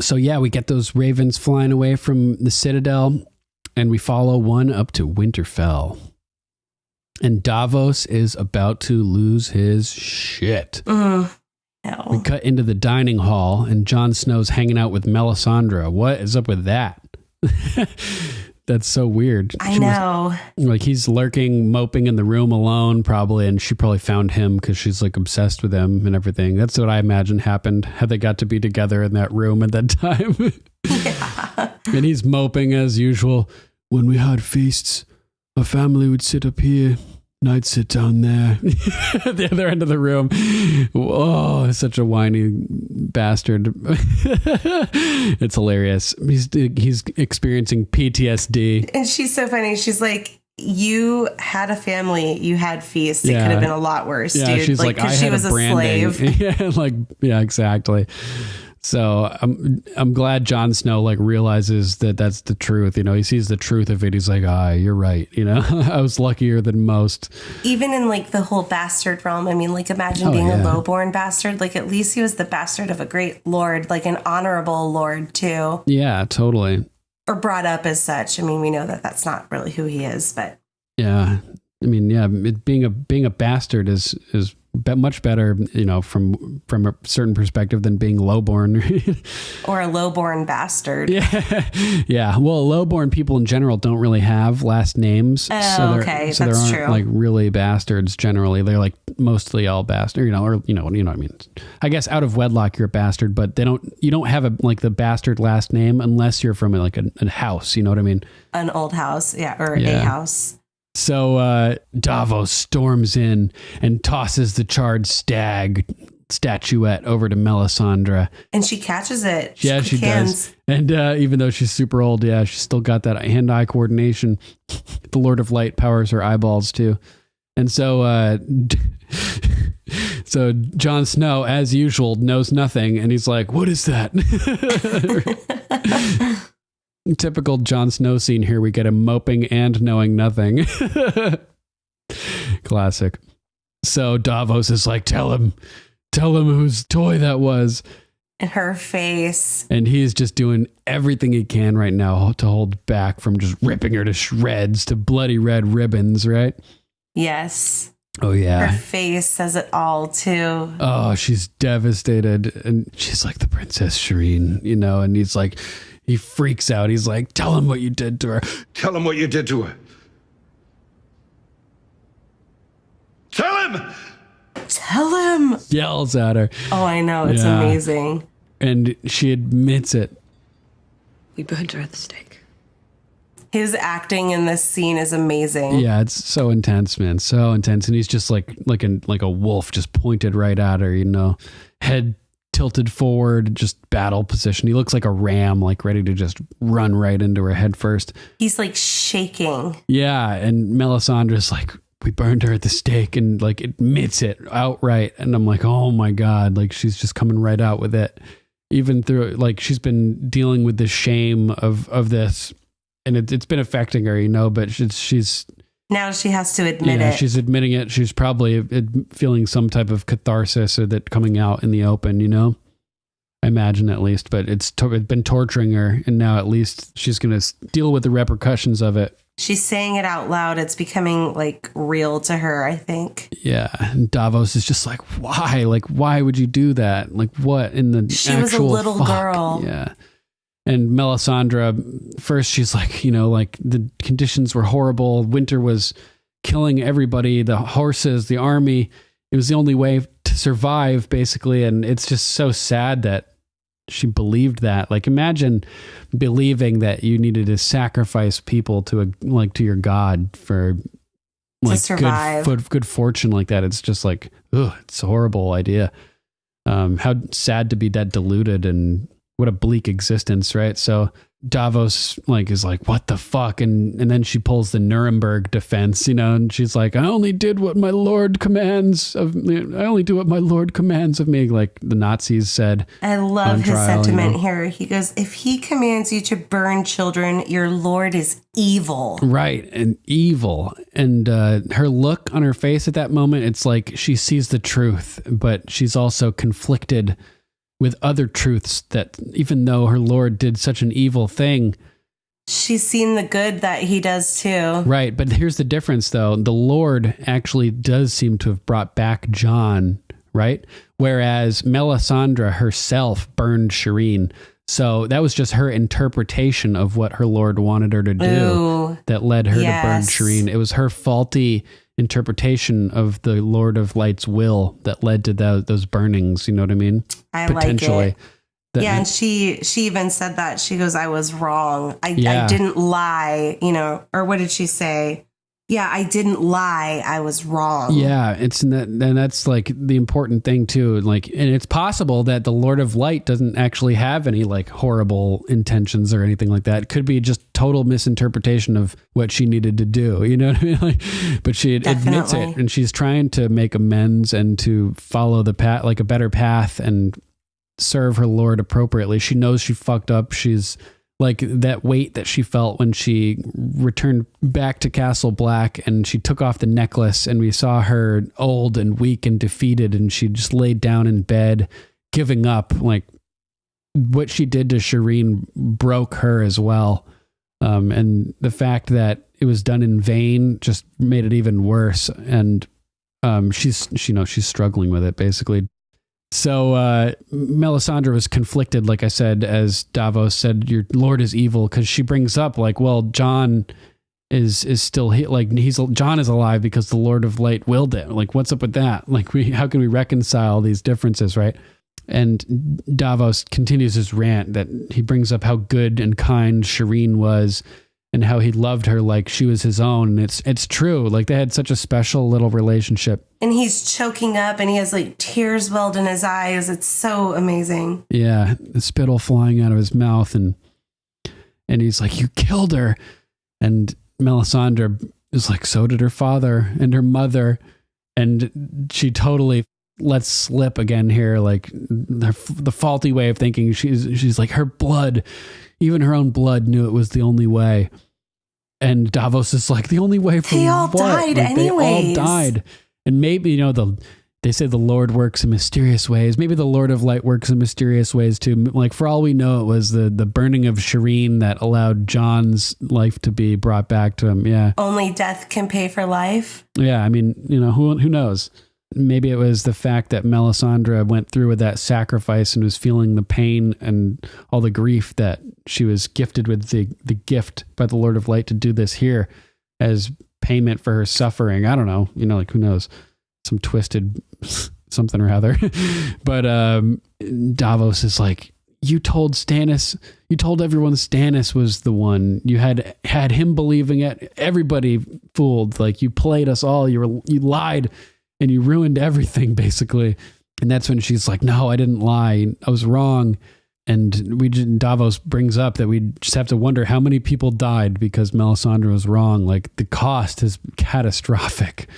So yeah, we get those ravens flying away from the Citadel, and we follow one up to Winterfell. And Davos is about to lose his shit. No. We cut into the dining hall, and Jon Snow's hanging out with Melisandre. What is up with that? That's so weird. I know. Like he's lurking, moping in the room alone, probably, and she probably found him because she's like obsessed with him and everything. That's what I imagine happened. How they got to be together in that room at that time. Yeah. And he's moping as usual. When we had feasts, a family would sit up here, and I'd sit down there at the other end of the room. Oh, such a whiny bastard. It's hilarious. He's experiencing PTSD. And she's so funny. She's like, "You had a family, you had feasts. It could have been a lot worse, dude." She's like I she had was a branding. slave. Yeah, exactly. So I'm glad Jon Snow like realizes that that's the truth. You know, he sees the truth of it. He's like, you're right. You know, I was luckier than most. Even in like the whole bastard realm. I mean, like imagine being a lowborn bastard. Like at least he was the bastard of a great lord, like an honorable lord too. Yeah, totally. Or brought up as such. I mean, we know that that's not really who he is, but yeah. I mean, yeah, being a bastard is much better, you know, from a certain perspective than being lowborn. Or a lowborn bastard. Yeah. Well, lowborn people in general don't really have last names. Oh, okay. So that's there aren't true. like really bastards generally. They're like mostly all bastard, you know, or you know what I mean. I guess out of wedlock you're a bastard, but you don't have the bastard last name unless you're from like a house, you know what I mean? An old house, or a house. So Davos storms in and tosses the charred stag statuette over to Melisandre. And she catches it. Yeah, she does. And even though she's super old, she's still got that hand-eye coordination. The Lord of Light powers her eyeballs too. And so so Jon Snow, as usual, knows nothing. And he's like, what is that? Typical Jon Snow scene here. We get him moping and knowing nothing. Classic. So Davos is like, tell him whose toy that was. In her face. And he's just doing everything he can right now to hold back from just ripping her to shreds, to bloody red ribbons, right? Yes. Oh, yeah. Her face says it all, too. Oh, she's devastated. And she's like, the Princess Shireen, you know, and he's like, he freaks out. He's like, tell him what you did to her. Tell him what you did to her. Tell him! Tell him! Yells at her. Oh, I know. It's amazing. And she admits it. We burned her at the stake. His acting in this scene is amazing. Yeah, it's so intense, man. So intense. And he's just like a wolf, just pointed right at her, you know, head tilted forward, just battle position. He looks like a ram, like ready to just run right into her head first. He's like shaking. Yeah, and Melisandre's like, we burned her at the stake, and like admits it outright. And I'm like, oh my God, like she's just coming right out with it. Even through, like, she's been dealing with the shame of this, and it's been affecting her, you know, but she's now she has to admit it. She's admitting it. She's probably feeling some type of catharsis or that coming out in the open, you know, I imagine at least, but it's been torturing her. And now at least she's going to deal with the repercussions of it. She's saying it out loud. It's becoming like real to her, I think. Yeah. And Davos is just like, why? Like, why would you do that? Like, what in the She was a little girl. Yeah. And Melisandre, first she's like, you know, like the conditions were horrible. Winter was killing everybody, the horses, the army. It was the only way to survive, basically. And it's just so sad that she believed that. Like, imagine believing that you needed to sacrifice people to your God for like good fortune like that. It's just like, it's a horrible idea. How sad to be that deluded, and what a bleak existence, right? So Davos is like, what the fuck? And then she pulls the Nuremberg defense, you know, and she's like, I only did what my Lord commands of me. I only do what my Lord commands of me, like the Nazis said. I love his sentiment here. He goes, if he commands you to burn children, your Lord is evil. Right, and evil. And her look on her face at that moment, it's like she sees the truth, but she's also conflicted with other truths, that even though her Lord did such an evil thing, she's seen the good that he does too. Right. But here's the difference though. The Lord actually does seem to have brought back Jon, right? Whereas Melisandre herself burned Shireen. So that was just her interpretation of what her Lord wanted her to do that led her to burn Shireen. It was her faulty interpretation of the Lord of Light's will that led to those burnings. You know what I mean? I like it. And she even said that. She goes, I was wrong. I didn't lie, you know, or what did she say? Yeah, I didn't lie. I was wrong. Yeah, and that's like the important thing too. Like, and it's possible that the Lord of Light doesn't actually have any like horrible intentions or anything like that. It could be just total misinterpretation of what she needed to do. You know what I mean? Like, but she admits it, and she's trying to make amends and to follow the path, like a better path, and serve her lord appropriately. She knows she fucked up. She's like that weight that she felt when she returned back to Castle Black and she took off the necklace and we saw her old and weak and defeated and she just laid down in bed giving up. Like what she did to Shireen broke her as well. And the fact that it was done in vain just made it even worse. And she's struggling with it basically. So Melisandre was conflicted, like I said, as Davos said, your lord is evil, because she brings up like, well, Jon is still like Jon is alive because the Lord of Light willed it. Like, what's up with that? Like, how can we reconcile these differences, right? And Davos continues his rant that he brings up how good and kind Shireen was and how he loved her like she was his own. And it's true. Like they had such a special little relationship. And he's choking up and he has like tears welled in his eyes. It's so amazing. Yeah. The spittle flying out of his mouth. And he's like, you killed her. And Melisandre is like, so did her father and her mother. And she totally lets slip again here. Like the faulty way of thinking. She's like, her blood, even her own blood knew it was the only way. And Davos is like, the only way for they all what? died Like, anyways. They all died. And maybe, they say the Lord works in mysterious ways. Maybe the Lord of Light works in mysterious ways too. Like for all we know, it was the burning of Shireen that allowed Jon's life to be brought back to him. Yeah. Only death can pay for life. Yeah. I mean, who knows? Maybe it was the fact that Melisandre went through with that sacrifice and was feeling the pain and all the grief that she was gifted with the gift by the Lord of Light to do this here as payment for her suffering. I don't know, like who knows, some twisted something or other. But Davos is like, you told everyone Stannis was the one. You had him believing it. Everybody fooled. Like you played us all. You lied. And you ruined everything, basically. And that's when she's like, no, I didn't lie. I was wrong. And Davos brings up that we just have to wonder how many people died because Melisandre was wrong. Like the cost is catastrophic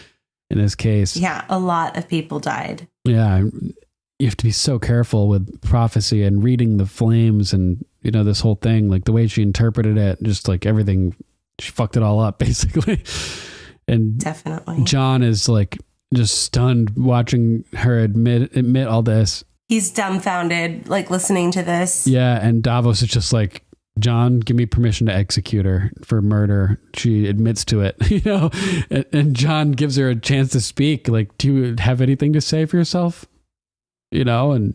in this case. Yeah, a lot of people died. Yeah, you have to be so careful with prophecy and reading the flames and, this whole thing. Like the way she interpreted it, just like everything, she fucked it all up, basically. And definitely. Jon is like, just stunned watching her admit all this. He's dumbfounded, like listening to this. Yeah, and Davos is just like, Jon, give me permission to execute her for murder. She admits to it, and Jon gives her a chance to speak. Like, do you have anything to say for yourself? And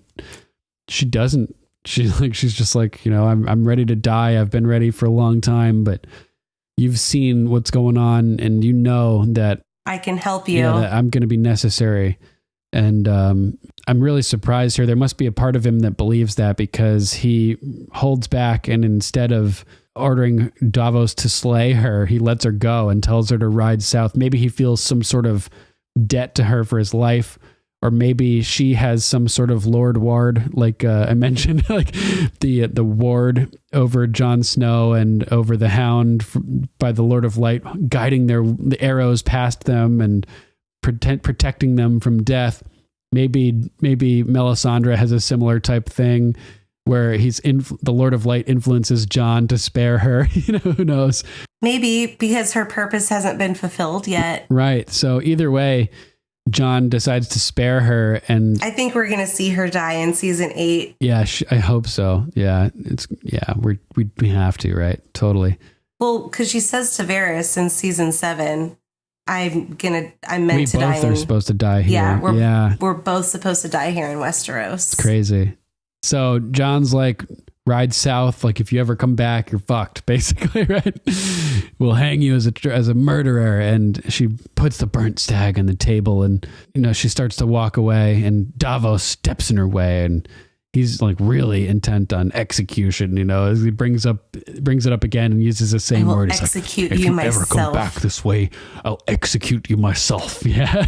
she doesn't. She's just like, I'm ready to die. I've been ready for a long time, but you've seen what's going on, and that I can help you. Yeah, I'm going to be necessary. And I'm really surprised here. There must be a part of him that believes that because he holds back and instead of ordering Davos to slay her, he lets her go and tells her to ride south. Maybe he feels some sort of debt to her for his life. Or maybe she has some sort of Lord Ward, like I mentioned, like the ward over Jon Snow and over the Hound by the Lord of Light, guiding the arrows past them and protecting them from death. Maybe Melisandre has a similar type thing where the Lord of Light influences Jon to spare her. Who knows? Maybe because her purpose hasn't been fulfilled yet. Right. So either way, Jon decides to spare her, and I think we're going to see her die in season 8. Yeah, I hope so. Yeah, we have to, right? Totally. Well, because she says to Varys in season 7, I'm meant to die. We both are supposed to die here. Yeah, we're both supposed to die here in Westeros. It's crazy. So Jon's like, ride south. Like if you ever come back, you're fucked, basically, right? We'll hang you as a murderer. And she puts the burnt stag on the table and, she starts to walk away and Davos steps in her way and he's like really intent on execution, as he brings it up again and uses the same word. He's execute like, you myself. If you ever come back this way, I'll execute you myself. Yeah.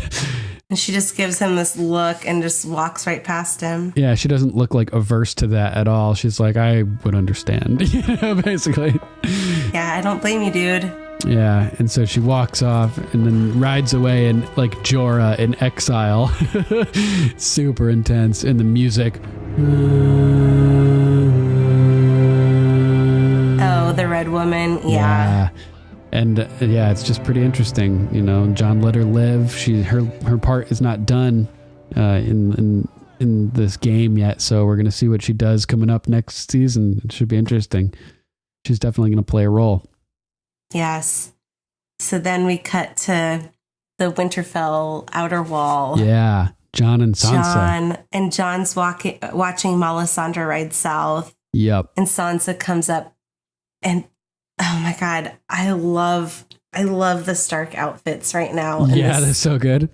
And she just gives him this look and just walks right past him. Yeah, she doesn't look like averse to that at all. She's like, I would understand, basically. Yeah, I don't blame you, dude. Yeah, and so she walks off and then rides away and like Jorah in exile. Super intense. And the music Oh, the red woman. Yeah. And it's just pretty interesting. You know, Jon let her live. Her part is not done in this game yet. So we're going to see what she does coming up next season. It should be interesting. She's definitely going to play a role. Yes. So then we cut to the Winterfell outer wall. Yeah. Jon and Sansa. Jon's watching Melisandre ride south. Yep. And Sansa comes up and oh my God, I love the Stark outfits right now. Yeah, they're so good.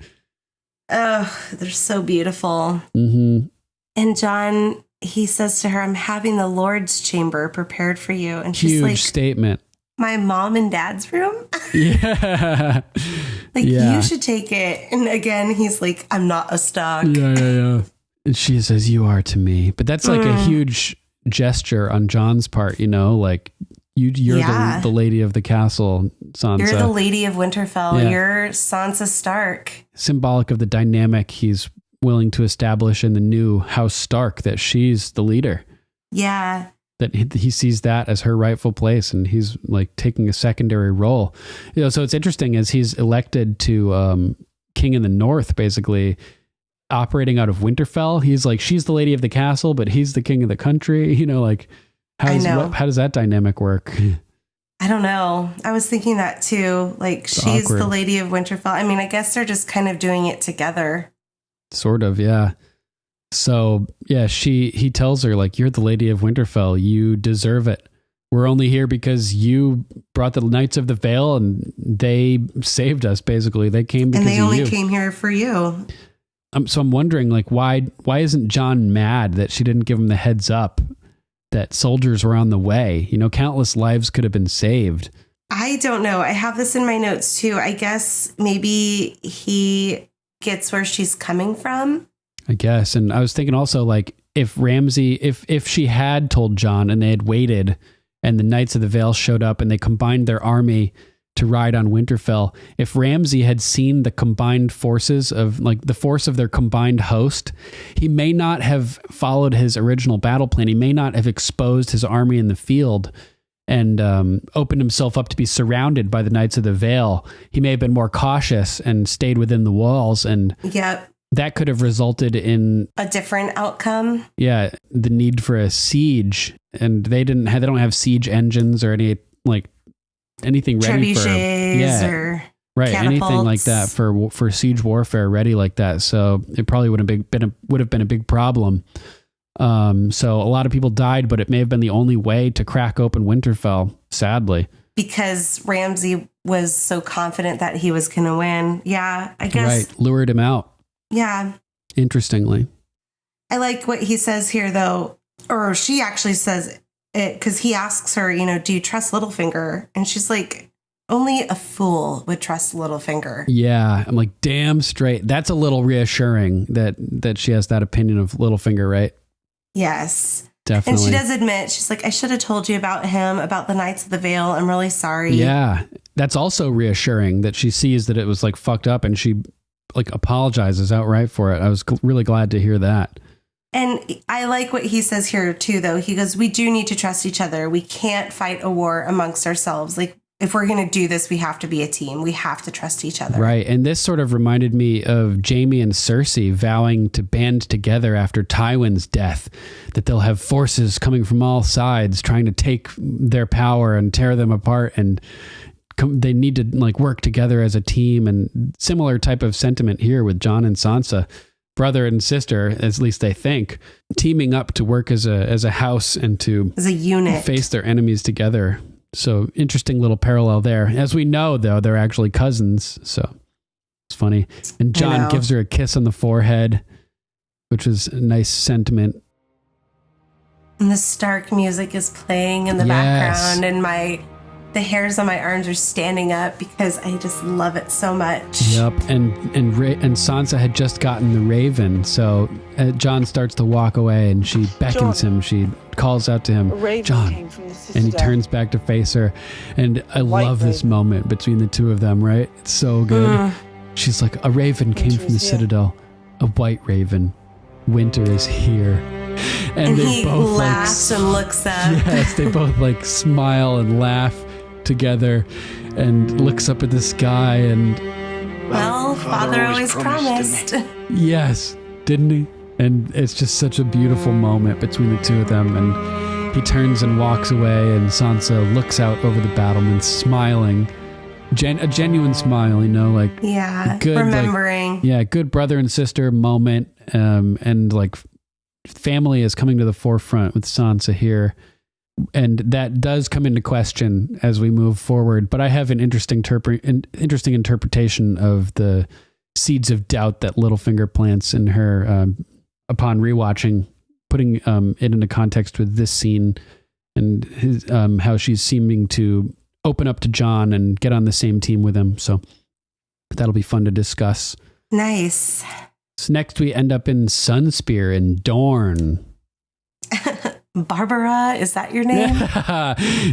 Oh, they're so beautiful. Mm-hmm. And Jon, he says to her, I'm having the Lord's chamber prepared for you. And she's Huge like, statement. My mom and dad's room? Yeah. You should take it. And again, he's like, I'm not a Stark. Yeah. And she says, you are to me. But that's like a huge gesture on Jon's part, you know, like you're the lady of the castle, Sansa. You're the lady of Winterfell. Yeah. You're Sansa Stark. Symbolic of the dynamic he's willing to establish in the new House Stark, that she's the leader. Yeah. That he sees that as her rightful place, and he's like taking a secondary role. You know, so it's interesting as he's elected to King in the North, basically operating out of Winterfell. He's like, she's the lady of the castle, but he's the king of the country. You know, like how does that dynamic work? I don't know. I was thinking that too. Like she's awkward. The lady of Winterfell. I mean, I guess they're just kind of doing it together. Sort of, yeah. So, yeah, he tells her, like, you're the lady of Winterfell. You deserve it. We're only here because you brought the Knights of the Vale and they saved us, basically. They came because of you. And they only came here for you. So I'm wondering, like, why isn't Jon mad that she didn't give him the heads up that soldiers were on the way? You know, countless lives could have been saved. I don't know. I have this in my notes, too. I guess maybe he gets where she's coming from. I guess. And I was thinking also, like, if Ramsay, if she had told Jon and they had waited and the Knights of the Vale showed up and they combined their army to ride on Winterfell, if Ramsay had seen the combined forces of, like, the force of their combined host, he may not have followed his original battle plan. He may not have exposed his army in the field and opened himself up to be surrounded by the Knights of the Vale. He may have been more cautious and stayed within the walls, and that could have resulted in a different outcome. Yeah, the need for a siege, and they don't have siege engines or anything ready for or right catapults. Anything like that for siege warfare ready like that. So it probably would have been a big problem. So a lot of people died, but it may have been the only way to crack open Winterfell, sadly. Because Ramsay was so confident that he was going to win. Yeah, I guess. Right, lured him out. Yeah. Interestingly. I like what he says here, though, or she actually says it, because he asks her, you know, do you trust Littlefinger? And she's like, only a fool would trust Littlefinger. Yeah. I'm like, damn straight. That's a little reassuring that she has that opinion of Littlefinger, right? Yes. Definitely. And she does admit, she's like, I should have told you about him, about the Knights of the Vale. I'm really sorry. Yeah. That's also reassuring that she sees that it was like fucked up and she like apologizes outright for it. I was really glad to hear that. And I like what he says here too, though. He goes, we do need to trust each other. We can't fight a war amongst ourselves. Like, if we're going to do this, we have to be a team. We have to trust each other. Right. And this sort of reminded me of Jaime and Cersei vowing to band together after Tywin's death, that they'll have forces coming from all sides trying to take their power and tear them apart, and they need to like work together as a team. And similar type of sentiment here with Jon and Sansa, brother and sister, at least they think, teaming up to work as a house and to as a unit face their enemies together. So interesting little parallel there. As we know, though, they're actually cousins. So it's funny. And Jon gives her a kiss on the forehead, which is a nice sentiment. And the Stark music is playing in the background, and the hairs on my arms are standing up because I just love it so much. Yep. And Sansa had just gotten the raven. So Jon starts to walk away and she beckons him. She calls out to him, Jon. And he turns back to face her. And I love this moment between the two of them, right? It's so good. She's like, a raven came from the citadel. A white raven. Winter is here. And he both laughs and looks up. Yes, they both like smile and laugh together and looks up at the sky and... Well, Father always promised. Yes, didn't he? And it's just such a beautiful moment between the two of them. And he turns and walks away, and Sansa looks out over the battlements, smiling. A genuine smile, like... Yeah, good, remembering. Good brother and sister moment. And like family is coming to the forefront with Sansa here. And that does come into question as we move forward. But I have an interesting interpretation of the seeds of doubt that Littlefinger plants in her upon rewatching, putting it into context with this scene and his, how she's seeming to open up to Jon and get on the same team with him. So that'll be fun to discuss. Nice. So next we end up in Sunspear in Dorne. Barbara, is that your name?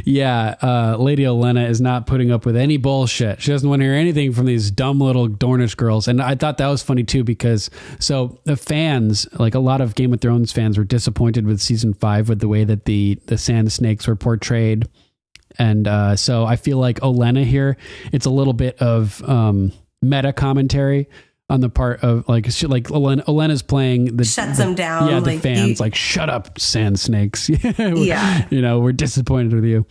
Yeah, Lady Olenna is not putting up with any bullshit. She doesn't want to hear anything from these dumb little Dornish girls. And I thought that was funny too, because so the fans, like a lot of Game of Thrones fans, were disappointed with season 5 with the way that the sand snakes were portrayed. And so I feel like Olenna here, it's a little bit of meta commentary on the part of Olenna's playing the... Shuts them down. Yeah, the fans shut up, sand snakes. Yeah. We're disappointed with you.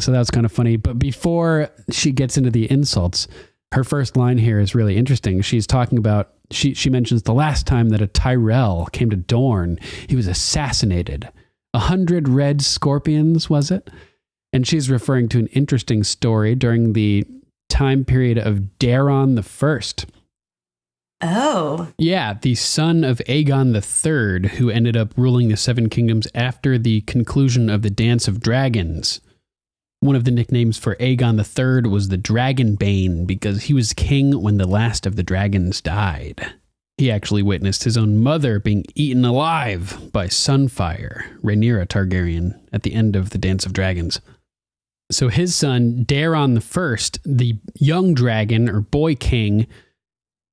So that was kind of funny. But before she gets into the insults, her first line here is really interesting. She's talking about, she mentions the last time that a Tyrell came to Dorne, he was assassinated. 100 red scorpions, was it? And she's referring to an interesting story during the time period of Daeron the First. Oh. Yeah, the son of Aegon III, who ended up ruling the Seven Kingdoms after the conclusion of the Dance of Dragons. One of the nicknames for Aegon III was the Dragonbane, because he was king when the last of the dragons died. He actually witnessed his own mother being eaten alive by Sunfire, Rhaenyra Targaryen, at the end of the Dance of Dragons. So his son, Daeron I, the young dragon, or boy king,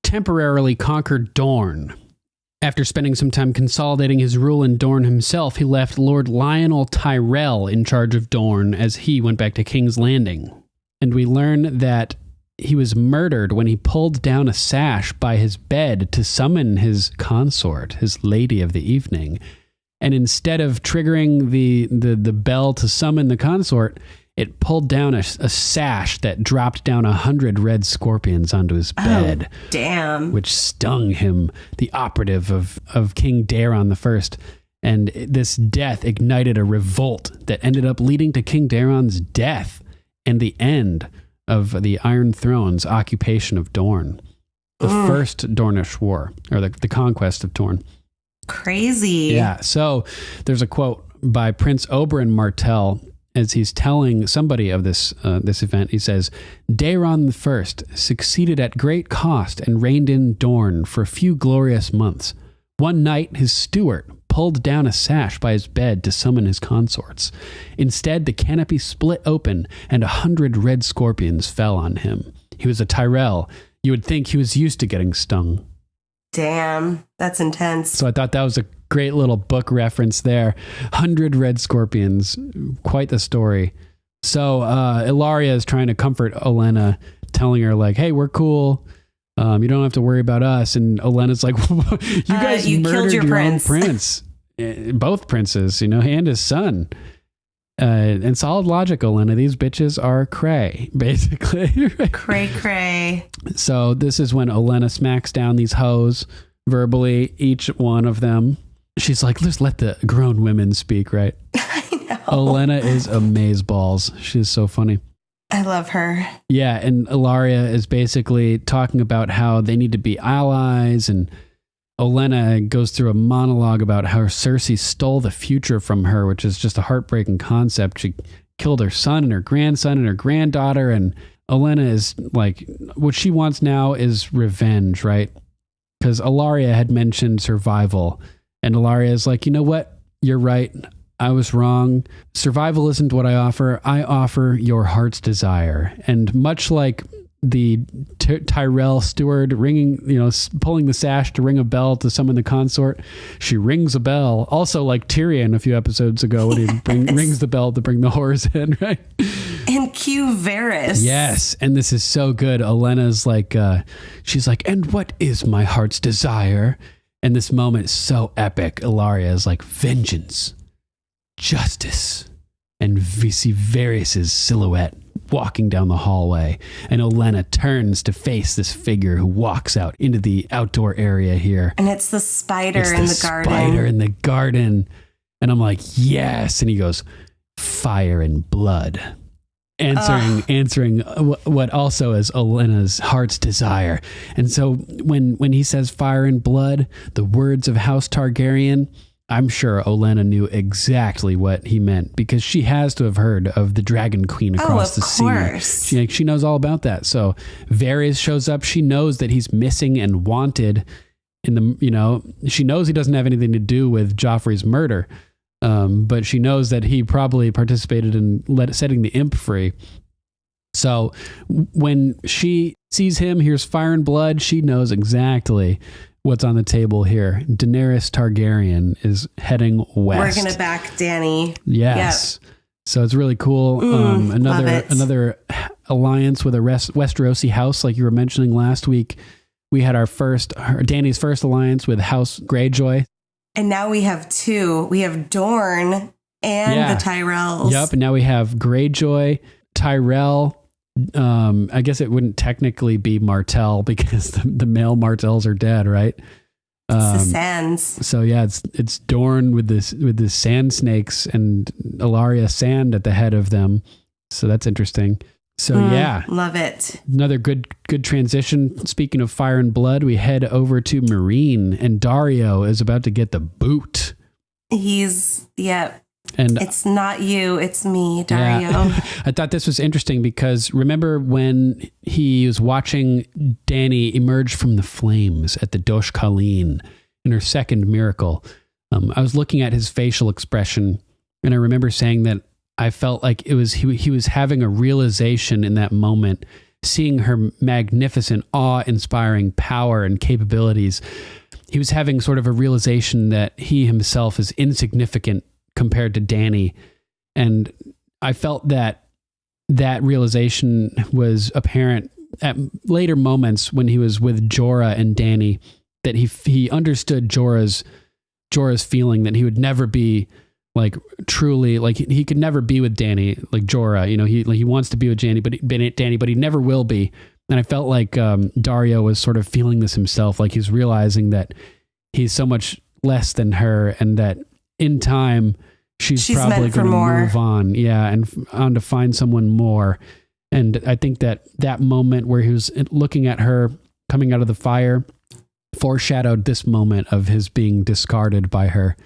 temporarily conquered Dorne. After spending some time consolidating his rule in Dorne himself, he left Lord Lionel Tyrell in charge of Dorne as he went back to King's Landing. And we learn that he was murdered when he pulled down a sash by his bed to summon his consort, his lady of the evening. And instead of triggering the bell to summon the consort, it pulled down a sash that dropped down 100 red scorpions onto his bed. Oh, damn. Which stung him, the operative of King Daeron I. And this death ignited a revolt that ended up leading to King Daeron's death and the end of the Iron Throne's occupation of Dorne. The first Dornish War, or the conquest of Dorne. Crazy. Yeah, so there's a quote by Prince Oberyn Martell as he's telling somebody of this event. He says, Daeron I succeeded at great cost and reigned in Dorne for a few glorious months. One night, his steward pulled down a sash by his bed to summon his consorts. Instead, the canopy split open and 100 red scorpions fell on him. He was a Tyrell. You would think he was used to getting stung. Damn, that's intense. So I thought that was a great little book reference there. 100 red scorpions, quite the story. So Ilaria is trying to comfort Olenna, telling her like, hey, we're cool. You don't have to worry about us. And Olenna's like, you guys murdered your own prince. Both princes, and his son. And solid logic, Olenna. These bitches are cray, basically. Cray. So this is when Olenna smacks down these hoes verbally, each one of them. She's like, just let the grown women speak, right? I know. Olenna is amazeballs. She's so funny. I love her. Yeah, and Ilaria is basically talking about how they need to be allies, and Olenna goes through a monologue about how Cersei stole the future from her, which is just a heartbreaking concept. She killed her son and her grandson and her granddaughter, and Olenna is like, what she wants now is revenge, right? Because Ilaria had mentioned survival, and Ilaria is like, you know what? You're right. I was wrong. Survival isn't what I offer. I offer your heart's desire. And much like Tyrell steward ringing, pulling the sash to ring a bell to summon the consort. She rings a bell. Also like Tyrion a few episodes ago when he rings the bell to bring the whores in, right? And cue Varys. Yes. And this is so good. Olenna's like, she's like, and what is my heart's desire? And this moment is so epic. Ilaria is like, vengeance, justice. And we see Varys' silhouette walking down the hallway. And Olenna turns to face this figure who walks out into the outdoor area here. And it's the spider in the garden. Spider in the garden. And I'm like, yes. And he goes, fire and blood. Answering what also is Olenna's heart's desire. And so when he says fire and blood, the words of House Targaryen, I'm sure Olenna knew exactly what he meant because she has to have heard of the Dragon Queen across the sea. She knows all about that. So Varys shows up. She knows that he's missing and wanted she knows he doesn't have anything to do with Joffrey's murder. But she knows that he probably participated in setting the imp free. So when she sees him, hears fire and blood, she knows exactly what's on the table here. Daenerys Targaryen is heading west. We're going to back Dany. Yes. Yep. So it's really cool. Another alliance with a Westerosi house, like you were mentioning last week. We had Dany's first alliance with House Greyjoy. And now we have two. We have Dorne and the Tyrells. Yep. And now we have Greyjoy, Tyrell. I guess it wouldn't technically be Martell because the male Martells are dead, right? It's the Sands. So yeah, it's Dorne with the sand snakes and Ilaria Sand at the head of them. So that's interesting. So yeah, love it. Another good transition. Speaking of fire and blood, we head over to Marine, and Dario is about to get the boot. And it's not you, it's me, Dario. Yeah. I thought this was interesting because remember when he was watching Dany emerge from the flames at the Dosh Khaleen in her second miracle? I was looking at his facial expression, and I remember saying that I felt like it was he was having a realization in that moment, seeing her magnificent, awe-inspiring power and capabilities. He was having sort of a realization that he himself is insignificant compared to Dany. And I felt that realization was apparent at later moments when he was with Jorah and Dany, that he understood Jorah's feeling that he would never be like truly, like he could never be with Dany, like Jorah, he wants to be with Dany, but he never will be. And I felt like Dario was sort of feeling this himself, like he's realizing that he's so much less than her, and that in time she's probably going to move on, and on to find someone more. And I think that moment where he was looking at her coming out of the fire foreshadowed this moment of his being discarded by her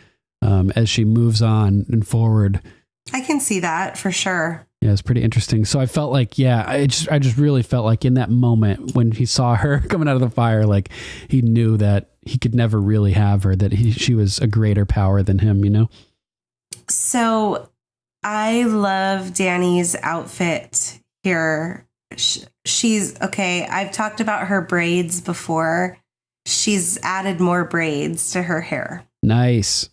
as she moves on and forward. I can see that for sure. Yeah, it's pretty interesting. So I felt like, I just really felt like in that moment when he saw her coming out of the fire, like he knew that he could never really have her, that she was a greater power than him, So I love Dany's outfit here. She's okay. I've talked about her braids before. She's added more braids to her hair. Nice.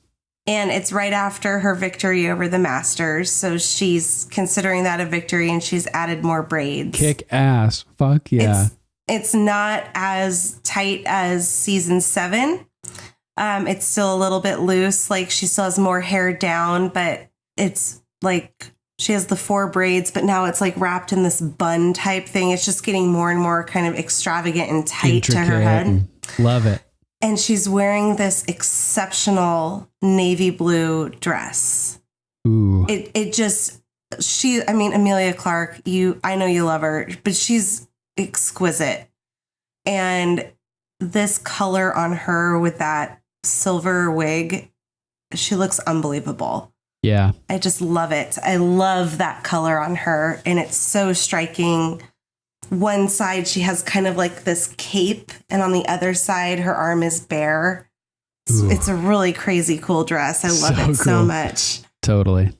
And it's right after her victory over the Masters. So she's considering that a victory, and she's added more braids. Kick ass. Fuck yeah. It's not as tight as season 7. It's still a little bit loose. Like she still has more hair down, but it's like she has the 4 braids, but now it's like wrapped in this bun type thing. It's just getting more and more kind of extravagant and tight intricate to her head. Love it. And she's wearing this exceptional navy blue dress. Ooh. Emilia Clarke, I know you love her, but she's exquisite. And this color on her with that silver wig, she looks unbelievable. Yeah. I just love it. I love that color on her, and it's so striking. One side, she has kind of like this cape, and on the other side, her arm is bare. It's a really crazy cool dress. I love it so much. Totally.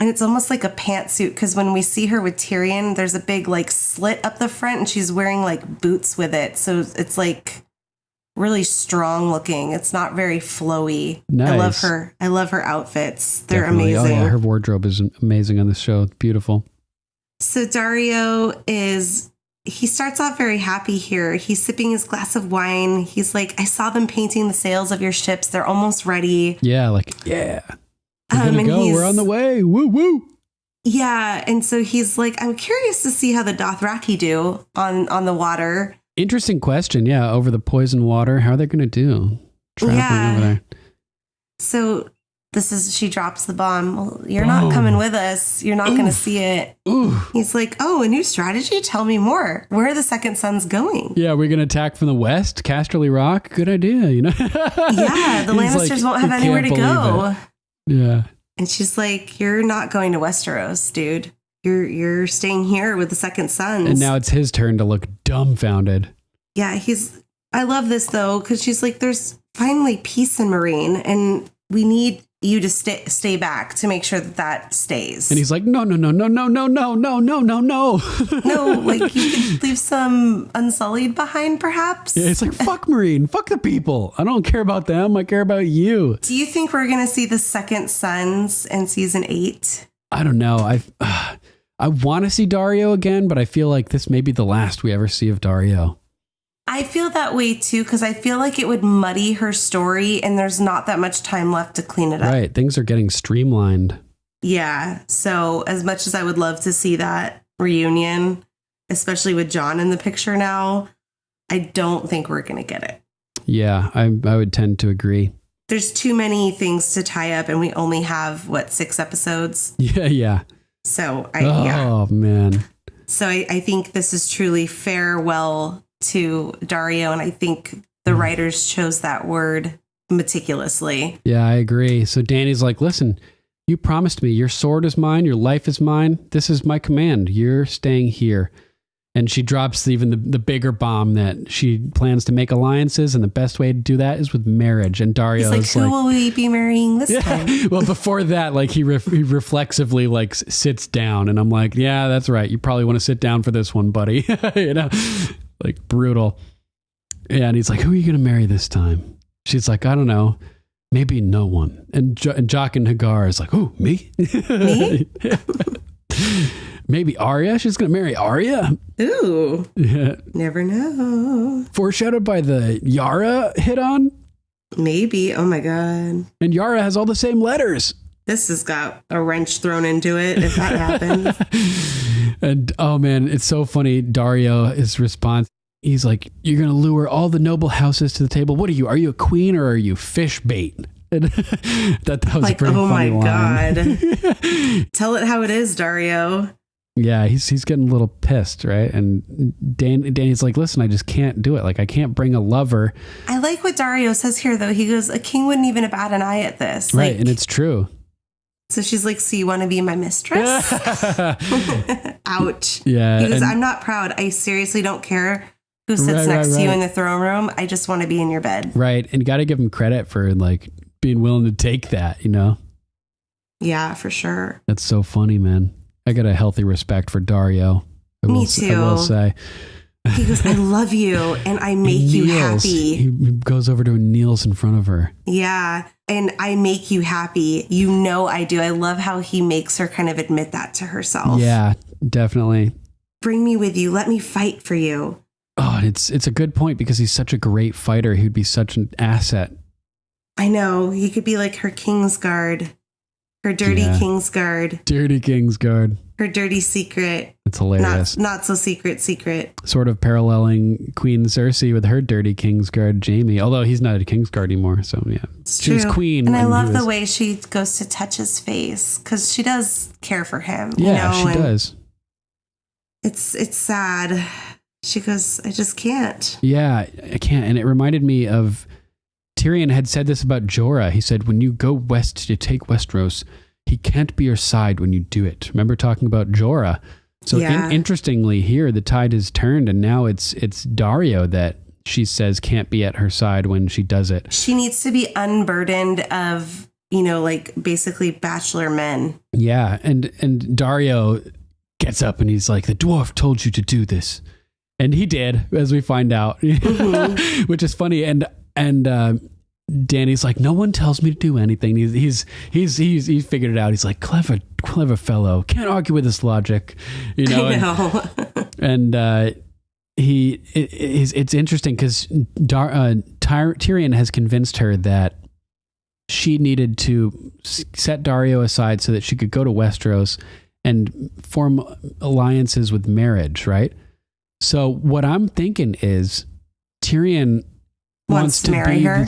And it's almost like a pantsuit because when we see her with Tyrion, there's a big like slit up the front and she's wearing like boots with it. So it's like really strong looking. It's not very flowy. Nice. I love her outfits. They're Definitely. amazing. Oh, yeah, her wardrobe is amazing on this show. It's beautiful. So Dario he starts off very happy here. He's sipping his glass of wine. He's like, I saw them painting the sails of your ships. They're almost ready. Yeah, like, yeah. We're gonna go. We're on the way. Woo, woo. Yeah. And so he's like, I'm curious to see how the Dothraki do on the water. Interesting question. Yeah. Over the poison water. How are they going to do? Traveling over there. So she drops the bomb. Well, you're not coming with us. You're not going to see it. Ooh. He's like, oh, a new strategy? Tell me more. Where are the second sons going? Yeah, we're going to attack from the west. Casterly Rock. Good idea, you know? Yeah, the Lannisters won't have anywhere to go. Yeah. And she's like, you're not going to Westeros, dude. You're staying here with the second sons. And now it's his turn to look dumbfounded. Yeah, I love this though, because she's like, there's finally peace in Marine, and we need you to stay back to make sure that stays. And he's like, no. No, like you could leave some Unsullied behind, perhaps. Yeah, it's like, fuck Marine, fuck the people. I don't care about them. I care about you. Do you think we're going to see the second sons in season 8? I don't know. I want to see Dario again, but I feel like this may be the last we ever see of Dario. I feel that way too, because I feel like it would muddy her story and there's not that much time left to clean it up. Right. Things are getting streamlined. Yeah. So as much as I would love to see that reunion, especially with Jon in the picture now, I don't think we're going to get it. Yeah, I would tend to agree. There's too many things to tie up and we only have, 6 episodes? Yeah. So, man. So I think this is truly farewell to Dario, and I think the writers chose that word meticulously. Yeah, I agree. So Dany's like, listen, you promised me your sword is mine, your life is mine. This is my command. You're staying here. And she drops even the bigger bomb that she plans to make alliances, and the best way to do that is with marriage. And Dario is like, who will we be marrying this time? Well, before that, like he reflexively like sits down, and I'm like, yeah, that's right. You probably want to sit down for this one, buddy. You know, like brutal. Yeah, and he's like, who are you going to marry this time? She's like, I don't know. Maybe no one. And Jock and Hagar is like, oh, me? Me? Maybe Arya. She's going to marry Arya. Ooh. Yeah. Never know. Foreshadowed by the Yara hit on? Maybe. Oh my God. And Yara has all the same letters. This has got a wrench thrown into it if that happens. And oh man, it's so funny. Dario's response. He's like, you're going to lure all the noble houses to the table. What are you? Are you a queen or are you fish bait? And that was like, a pretty funny line. God. Tell it how it is, Dario. Yeah, he's getting a little pissed, right? And Dany's like, listen, I just can't do it. Like, I can't bring a lover. I like what Dario says here, though. He goes, a king wouldn't even bat an eye at this. Right, and it's true. So she's like, so you want to be my mistress? Ouch. Yeah. He goes, I'm not proud. I seriously don't care who sits next to you in the throne room. I just want to be in your bed. Right, and you got to give him credit for, like, being willing to take that, you know? Yeah, for sure. That's so funny, man. I got a healthy respect for Dario. Me too. I will say. He goes, I love you and I make you happy. He goes over to and kneels in front of her. Yeah. And I make you happy. You know I do. I love how he makes her kind of admit that to herself. Yeah, definitely. Bring me with you. Let me fight for you. Oh, and it's a good point because he's such a great fighter. He'd be such an asset. I know. He could be like her Kingsguard. Her dirty Kingsguard. Dirty Kingsguard. Her dirty secret. It's hilarious. Not so secret. Sort of paralleling Queen Cersei with her dirty Kingsguard, Jaime. Although he's not a Kingsguard anymore. So yeah. She was queen. And I love the way she goes to touch his face because she does care for him. Yeah, you know? She does. It's sad. She goes, I just can't. Yeah, I can't. And it reminded me of Tyrion had said this about Jorah. He said, when you go west to take Westeros, he can't be your side when you do it. Remember talking about Jorah? So interestingly here, the tide has turned and now it's Dario that she says can't be at her side when she does it. She needs to be unburdened of like basically bachelor men. Yeah. And Dario gets up and he's like, the dwarf told you to do this. And he did, as we find out, which is funny. And Dany's like, no one tells me to do anything. He's figured it out. He's like, clever fellow. Can't argue with his logic, I know. And it's interesting because Tyrion has convinced her that she needed to set Dario aside so that she could go to Westeros and form alliances with marriage, right? So what I'm thinking is Tyrion wants to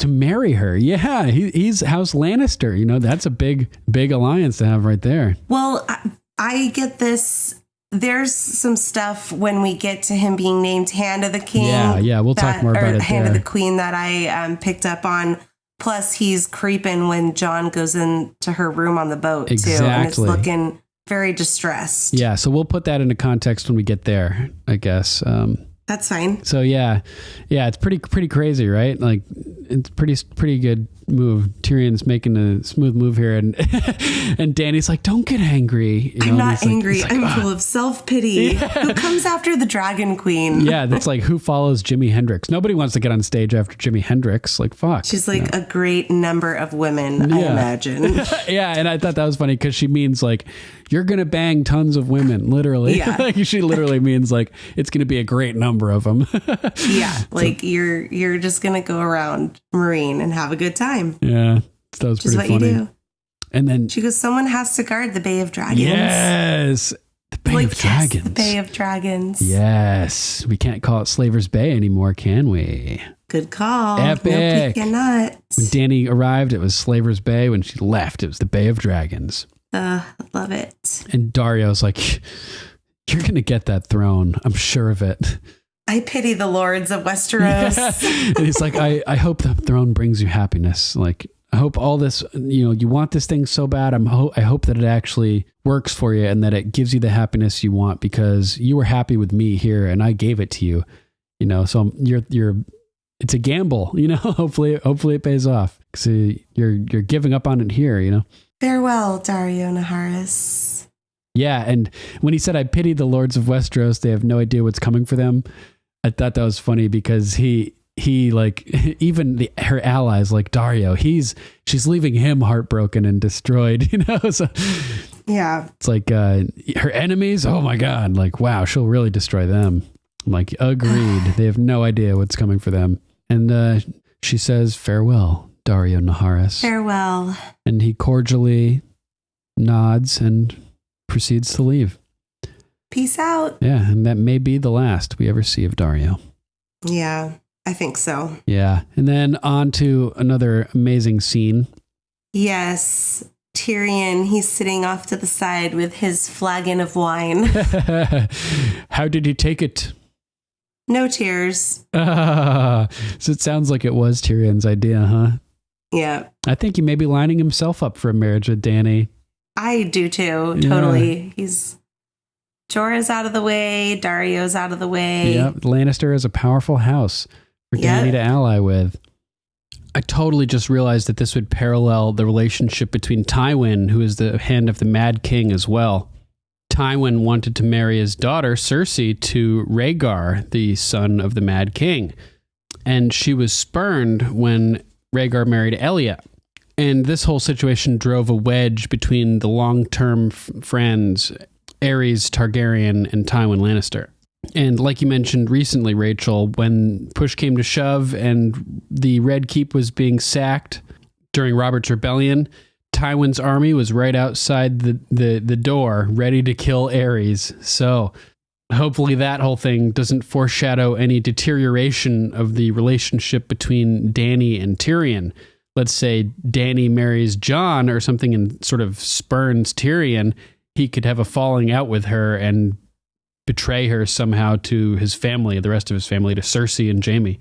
marry her. Yeah, he's House Lannister. That's a big alliance to have right there. Well, I get this. There's some stuff when we get to him being named Hand of the King. Yeah, we'll talk more about it. Hand of the Queen that I picked up on. Plus, he's creeping when Jon goes into her room on the boat too, and it's looking very distressed. Yeah, so we'll put that into context when we get there, I guess. That's fine. So yeah, it's pretty crazy, right? Like, it's pretty good move. Tyrion's making a smooth move here, and and Dany's like, "Don't get angry." I'm not angry. I'm full of self-pity. Yeah. Who comes after the Dragon Queen? Yeah, that's like, who follows Jimi Hendrix? Nobody wants to get on stage after Jimi Hendrix. Like, fuck. She's like a great number of women, I imagine. Yeah, and I thought that was funny because she means like, you're gonna bang tons of women, literally. Yeah. Like, she literally means like, it's gonna be a great number of them. Yeah, like you're just gonna go around Marine and have a good time. Yeah, that was pretty funny. Which is what you do. And then she goes, someone has to guard the Bay of Dragons. Yes, the Bay of Dragons. Yes, the Bay of Dragons. Yes, we can't call it Slaver's Bay anymore, can we? Good call. Epic. No nuts. When Dany arrived, it was Slaver's Bay. When she left, it was the Bay of Dragons. Love it. And Dario's like, you're gonna get that throne. I'm sure of it. I pity the lords of Westeros. Yeah. And he's like, I hope the throne brings you happiness. Like, I hope all this, you want this thing so bad. I hope that it actually works for you and that it gives you the happiness you want, because you were happy with me here and I gave it to you. So it's a gamble. Hopefully it pays off. So you're giving up on it here. Farewell, Daario Naharis. Yeah, and when he said, I pity the lords of Westeros, they have no idea what's coming for them, I thought that was funny because he like, even her allies like Daario, she's leaving him heartbroken and destroyed, So yeah, it's like her enemies. Oh my God! Like, wow, she'll really destroy them. I'm like, agreed. They have no idea what's coming for them. And she says, farewell, Daario Naharis. Farewell. And he cordially nods and proceeds to leave. Peace out. Yeah, and that may be the last we ever see of Daario. Yeah, I think so. Yeah, and then on to another amazing scene. Yes, Tyrion, he's sitting off to the side with his flagon of wine. How did he take it? No tears. So it sounds like it was Tyrion's idea, huh? Yeah. I think he may be lining himself up for a marriage with Dany. I do too, totally. Yeah. Jorah's out of the way, Dario's out of the way. Yep, Lannister is a powerful house for Dany to ally with. I totally just realized that this would parallel the relationship between Tywin, who is the hand of the Mad King as well. Tywin wanted to marry his daughter, Cersei, to Rhaegar, the son of the Mad King. And she was spurned when Rhaegar married Elia. And this whole situation drove a wedge between the long-term friends, Aerys Targaryen and Tywin Lannister. And like you mentioned recently, Rachel, when push came to shove and the Red Keep was being sacked during Robert's Rebellion, Tywin's army was right outside the door, ready to kill Aerys. So hopefully that whole thing doesn't foreshadow any deterioration of the relationship between Dany and Tyrion. Let's say Dany marries Jon or something and sort of spurns Tyrion. He could have a falling out with her and betray her somehow to his family, the rest of his family, to Cersei and Jaime.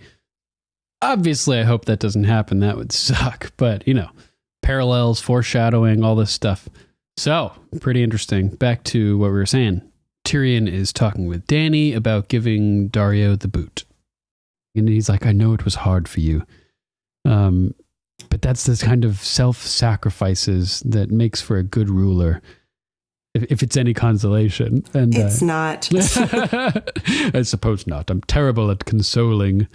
Obviously, I hope that doesn't happen. That would suck. But, parallels, foreshadowing, all this stuff. So, pretty interesting. Back to what we were saying. Tyrion is talking with Dany about giving Daario the boot. And he's like, I know it was hard for you. But that's this kind of self-sacrifices that makes for a good ruler. If it's any consolation. And it's not. I suppose not. I'm terrible at consoling.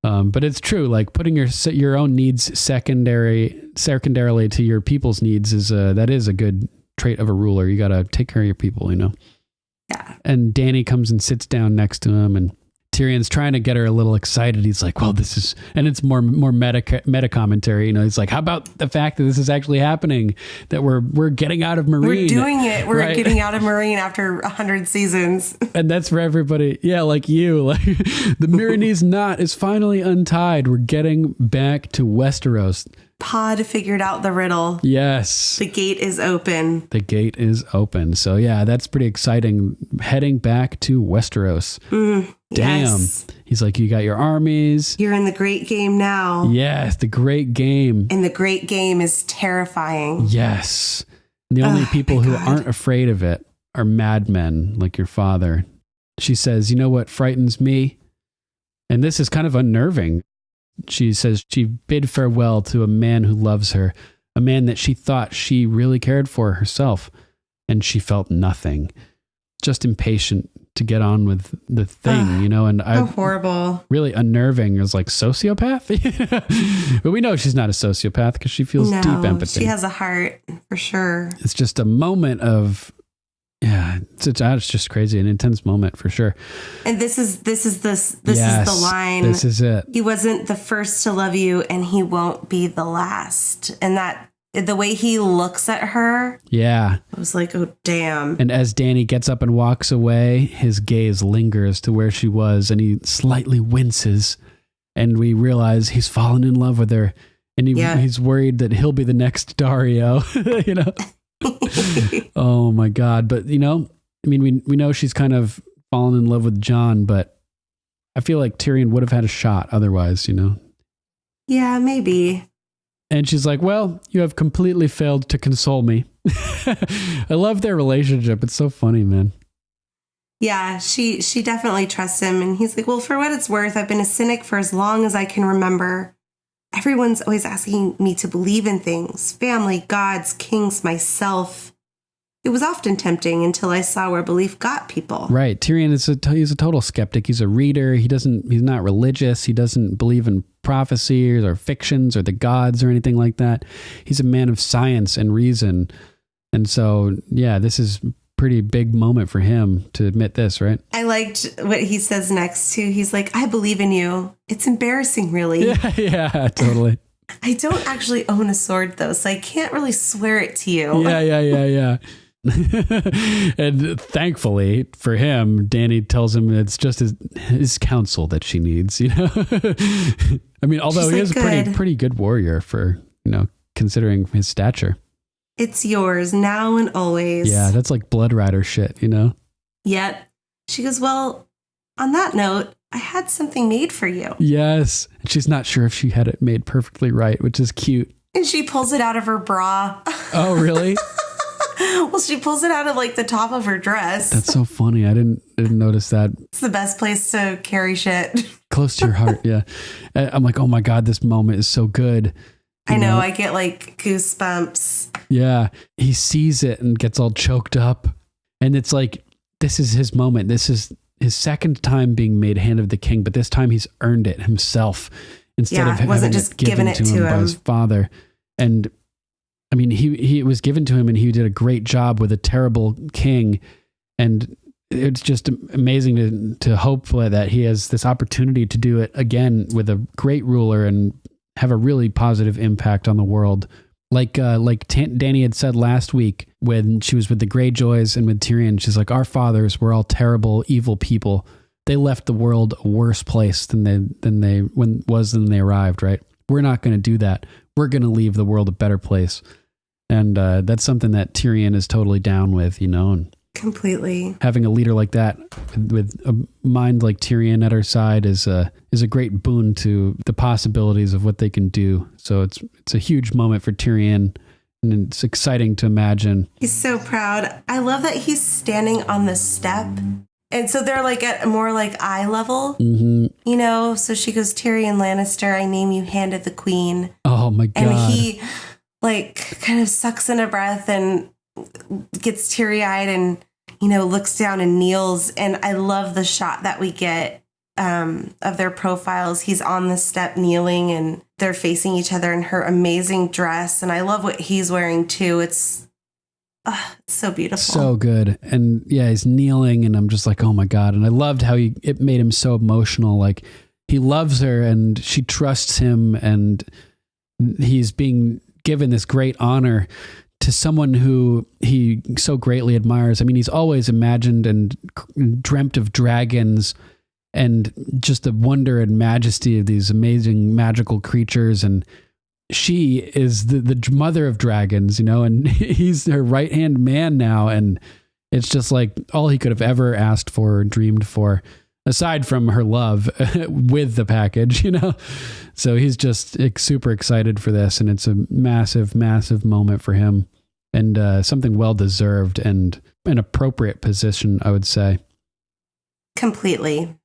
But it's true. Like putting your own needs secondarily to your people's needs that is a good trait of a ruler. You got to take care of your people, you know? Yeah. And Dany comes and sits down next to him, and Tyrion's trying to get her a little excited. He's like, well, this is, and it's more meta commentary. You know, he's like, how about the fact that this is actually happening, that we're getting out of Meereen. We're doing it. We're right? getting out of Meereen after 100 seasons. And that's for everybody. Yeah. Like you, like the Meereenese knot is finally untied. We're getting back to Westeros. Pod figured out the riddle. Yes. The gate is open. The gate is open. So yeah, that's pretty exciting. Heading back to Westeros. Damn. Yes. He's like, you got your armies. You're in the great game now. Yes, the great game. And the great game is terrifying. Yes. And the only people who aren't afraid of it are madmen like your father. She says, you know what frightens me? And this is kind of unnerving. She says she bid farewell to a man who loves her, a man that she thought she really cared for herself, and she felt nothing, just impatient to get on with the thing, you know. And horrible, really unnerving. It was like sociopath, but we know she's not a sociopath because she feels deep empathy. She has a heart for sure. It's just a moment of. Yeah, it's just crazy, an intense moment for sure. And this is the line. This is it. He wasn't the first to love you, and he won't be the last. And that the way he looks at her, yeah, I was like, oh damn. And as Dany gets up and walks away, his gaze lingers to where she was, and he slightly winces, and we realize he's fallen in love with her, and he's worried that he'll be the next Dario, you know. Oh my God. But you know, I mean, we know she's kind of fallen in love with Jon, but I feel like Tyrion would have had a shot otherwise, you know? Yeah, maybe. And she's like, well, you have completely failed to console me. I love their relationship. It's so funny, man. Yeah, she definitely trusts him. And he's like, well, for what it's worth, I've been a cynic for as long as I can remember. Everyone's always asking me to believe in things. Family, gods, kings, myself. It was often tempting until I saw where belief got people. Right. Tyrion he's a total skeptic. He's a reader. He's not religious. He doesn't believe in prophecies or fictions or the gods or anything like that. He's a man of science and reason. And so, yeah, this is pretty big moment for him to admit this, right? I liked what he says next too. He's like, I believe in you. It's embarrassing, really. Yeah, totally. I don't actually own a sword though, so I can't really swear it to you. Yeah. And thankfully for him, Dany tells him it's just his counsel that she needs, you know? I mean, although he is a pretty good warrior for, you know, considering his stature. It's yours now and always. Yeah, that's like Blood Rider shit, you know? Yet she goes, well, on that note, I had something made for you. Yes. And she's not sure if she had it made perfectly right, which is cute. And she pulls it out of her bra. Oh, really? Well, she pulls it out of like the top of her dress. That's so funny. I didn't notice that. It's the best place to carry shit. Close to your heart, yeah. I'm like, oh my God, this moment is so good. I know, I get like goosebumps. Yeah. He sees it and gets all choked up. And it's like, this is his moment. This is his second time being made Hand of the King, but this time he's earned it himself instead of having it given to him by his father. And I mean, he was given to him and he did a great job with a terrible king. And it's just amazing to hope that he has this opportunity to do it again with a great ruler and have a really positive impact on the world. Like Dany had said last week when she was with the Greyjoys and with Tyrion, she's like, our fathers were all terrible, evil people. They left the world a worse place than they arrived, right? We're not going to do that. We're going to leave the world a better place. And that's something that Tyrion is totally down with, you know, and completely having a leader like that with a mind like Tyrion at her side is a great boon to the possibilities of what they can do. So it's a huge moment for Tyrion, and it's exciting to imagine. He's so proud. I love that he's standing on the step And so they're like at more like eye level, you know? So she goes, Tyrion Lannister, I name you Hand of the Queen. Oh my God. And he like kind of sucks in a breath and gets teary-eyed and, you know, looks down and kneels. And I love the shot that we get of their profiles. He's on the step kneeling and they're facing each other in her amazing dress. And I love what he's wearing too. It's so beautiful. So good. And yeah, he's kneeling and I'm just like, oh my God. And I loved how it made him so emotional. Like he loves her and she trusts him and he's being given this great honor to someone who he so greatly admires. I mean, he's always imagined and dreamt of dragons and just the wonder and majesty of these amazing magical creatures. And she is the mother of dragons, you know, and he's her right-hand man now. And it's just like all he could have ever asked for or dreamed for, aside from her love with the package, you know? So he's just super excited for this. And it's a massive, massive moment for him and something well-deserved and an appropriate position, I would say. Completely.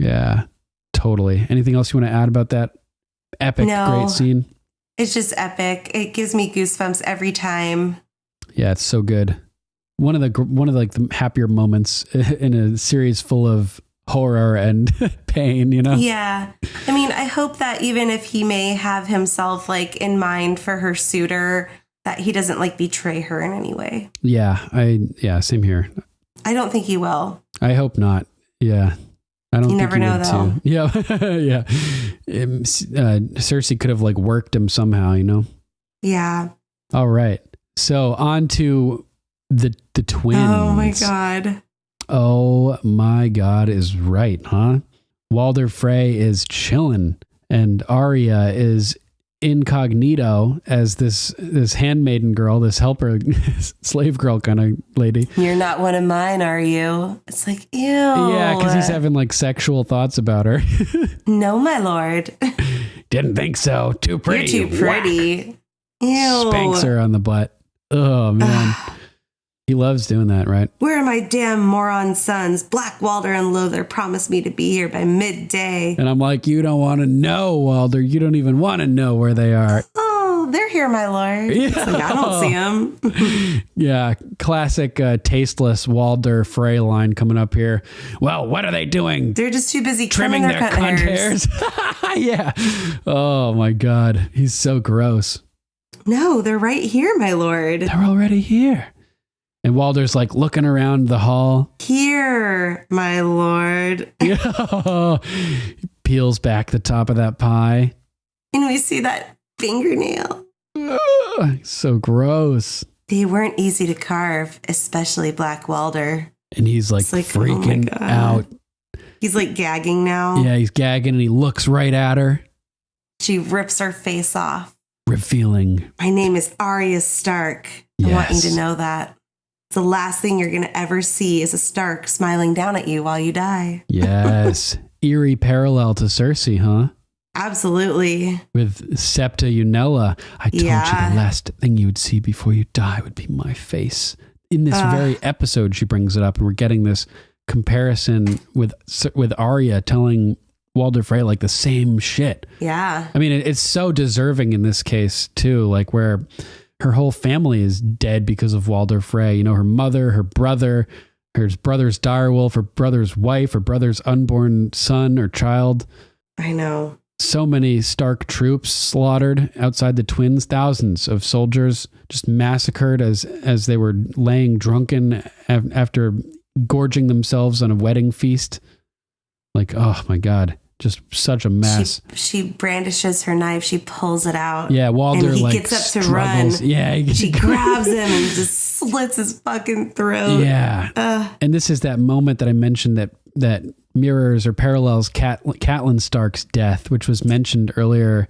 Yeah, totally. Anything else you want to add about that epic, great scene? It's just epic. It gives me goosebumps every time. Yeah, it's so good. One of the happier moments in a series full of horror and pain, you know? Yeah. I mean, I hope that even if he may have himself like in mind for her suitor, that he doesn't like betray her in any way. Yeah, same here. I don't think he will. I hope not. Yeah. I don't you think never know though. Too. Yeah. Yeah. Cersei could have like worked him somehow, you know? Yeah. All right. So on to the twins. Oh my God. Oh my God is right, huh? Walder Frey is chilling and Arya is incognito as this handmaiden girl, this helper, slave girl kind of lady. You're not one of mine, are you? It's like, ew. Yeah, because he's having like sexual thoughts about her. No, my lord. Didn't think so. Too pretty. You're too pretty. Ew. Spanks her on the butt. Oh, man. He loves doing that, right? Where are my damn moron sons? Black Walder and Lother promised me to be here by midday. And I'm like, you don't want to know, Walder. You don't even want to know where they are. Oh, they're here, my lord. Yeah. It's like, I don't see them. Yeah, classic tasteless Walder Frey line coming up here. Well, what are they doing? They're just too busy trimming their cunt hairs. Yeah. Oh, my God. He's so gross. No, they're right here, my lord. They're already here. And Walder's like looking around the hall. Here, my lord. Yeah. He peels back the top of that pie. And we see that fingernail. So gross. They weren't easy to carve, especially Black Walder. And he's like freaking out. He's like gagging now. Yeah, he's gagging and he looks right at her. She rips her face off. Revealing. My name is Arya Stark. I want you to know that. It's the last thing you're going to ever see is a Stark smiling down at you while you die. Yes. Eerie parallel to Cersei, huh? Absolutely. With Septa Unella. I told you the last thing you would see before you die would be my face. In this very episode, she brings it up, and we're getting this comparison with Arya telling Walder Frey like the same shit. Yeah. I mean, it's so deserving in this case, too, like where her whole family is dead because of Walder Frey. You know, her mother, her brother's direwolf, her brother's wife, her brother's unborn son or child. I know. So many Stark troops slaughtered outside the Twins. Thousands of soldiers just massacred as they were laying drunken after gorging themselves on a wedding feast. Like, oh my God. Just such a mess. She brandishes her knife. She pulls it out. Yeah, Walder and he like gets up to struggles. run. Yeah, she grabs him and just slits his fucking throat. Yeah, and this is that moment that I mentioned that mirrors or parallels Catelyn Stark's death, which was mentioned earlier.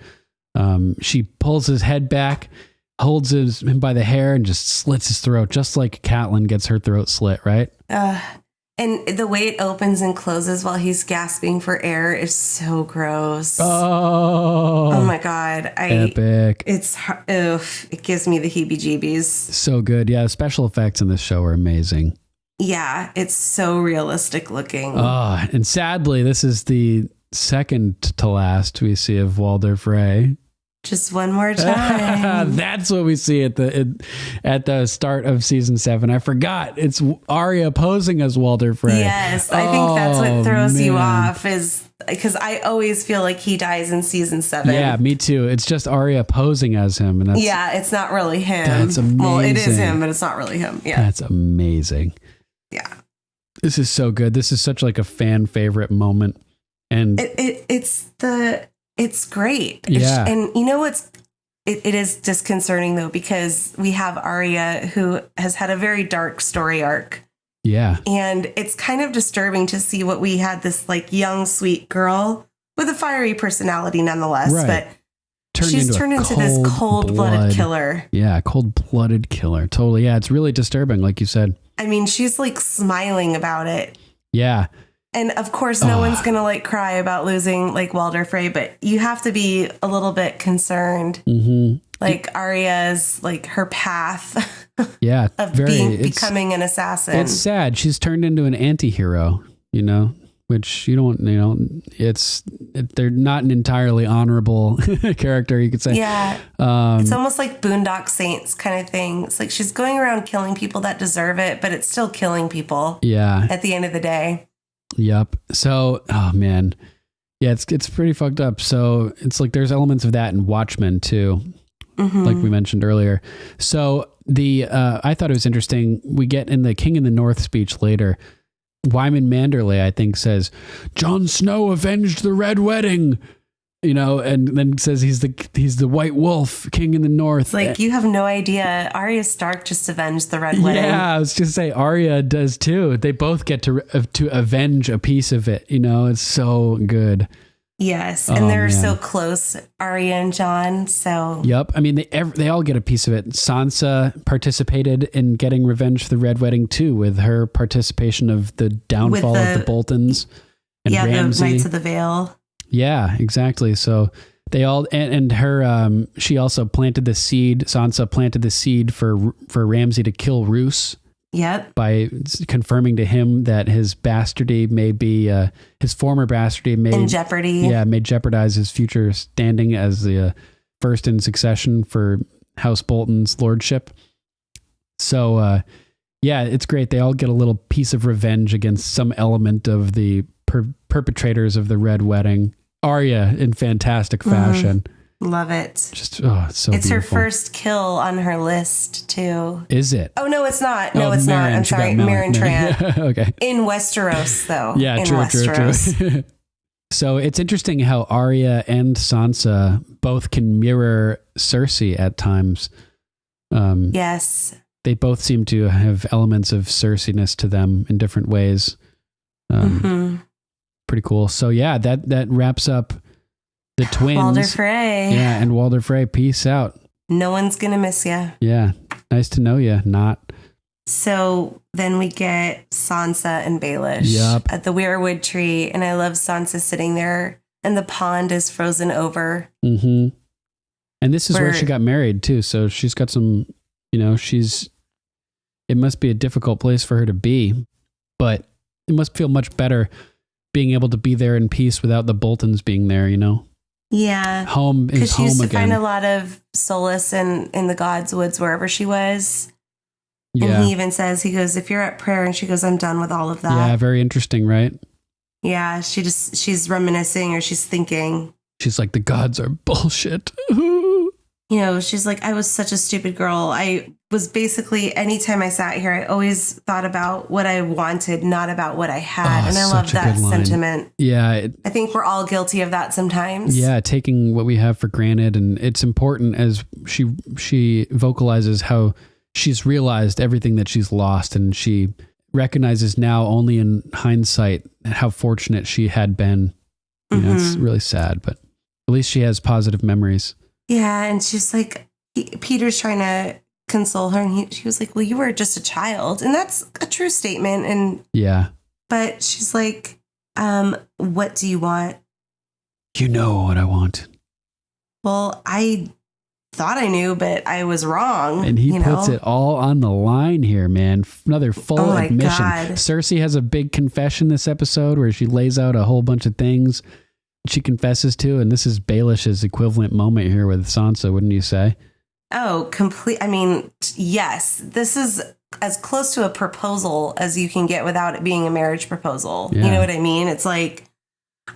She pulls his head back, holds him by the hair, and just slits his throat, just like Catelyn gets her throat slit. Right. And the way it opens and closes while he's gasping for air is so gross. Oh my God. Epic. It gives me the heebie-jeebies. So good. Yeah. The special effects in this show are amazing. Yeah, it's so realistic looking. Oh, and sadly, this is the second to last we see of Walder Frey. Just one more time. That's what we see at the start of season 7. I forgot. It's Arya posing as Walder Frey. Yes, I think that's what throws you off, is because I always feel like he dies in season 7. Yeah, me too. It's just Arya posing as him, and it's not really him. That's amazing. Well, it is him, but it's not really him. Yeah, that's amazing. Yeah, this is so good. This is such like a fan favorite moment, and it's great. Yeah. And you know what's, it is disconcerting though, because we have Arya who has had a very dark story arc. Yeah. And it's kind of disturbing to see what we had, this like young, sweet girl with a fiery personality nonetheless, right. But she's turned into this cold-blooded killer. Yeah, cold-blooded killer. Totally. Yeah, it's really disturbing, like you said. I mean, she's like smiling about it. Yeah. And of course, no one's going to like cry about losing like Walder Frey, but you have to be a little bit concerned. Mm-hmm. Like Arya's, like her path. Yeah. of becoming an assassin. It's sad. She's turned into an anti-hero, which they're not an entirely honorable character, you could say. Yeah. It's almost like Boondock Saints kind of thing. It's like she's going around killing people that deserve it, but it's still killing people. Yeah. At the end of the day. Yep. So, oh man. Yeah, it's pretty fucked up. So it's like there's elements of that in Watchmen too, like we mentioned earlier. So I thought it was interesting. We get in the King in the North speech later, Wyman Manderley, I think, says, "Jon Snow avenged the Red Wedding," and then says he's the White Wolf, King in the North. It's like, you have no idea. Arya Stark just avenged the Red Wedding. Yeah, I was just say Arya does too. They both get to avenge a piece of it. It's so good. Yes, and they're so close, Arya and Jon. So yep. I mean, they all get a piece of it. Sansa participated in getting revenge for the Red Wedding too, with her participation of the downfall of the Boltons and Ramsay. The Knights of the Vale. Yeah, exactly. So they all and her she also planted the seed. Sansa planted the seed for Ramsay to kill Roose. Yep. By confirming to him that his bastardy may be his former bastardy may in jeopardy. Yeah, may jeopardize his future standing as the first in succession for House Bolton's lordship. So yeah, it's great. They all get a little piece of revenge against some element of the perpetrators of the Red Wedding. Arya in fantastic fashion. Love it. Just it's so it's beautiful. her first kill on her list too. Is it? Oh no, it's not. No, it's not. I'm sorry, Meryn Trant. Okay. In Westeros, though. Yeah, in true. Westeros. So it's interesting how Arya and Sansa both can mirror Cersei at times. Yes. They both seem to have elements of Cersei-ness to them in different ways. Pretty cool. So yeah, that wraps up the twins. Walder Frey. Yeah, and Walder Frey. Peace out. No one's going to miss you. Yeah. Nice to know you. Not. So then we get Sansa and Baelish at the weirwood tree. And I love Sansa sitting there and the pond is frozen over. Mm-hmm. And this is where she got married too. So she's got some, it must be a difficult place for her to be, but it must feel much better being able to be there in peace without the Boltons being there, Yeah. Home is home again. Because she used to find a lot of solace in the God's woods wherever she was. Yeah. And he even says, he goes, if you're at prayer, and she goes, I'm done with all of that. Yeah, very interesting, right? Yeah, she's reminiscing or she's thinking. She's like, the gods are bullshit. She's like, I was such a stupid girl. I was basically, anytime I sat here, I always thought about what I wanted, not about what I had. And I love that sentiment. Yeah. I think we're all guilty of that sometimes. Yeah, taking what we have for granted. And it's important as she vocalizes how she's realized everything that she's lost. And she recognizes now only in hindsight how fortunate she had been. It's really sad, but at least she has positive memories. Yeah, and she's like, Peter's trying to console her, and she was like, well, you were just a child. And that's a true statement. And yeah. But she's like, what do you want? You know what I want. Well, I thought I knew, but I was wrong. And he puts it all on the line here, man. Another full admission. God. Cersei has a big confession this episode where she lays out a whole bunch of things she confesses to, and this is Baelish's equivalent moment here with Sansa, wouldn't you say? Oh, complete. I mean, yes, this is as close to a proposal as you can get without it being a marriage proposal. Yeah. You know what I mean? It's like,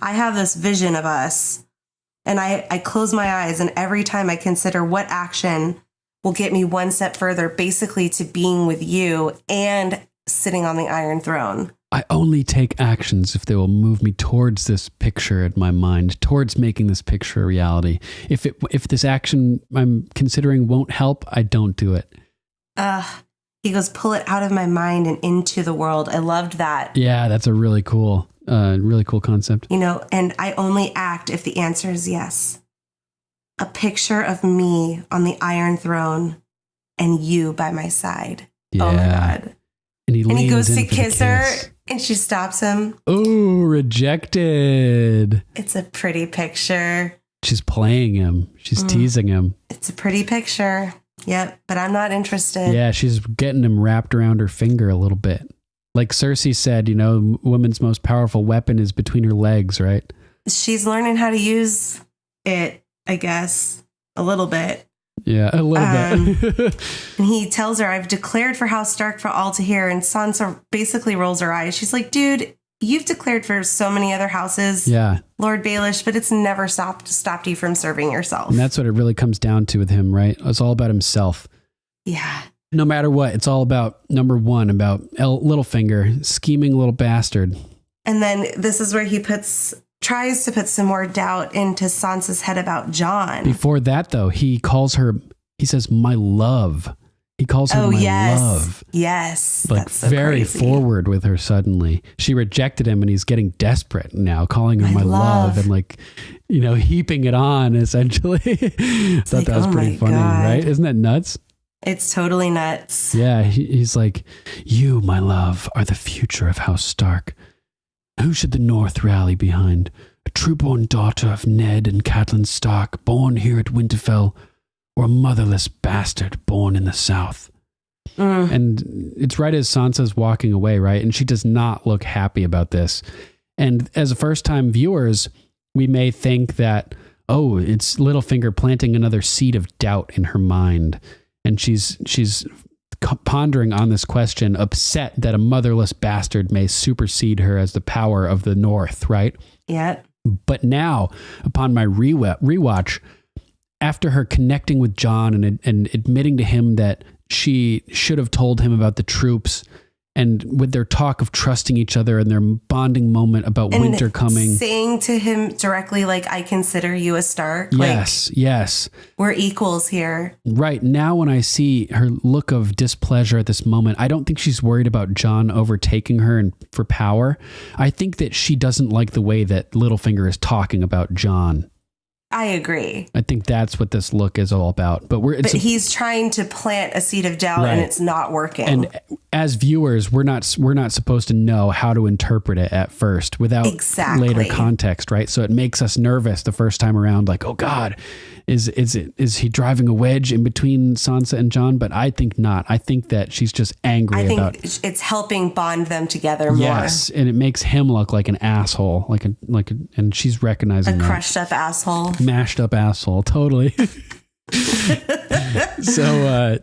I have this vision of us, and I close my eyes, and every time I consider what action will get me one step further, basically to being with you and sitting on the Iron Throne. I only take actions if they will move me towards this picture in my mind, towards making this picture a reality. If this action I'm considering won't help, I don't do it. He goes, pull it out of my mind and into the world. I loved that. Yeah, that's a really cool concept. You know, and I only act if the answer is yes. A picture of me on the Iron Throne and you by my side. Yeah. Oh my God. And he goes to kiss her and she stops him. Oh, rejected. It's a pretty picture. She's playing him. She's teasing him. It's a pretty picture. Yep. But I'm not interested. Yeah. She's getting him wrapped around her finger a little bit. Like Cersei said, you know, woman's most powerful weapon is between her legs, right? She's learning how to use it, I guess, a little bit. Yeah, a little bit. And he tells her, I've declared for House Stark for all to hear. And Sansa basically rolls her eyes. She's like, dude, you've declared for so many other houses, Lord Baelish, but it's never stopped you from serving yourself. And that's what it really comes down to with him, right? It's all about himself. Yeah. No matter what, it's all about, number one, about Littlefinger, scheming little bastard. And then this is where he tries to put some more doubt into Sansa's head about Jon. Before that, though, he says, my love. He calls her my love. Yes. Like so very crazy. Forward with her suddenly. She rejected him and he's getting desperate now, calling her my love and like, you know, heaping it on essentially. Thought that was pretty funny, right? Isn't that nuts? It's totally nuts. Yeah. He's like, you, my love, are the future of House Stark. Who should the North rally behind? A true-born daughter of Ned and Catelyn Stark, born here at Winterfell, or a motherless bastard born in the South? And it's right as Sansa's walking away, right? And she does not look happy about this. And as first-time viewers, we may think that, oh, it's Littlefinger planting another seed of doubt in her mind. And she's pondering on this question, upset that a motherless bastard may supersede her as the power of the North, right? Yeah. But now, upon my rewatch, after her connecting with Jon and admitting to him that she should have told him about the troops, and with their talk of trusting each other and their bonding moment about winter coming. Saying to him directly, like, I consider you a Stark. Yes, like, yes. We're equals here. Right. Now when I see her look of displeasure at this moment, I don't think she's worried about Jon overtaking her for power. I think that she doesn't like the way that Littlefinger is talking about Jon. I agree. I think that's what this look is all about. But he's trying to plant a seed of doubt, and it's not working. And as viewers, we're not supposed to know how to interpret it at first without later context, right? So it makes us nervous the first time around, like, oh God, is he driving a wedge in between Sansa and Jon? But I think not. I think that she's just angry about. It's helping bond them together more. Yes, and it makes him look like an asshole, and she's recognizing a crushed up asshole, mashed up asshole, totally. So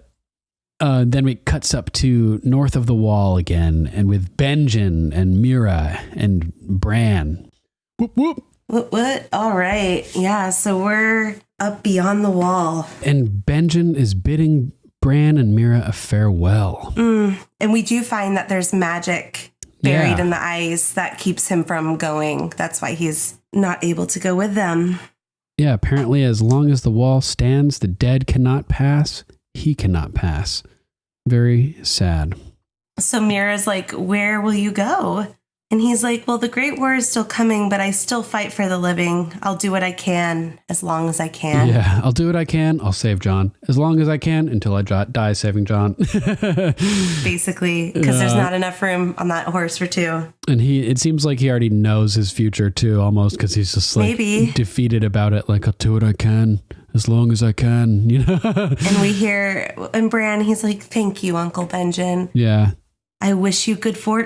then it cuts up to north of the wall again, and with Benjen and Mira and Bran. Whoop whoop. What? All right. Yeah. So we're up beyond the wall. And Benjen is bidding Bran and Mira a farewell. And we do find that there's magic buried in the ice that keeps him from going. That's why he's not able to go with them. Yeah. Apparently, as long as the wall stands, the dead cannot pass. He cannot pass. Very sad. So Mira's like, where will you go? And he's like, well, the Great War is still coming, but I still fight for the living. I'll do what I can as long as I can. Yeah, I'll do what I can. I'll save Jon as long as I can until I die saving Jon. Basically, because there's not enough room on that horse for two. And it seems like he already knows his future too, almost, because he's just like defeated about it. Like, I'll do what I can as long as I can, you know. And we hear, and Bran, he's like, thank you, Uncle Benjen. Yeah. I wish you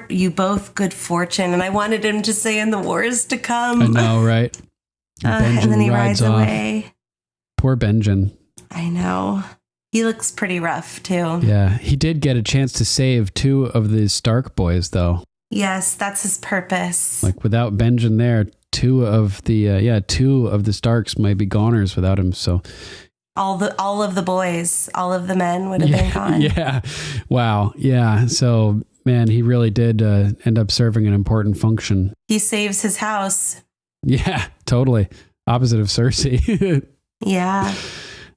you both good fortune. And I wanted him to say, in the wars to come. I know, right? And then he rides away. Poor Benjen. I know. He looks pretty rough, too. Yeah. He did get a chance to save 2 of the Stark boys, though. Yes, that's his purpose. Like, without Benjen there, 2 of the Starks might be goners without him, so... All of the boys, all of the men would have been gone. Yeah. Wow. Yeah. So, man, he really did end up serving an important function. He saves his house. Yeah, totally. Opposite of Cersei. Yeah.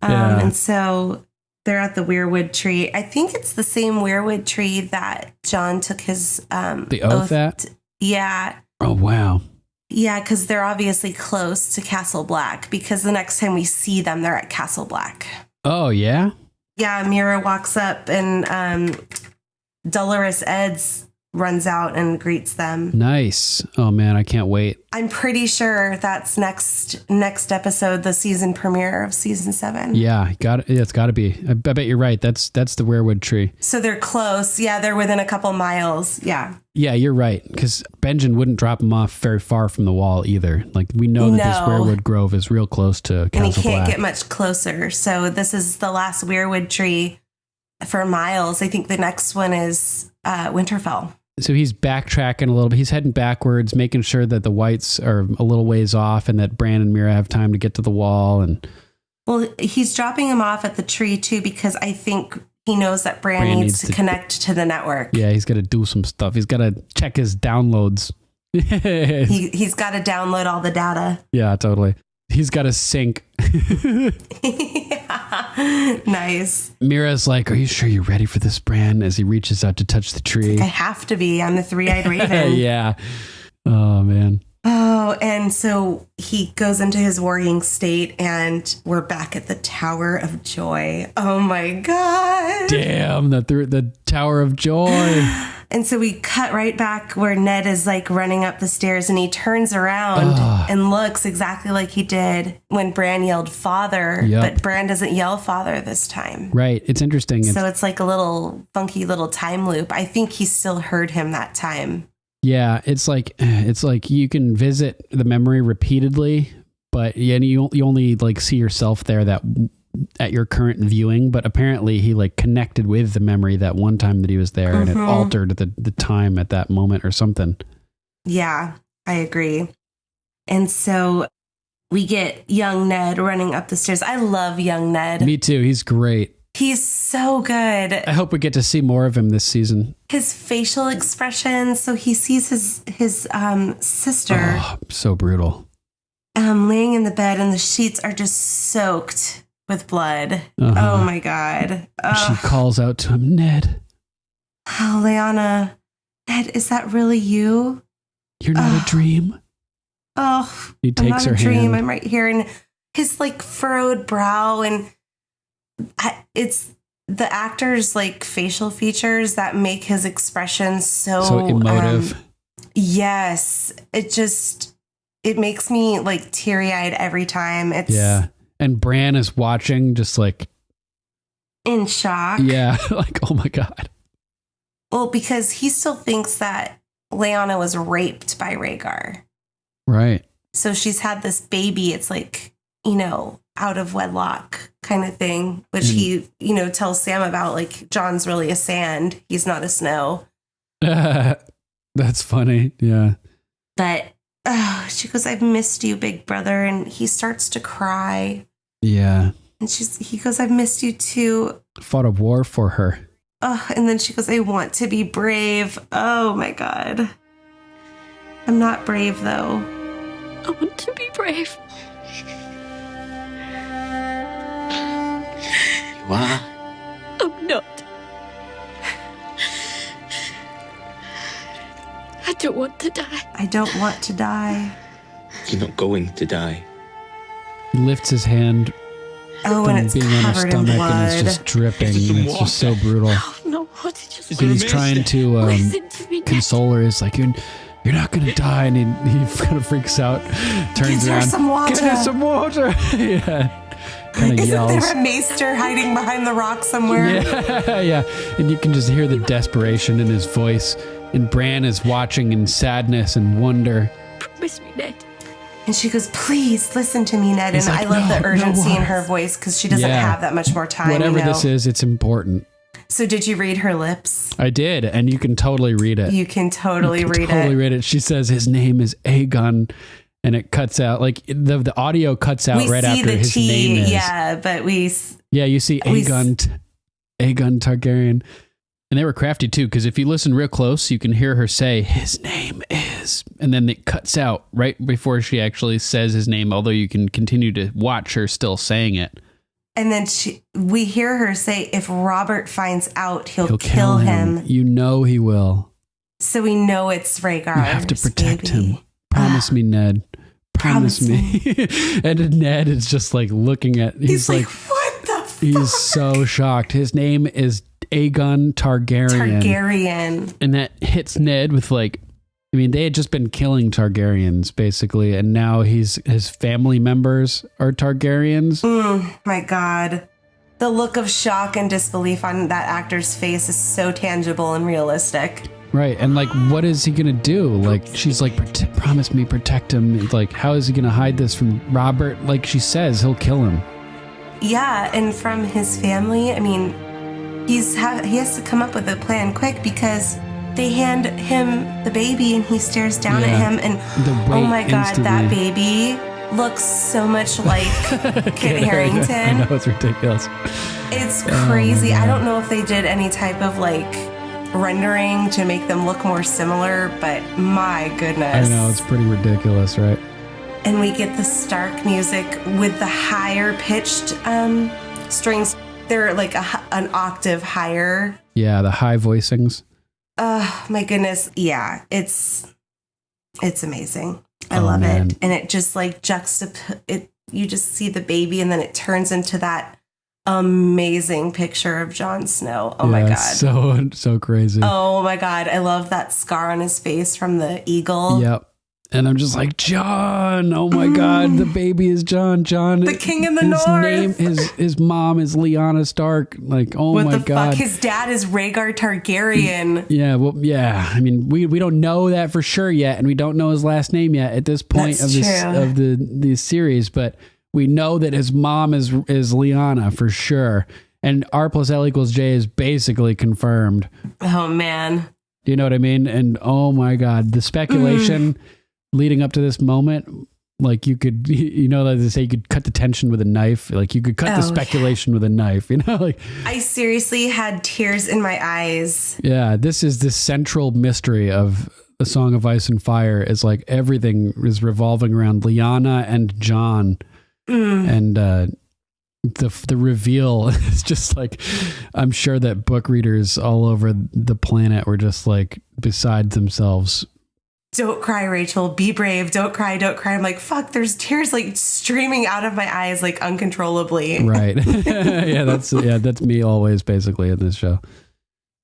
And so they're at the weirwood tree. I think it's the same weirwood tree that Jon took his the oath at? Yeah. Oh, wow. Yeah, because they're obviously close to Castle Black, because the next time we see them, they're at Castle Black. Oh, yeah? Yeah, Mira walks up and Dolorous Eds runs out and greets them. Nice. Oh, man, I can't wait. I'm pretty sure that's next episode, the season premiere of season 7. Yeah, it's got to be. I bet you're right. That's the weirwood tree. So they're close. Yeah, they're within a couple miles. Yeah. Yeah, you're right. Because Benjen wouldn't drop him off very far from the wall either. Like, we know that this weirwood grove is real close to Castle Black. And he can't get much closer. So this is the last weirwood tree for miles. I think the next one is Winterfell. So he's backtracking a little bit. He's heading backwards, making sure that the whites are a little ways off and that Bran and Mira have time to get to the wall. And well, he's dropping him off at the tree too, because I think he knows that Bran needs to connect to the network. Yeah, he's got to do some stuff. He's got to check his downloads. He's got to download all the data. Yeah, totally. He's got to sync. Yeah. Nice. Mira's like, are you sure you're ready for this, Bran? As he reaches out to touch the tree. I have to be. I'm the 3-eyed raven. Yeah. Oh, man. Oh, and so he goes into his worrying state, and we're back at the Tower of Joy. Oh, my God. Damn, the Tower of Joy. And so we cut right back where Ned is like running up the stairs, and he turns around and looks exactly like he did when Bran yelled father, but Bran doesn't yell father this time. Right. It's interesting. So it's like a little funky little time loop. I think he still heard him that time. Yeah. It's like you can visit the memory repeatedly, but you only like see yourself there that at your current viewing, but apparently he like connected with the memory that one time that he was there, and it altered the time at that moment or something. Yeah, I agree. And so we get young Ned running up the stairs. I love young Ned. Me too. He's great. He's so good. I hope we get to see more of him this season. His facial expressions. So he sees his sister. Oh, so brutal. Laying in the bed, and the sheets are just soaked with blood. Oh my God. She calls out to him, Ned. Oh, Lyanna. Ned, is that really you? You're not a dream. Oh, he takes her hand. hand. I'm right here, and his like furrowed brow, and it's the actor's like facial features that make his expression so emotive. Yes, it makes me like teary-eyed every time. Yeah. And Bran is watching, just like in shock. Yeah, like, oh my God. Well, because he still thinks that Lyanna was raped by Rhaegar. Right. So she's had this baby. It's like, out of wedlock kind of thing, which he, tells Sam about, like, Jon's really a sand. He's not a snow. That's funny. Yeah. But she goes, I've missed you, big brother. And he starts to cry. Yeah. And he goes, I've missed you too. Fought a war for her. And then she goes, I want to be brave. Oh my God. I'm not brave though. I want to be brave. You are? I'm not. I don't want to die. I don't want to die. You're not going to die. He lifts his hand. And it's being on her covered stomach, in blood. and it's just dripping, and it's just so brutal. Oh, no, what did you say? And he's trying to console her. He's like, you're not going to die. And he kind of freaks out, turns around. Get her some water. Get her some water. Yeah. kind of yells. Isn't there a maester hiding behind the rock somewhere? Yeah, yeah. And you can just hear the desperation in his voice. And Bran is watching in sadness and wonder. Promise me, Ned. And she goes, please listen to me, Ned. And I love the urgency in her voice because she doesn't have that much more time. Whatever this is, it's important. So did you read her lips? I did, and you can totally read it. You can totally read it. She says his name is Aegon, and it cuts out, like the audio cuts out right after his name is. Yeah, but you see Aegon Targaryen. And they were crafty too, because if you listen real close, you can hear her say, his name is, and then it cuts out right before she actually says his name, although you can continue to watch her still saying it. And then we hear her say, if Robert finds out, he'll kill him. You know he will. So we know it's Rhaegar. You have to protect him. Promise me, Ned. Promise me. And Ned is just like looking at, he's like, what the fuck? He's so shocked. His name is Aegon Targaryen. And that hits Ned with like, I mean, they had just been killing Targaryens basically, and now his family members are Targaryens. My God. The look of shock and disbelief on that actor's face is so tangible and realistic. Right. And like, what is he going to do? Like, she's like, promise me, protect him. It's like, how is he going to hide this from Robert? Like she says, he'll kill him. Yeah. And from his family, I mean, he has to come up with a plan quick because they hand him the baby and he stares down at him and oh my God, that baby looks so much like Kit Harington. I know, it's ridiculous. It's crazy. I don't know if they did any type of like rendering to make them look more similar, but my goodness. I know, it's pretty ridiculous, right? And we get the Stark music with the higher pitched strings. They're like an octave higher. Yeah, the high voicings. My goodness. Yeah, it's amazing. I love it. And it just like you just see the baby and then it turns into that amazing picture of Jon Snow. Oh my God. So crazy. Oh my God. I love that scar on his face from the eagle. Yep. And I'm just like, Jon, oh my God, the baby is Jon. The king in the north. His mom is Lyanna Stark. Like, oh my God. What the fuck? His dad is Rhaegar Targaryen. Yeah, well, yeah. I mean, we don't know that for sure yet, and we don't know his last name yet at this point of the series, but we know that his mom is Lyanna for sure. And R + L = J is basically confirmed. Oh man. Do you know what I mean? And oh my God, the speculation leading up to this moment, like you could, like they say, you could cut the tension with a knife. Like you could cut the speculation with a knife, like I seriously had tears in my eyes. Yeah. This is the central mystery of A Song of Ice and Fire, is like everything is revolving around Lyanna and Jon. And, the reveal is just like, I'm sure that book readers all over the planet were just like beside themselves. Don't cry, Rachel. Be brave. Don't cry. Don't cry. I'm like, fuck, there's tears like streaming out of my eyes like uncontrollably. Right. That's me always basically in this show.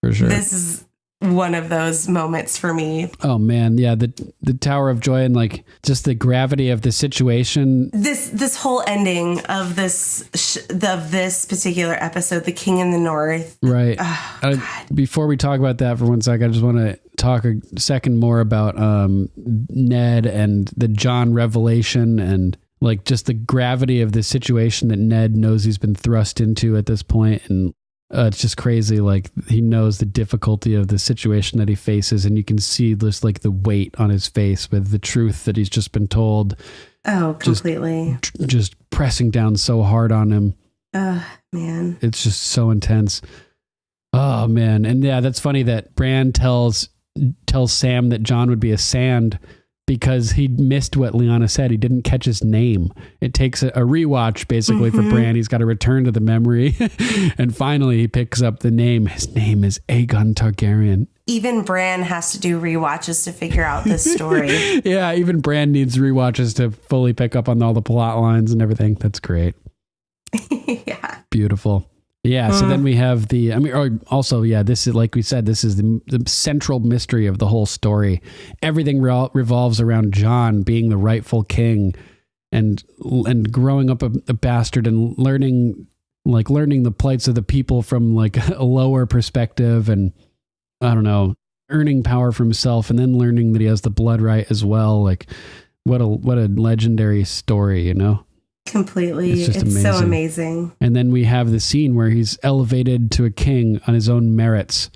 For sure. This is one of those moments for me. Oh man, yeah, the Tower of Joy and like just the gravity of the situation. This whole ending of this particular episode, The King in the North. Right. Before we talk about that for 1 second, I just want to talk a second more about Ned and the Jon revelation and like just the gravity of the situation that Ned knows he's been thrust into at this point. And it's just crazy. Like he knows the difficulty of the situation that he faces, and you can see just like the weight on his face with the truth that he's just been told. Oh, completely. Just pressing down so hard on him. Man. It's just so intense. Oh man. And yeah, that's funny that Bran tells Sam that Jon would be a sand because he missed what Lyanna said. He didn't catch his name. It takes a rewatch basically for Bran. He's got to return to the memory. And finally he picks up the name. His name is Aegon Targaryen. Even Bran has to do rewatches to figure out this story. Yeah, even Bran needs rewatches to fully pick up on all the plot lines and everything. That's great. Yeah. Beautiful. Yeah, so then we have this is, like we said, this is the central mystery of the whole story. Everything revolves around Jon being the rightful king, and growing up a bastard and learning the plights of the people from like a lower perspective, and I don't know, earning power for himself, and then learning that he has the blood right as well. Like what a legendary story, you know? Completely. It's so amazing. And then we have the scene where he's elevated to a king on his own merits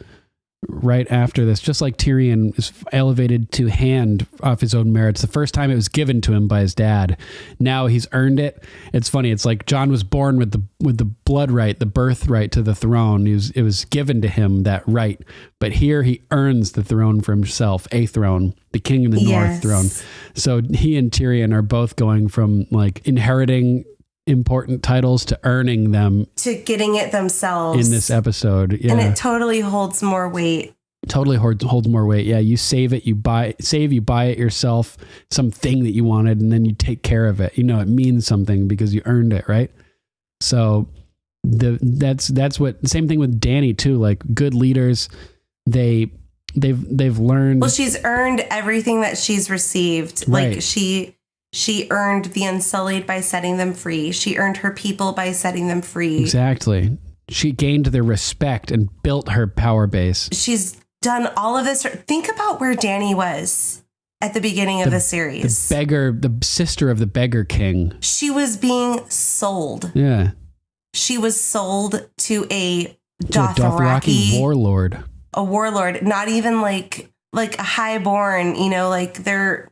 right after this, just like Tyrion is elevated to hand off his own merits. The first time it was given to him by his dad. Now he's earned it. It's funny. It's like Jon was born with the blood right, the birthright to the throne. It was given to him, that right. But here he earns the throne for himself, a throne, the King of the North throne. So he and Tyrion are both going from like inheriting important titles to earning them, to getting it themselves in this episode. Yeah. And it totally holds more weight. Totally holds more weight. Yeah. You save it, you buy it yourself, something that you wanted, and then you take care of it. You know, it means something because you earned it. Right. So that's what, same thing with Dany too. Like good leaders, they've learned. Well, she's earned everything that she's received. Right. Like she earned the Unsullied by setting them free. She earned her people by setting them free. Exactly. She gained their respect and built her power base. She's done all of this. Think about where Dany was at the beginning of the series. The sister of the beggar king. She was being sold. Yeah. She was sold to a Dothraki warlord. A warlord, not even like a highborn, you know, like they're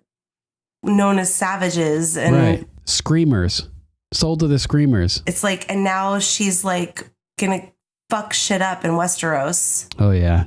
known as savages and right. Screamers, sold to the Screamers. It's like, and now she's like gonna fuck shit up in Westeros. Oh yeah.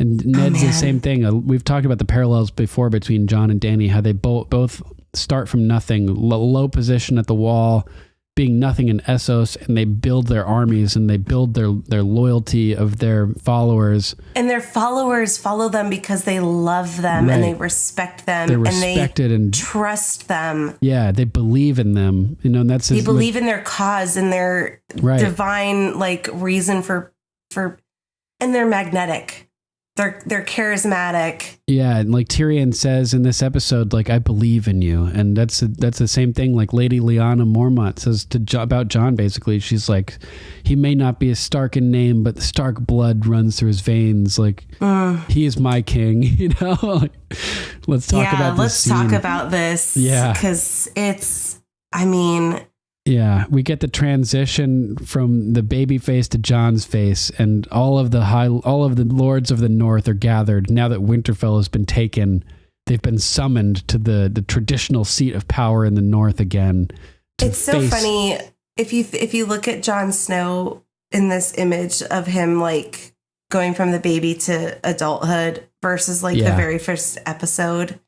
And Ned's the same thing. We've talked about the parallels before between Jon and Dany, how they both start from nothing, low position at the wall, being nothing in Essos, and they build their armies and they build their loyalty of their followers. And their followers follow them because they love them and they respect them. They're respected and trust them. Yeah, they believe in them. You know, and they believe in their cause and their divine like reason for, and they're magnetic. They're charismatic. Yeah, and like Tyrion says in this episode, like, I believe in you. And that's the same thing like Lady Lyanna Mormont says about Jon, basically. She's like, he may not be a Stark in name, but the Stark blood runs through his veins. Like, he is my king, you know? Like, let's talk about this scene. Talk about this. Yeah. Because it's, I mean... Yeah, we get the transition from the baby face to Jon's face, and all of the lords of the North are gathered now that Winterfell has been taken. They've been summoned to the traditional seat of power in the North again. It's so funny if you look at Jon Snow in this image of him like going from the baby to adulthood versus like the very first episode.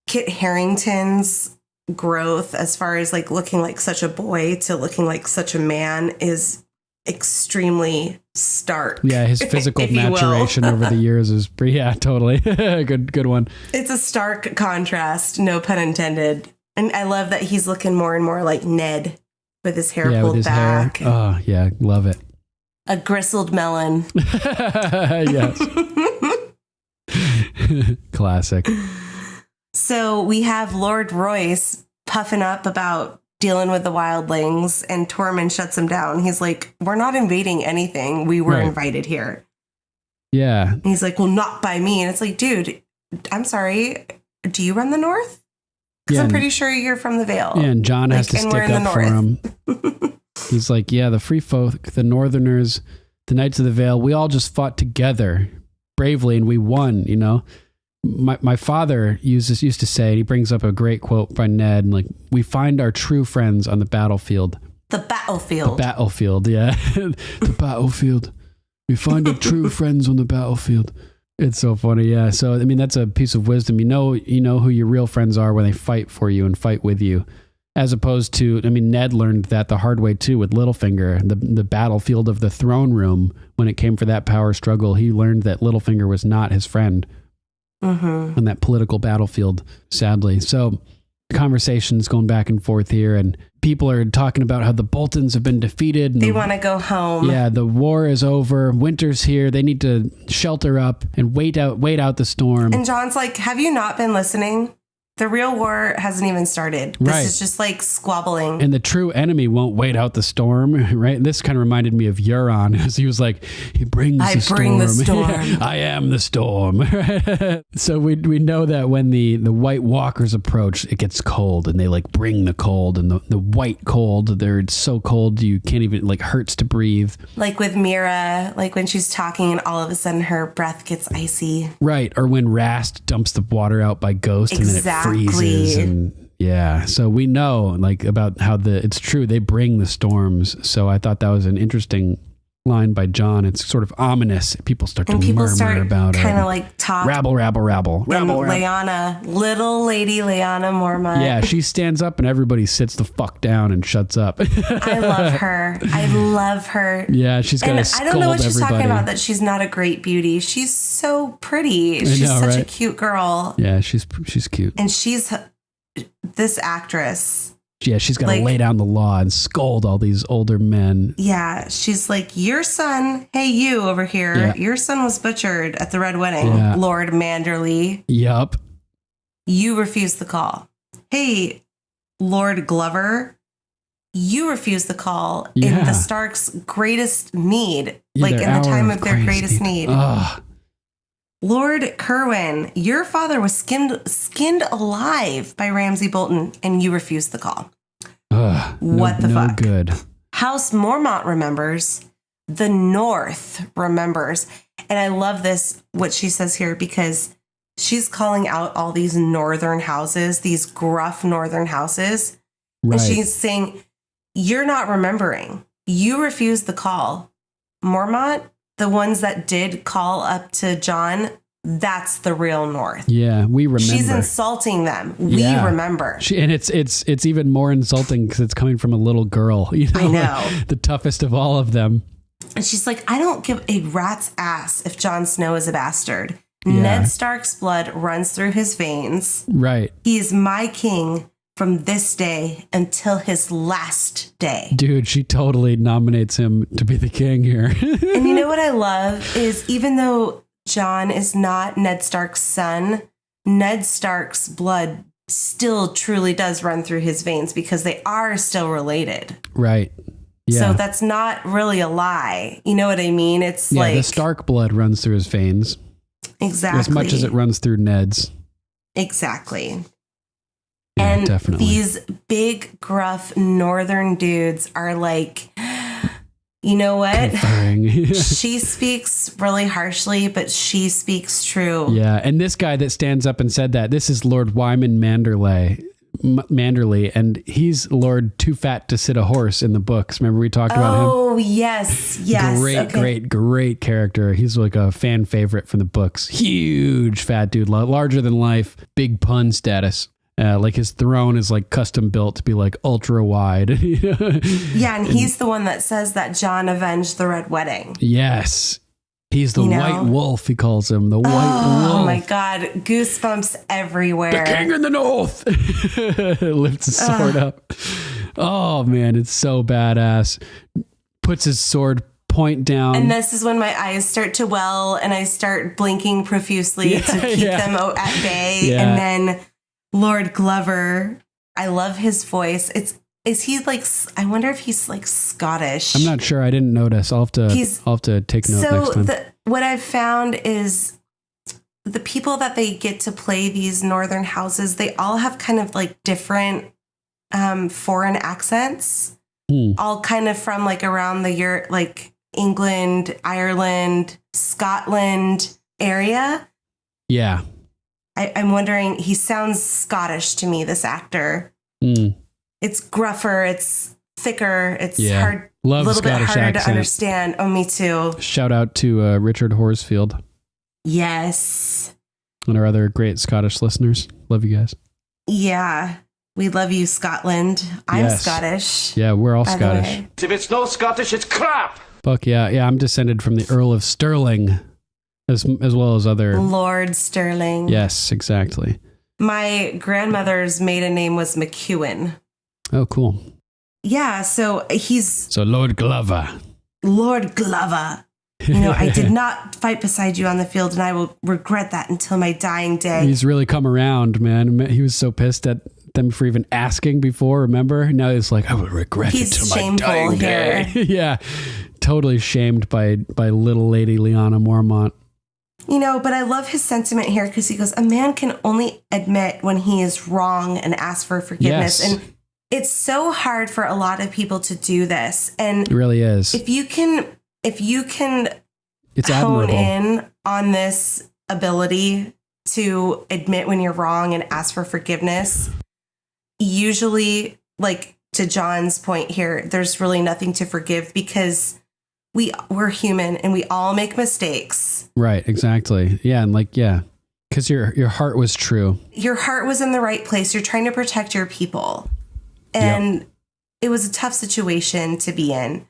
Kit Harington's growth as far as like looking like such a boy to looking like such a man is extremely stark. Yeah, his physical maturation over the years is pretty, totally. good one. It's a stark contrast, no pun intended. And I love that he's looking more and more like Ned with his hair pulled back. Hair. Oh yeah, love it. A gristled melon. Yes. Classic. So we have Lord Royce puffing up about dealing with the wildlings, and Tormund shuts him down. He's like, we're not invading anything. We were invited here. Yeah. And he's like, well, not by me. And it's like, dude, I'm sorry. Do you run the North? Because I'm pretty sure you're from the Vale. Yeah, and Jon has to stick up for him. He's like, yeah, the free folk, the Northerners, the Knights of the Vale, we all just fought together bravely and we won, you know? My father used to say, and he brings up a great quote by Ned, like, we find our true friends on the battlefield. The battlefield. The battlefield, yeah. The battlefield. We find our true friends on the battlefield. It's so funny, yeah. So, I mean, that's a piece of wisdom. You know who your real friends are when they fight for you and fight with you. As opposed to, I mean, Ned learned that the hard way too with Littlefinger, the battlefield of the throne room. When it came for that power struggle, he learned that Littlefinger was not his friend. On that political battlefield, sadly. So conversations going back and forth here, and people are talking about how the Boltons have been defeated. And they want to go home. Yeah, the war is over. Winter's here. They need to shelter up and wait out the storm. And Jon's like, have you not been listening? The real war hasn't even started. This is just like squabbling. And the true enemy won't wait out the storm, right? This kind of reminded me of Euron, as he was like, he brings the storm. I bring the storm. I am the storm. So we know that when the White Walkers approach, it gets cold, and they like bring the cold, and the white cold, they're so cold you can't even, like, hurts to breathe. Like with Mira, like when she's talking and all of a sudden her breath gets icy. Right. Or when Rast dumps the water out by Ghost and then it freezes. And yeah. So we know like about how it's true. They bring the storms. So I thought that was an interesting line by Jon. It's sort of ominous. People start to murmur about it. Kind of like talk. Rabble. Lyanna, little lady Lyanna Mormont. Yeah, she stands up and everybody sits the fuck down and shuts up. I love her. I love her. Yeah, she's got to scold everybody. I don't know what she's talking about, that she's not a great beauty. She's so pretty. She's such a cute girl. Yeah, she's cute. And she's this actress. Yeah, she's got to lay down the law and scold all these older men. Yeah, she's like, your son, hey, you over here, your son was butchered at the Red Wedding, Lord Manderley. Yup. You refused the call. Hey, Lord Glover, you refused the call in the Starks' greatest need, like in the time of their greatest need. Lord Kerwin, your father was skinned alive by Ramsay Bolton, and you refused the call. What the fuck? Good. House Mormont remembers. The North remembers. And I love this, what she says here, because she's calling out all these northern houses, these gruff northern houses. Right. And she's saying, you're not remembering. You refused the call. Mormont, the ones that did call up to Jon, that's the real North. Yeah, we remember. She's insulting them. We remember. And it's even more insulting because it's coming from a little girl. You know, I know. The toughest of all of them. And she's like, I don't give a rat's ass if Jon Snow is a bastard. Yeah. Ned Stark's blood runs through his veins. Right. He is my king from this day until his last day. Dude, she totally nominates him to be the king here. And you know what I love is, even though Jon is not Ned Stark's son, Ned Stark's blood still truly does run through his veins because they are still related. Right. Yeah. So that's not really a lie. You know what I mean? It's like the Stark blood runs through his veins. Exactly. As much as it runs through Ned's. Exactly. Yeah, and definitely. These big, gruff northern dudes are like, you know what? She speaks really harshly, but she speaks true. Yeah. And this guy that stands up and said that, this is Lord Wyman Manderley, and he's Lord Too Fat to Sit a Horse in the books. Remember we talked about him? Oh, yes. Great character. He's like a fan favorite from the books. Huge fat dude, larger than life, big pun status. Like his throne is like custom built to be like ultra wide. Yeah, and he's the one that says that Jon avenged the Red Wedding. Yes. He's the white wolf, he calls him. The white wolf. Oh my God. Goosebumps everywhere. The king in the north. Lifts his sword up. Oh man, it's so badass. Puts his sword point down. And this is when my eyes start to well and I start blinking profusely to keep them at bay. Yeah. And then Lord Glover, I love his voice. Is he like, I wonder if he's like Scottish. I'm not sure. I didn't notice. I'll have to take note next time. So what I've found is the people that they get to play these northern houses, they all have kind of like different foreign accents, all kind of from like around the like England, Ireland, Scotland area. Yeah. I'm wondering, he sounds Scottish to me, this actor. It's gruffer, it's thicker, it's hard, a little bit harder to understand. Oh, me too. Shout out to Richard Horsfield. Yes. And our other great Scottish listeners. Love you guys. Yeah. We love you, Scotland. I'm Scottish. Yeah, we're all Scottish. If it's no Scottish, it's crap. Fuck yeah. Yeah, I'm descended from the Earl of Stirling. As well as other... Lord Stirling. Yes, exactly. My grandmother's maiden name was McEwen. Oh, cool. Yeah, so he's... So Lord Glover. Lord Glover. I did not fight beside you on the field, and I will regret that until my dying day. He's really come around, man. He was so pissed at them for even asking before, remember? Now he's like, I will regret it till my dying day. Yeah, totally shamed by little lady Lyanna Mormont. But I love his sentiment here because he goes, a man can only admit when he is wrong and ask for forgiveness. Yes. And it's so hard for a lot of people to do this. And it really is. If you can it's hone admirable. in on this ability to admit when you're wrong and ask for forgiveness, usually, like to Jon's point here, there's really nothing to forgive because we're human and we all make mistakes. Right, exactly. Yeah, and because your heart was true. Your heart was in the right place. You're trying to protect your people. And it was a tough situation to be in.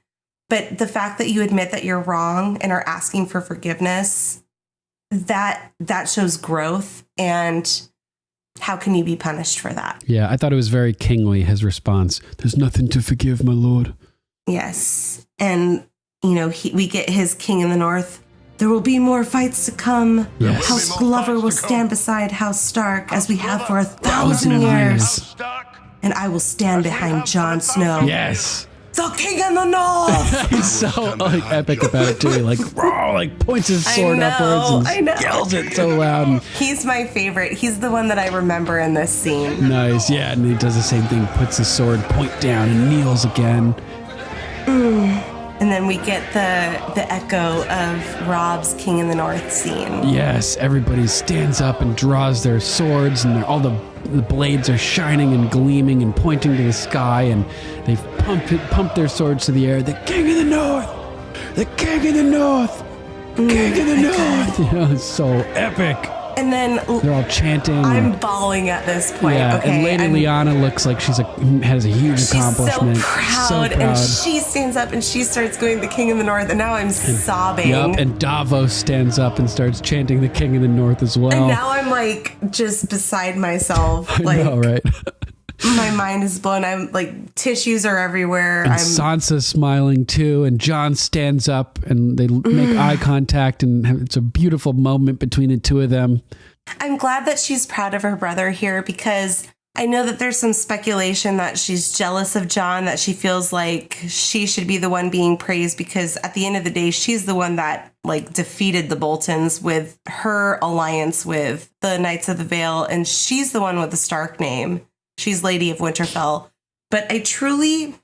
But the fact that you admit that you're wrong and are asking for forgiveness, that shows growth. And how can you be punished for that? Yeah, I thought it was very kingly, his response. There's nothing to forgive, my lord. Yes. And, we get his King in the North. There will be more fights to come. Yes. House Glover will stand beside House Stark as we have for 1,000 years. And I will stand behind Jon Snow. Yes. The King in the North. He's so epic about it too. He points his sword upwards and yells it so loud. He's my favorite. He's the one that I remember in this scene. Nice, yeah, and he does the same thing. Puts his sword point down and kneels again. And then we get the echo of Robb's King in the North scene. Yes, everybody stands up and draws their swords, and all the blades are shining and gleaming and pointing to the sky, and they've pumped their swords to the air. The King of the North! The King of the North! King of the North! It's so epic. And then they're all chanting. I'm bawling at this point. Yeah, okay, and Lady Lyanna looks like has a huge accomplishment. So proud, and she stands up and she starts going, the King of the North, and now I'm sobbing. Yep, and Davos stands up and starts chanting the King of the North as well. And now I'm just beside myself. I know, right? My mind is blown. I'm tissues are everywhere. And Sansa's smiling too, and Jon stands up and they make eye contact, and it's a beautiful moment between the two of them. I'm glad that she's proud of her brother here because I know that there's some speculation that she's jealous of Jon, that she feels like she should be the one being praised because at the end of the day, she's the one that defeated the Boltons with her alliance with the Knights of the Vale, and she's the one with the Stark name. She's Lady of Winterfell. But I truly,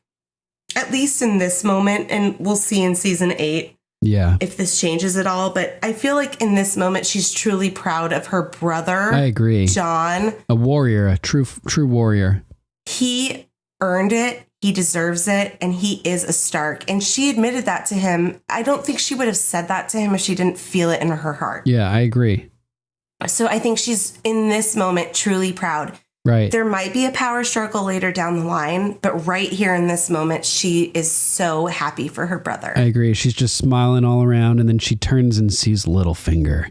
at least in this moment, and we'll see in season 8 if this changes at all, but I feel like in this moment, she's truly proud of her brother. I agree. Jon. A warrior, a true warrior. He earned it. He deserves it. And he is a Stark. And she admitted that to him. I don't think she would have said that to him if she didn't feel it in her heart. Yeah, I agree. So I think she's in this moment truly proud. Right. There might be a power struggle later down the line, but right here in this moment, she is so happy for her brother. I agree. She's just smiling all around, and then she turns and sees Littlefinger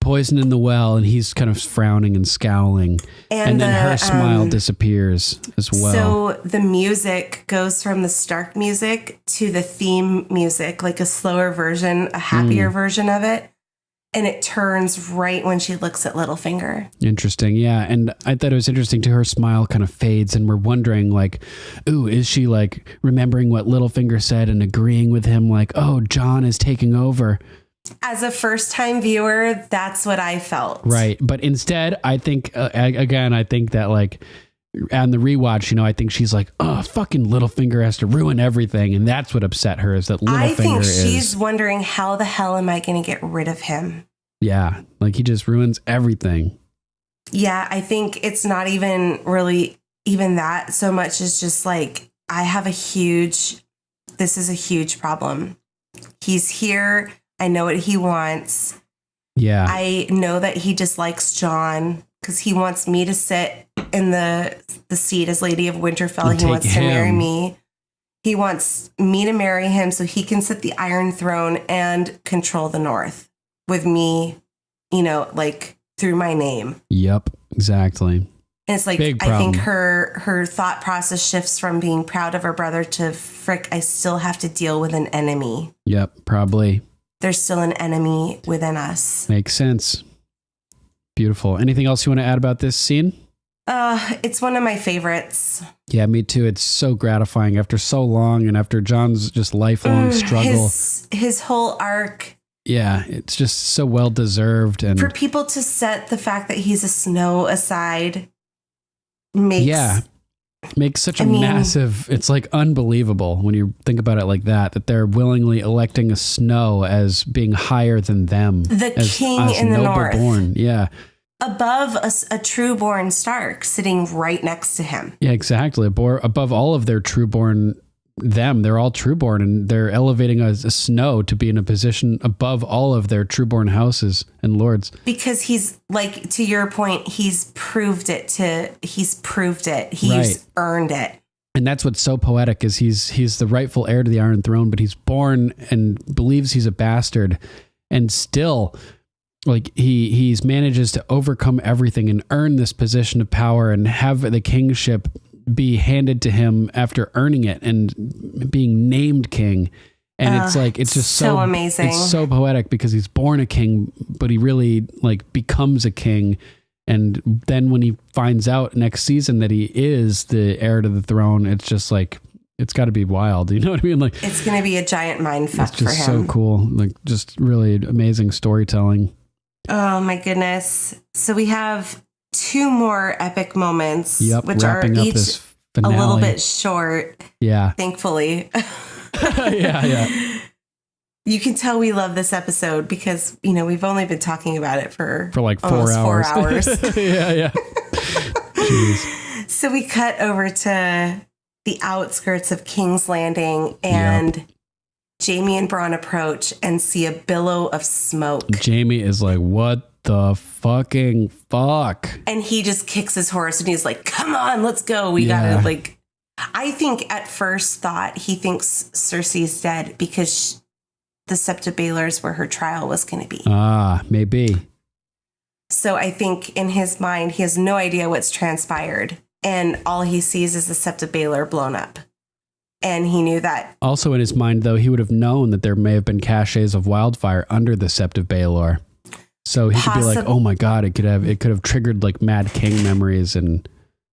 poisoned in the well, and he's kind of frowning and scowling. And then her smile disappears as well. So the music goes from the Stark music to the theme music, like a slower version, a happier version of it. And it turns right when she looks at Littlefinger. Interesting. Yeah. And I thought it was interesting too. Her smile kind of fades and we're wondering ooh, is she remembering what Littlefinger said and agreeing with him? Oh, Jon is taking over. As a first time viewer, that's what I felt. Right. But instead, I think, I think that on the rewatch, I think she's oh, fucking Littlefinger has to ruin everything. And that's what upset her is that Littlefinger I think she's wondering how the hell am I going to get rid of him? Yeah. He just ruins everything. Yeah. I think it's not even really even that so much as just this is a huge problem. He's here. I know what he wants. Yeah. I know that he dislikes Jon because he wants me to sit in the seat as Lady of Winterfell. He wants to marry me. He wants me to marry him so he can sit the Iron Throne and control the North with me, through my name. Yep, exactly. And it's I think her thought process shifts from being proud of her brother to I still have to deal with an enemy. Yep, probably. there's still an enemy within us. Makes sense. Beautiful. Anything else you want to add about this scene? It's one of my favorites. Yeah, me too. It's so gratifying after so long and after Jon's just lifelong struggle. His whole arc. Yeah, it's just so well deserved. And for people to set the fact that he's a Snow aside makes such a massive, it's like unbelievable when you think about it like that they're willingly electing a Snow as being higher than them. The king in the north. Born. Yeah. Above a true-born Stark sitting right next to him. Yeah, exactly. Above all of their true-born they're all true-born, and they're elevating a Snow to be in a position above all of their true-born houses and lords. Because he's, like, to your point, he's proved it. He's earned it. And that's what's so poetic is he's the rightful heir to the Iron Throne, but he's born and believes he's a bastard, and still, like, he manages to overcome everything and earn this position of power and have the kingship be handed to him after earning it and being named king. And it's like, it's just so amazing. It's so poetic because he's born a king, but he really like becomes a king. And then when he finds out next season that he is the heir to the throne, it's just like, it's got to be wild. You know what I mean? Like, it's going to be a giant mind fuck for him. It's just so cool. Like, just really amazing storytelling. Oh my goodness. So we have 2 more epic moments, which are each a little bit short. Yeah. Thankfully. Yeah. You can tell we love this episode because, we've only been talking about it for like 4 hours. 4 hours. Yeah. Jeez. So we cut over to the outskirts of King's Landing, and Jaime and Bronn approach and see a billow of smoke. Jaime is like, what the fucking fuck? And he just kicks his horse and he's like, come on, let's go. We gotta, like, I think at first thought he thinks Cersei's dead because the Sept of Baelor is where her trial was going to be. Maybe. So I think in his mind, he has no idea what's transpired. And all he sees is the Sept of Baelor blown up. And he knew that. Also in his mind, though, he would have known that there may have been caches of wildfire under the Sept of Baelor. So he could be like, oh my God, it could have triggered like Mad King memories, and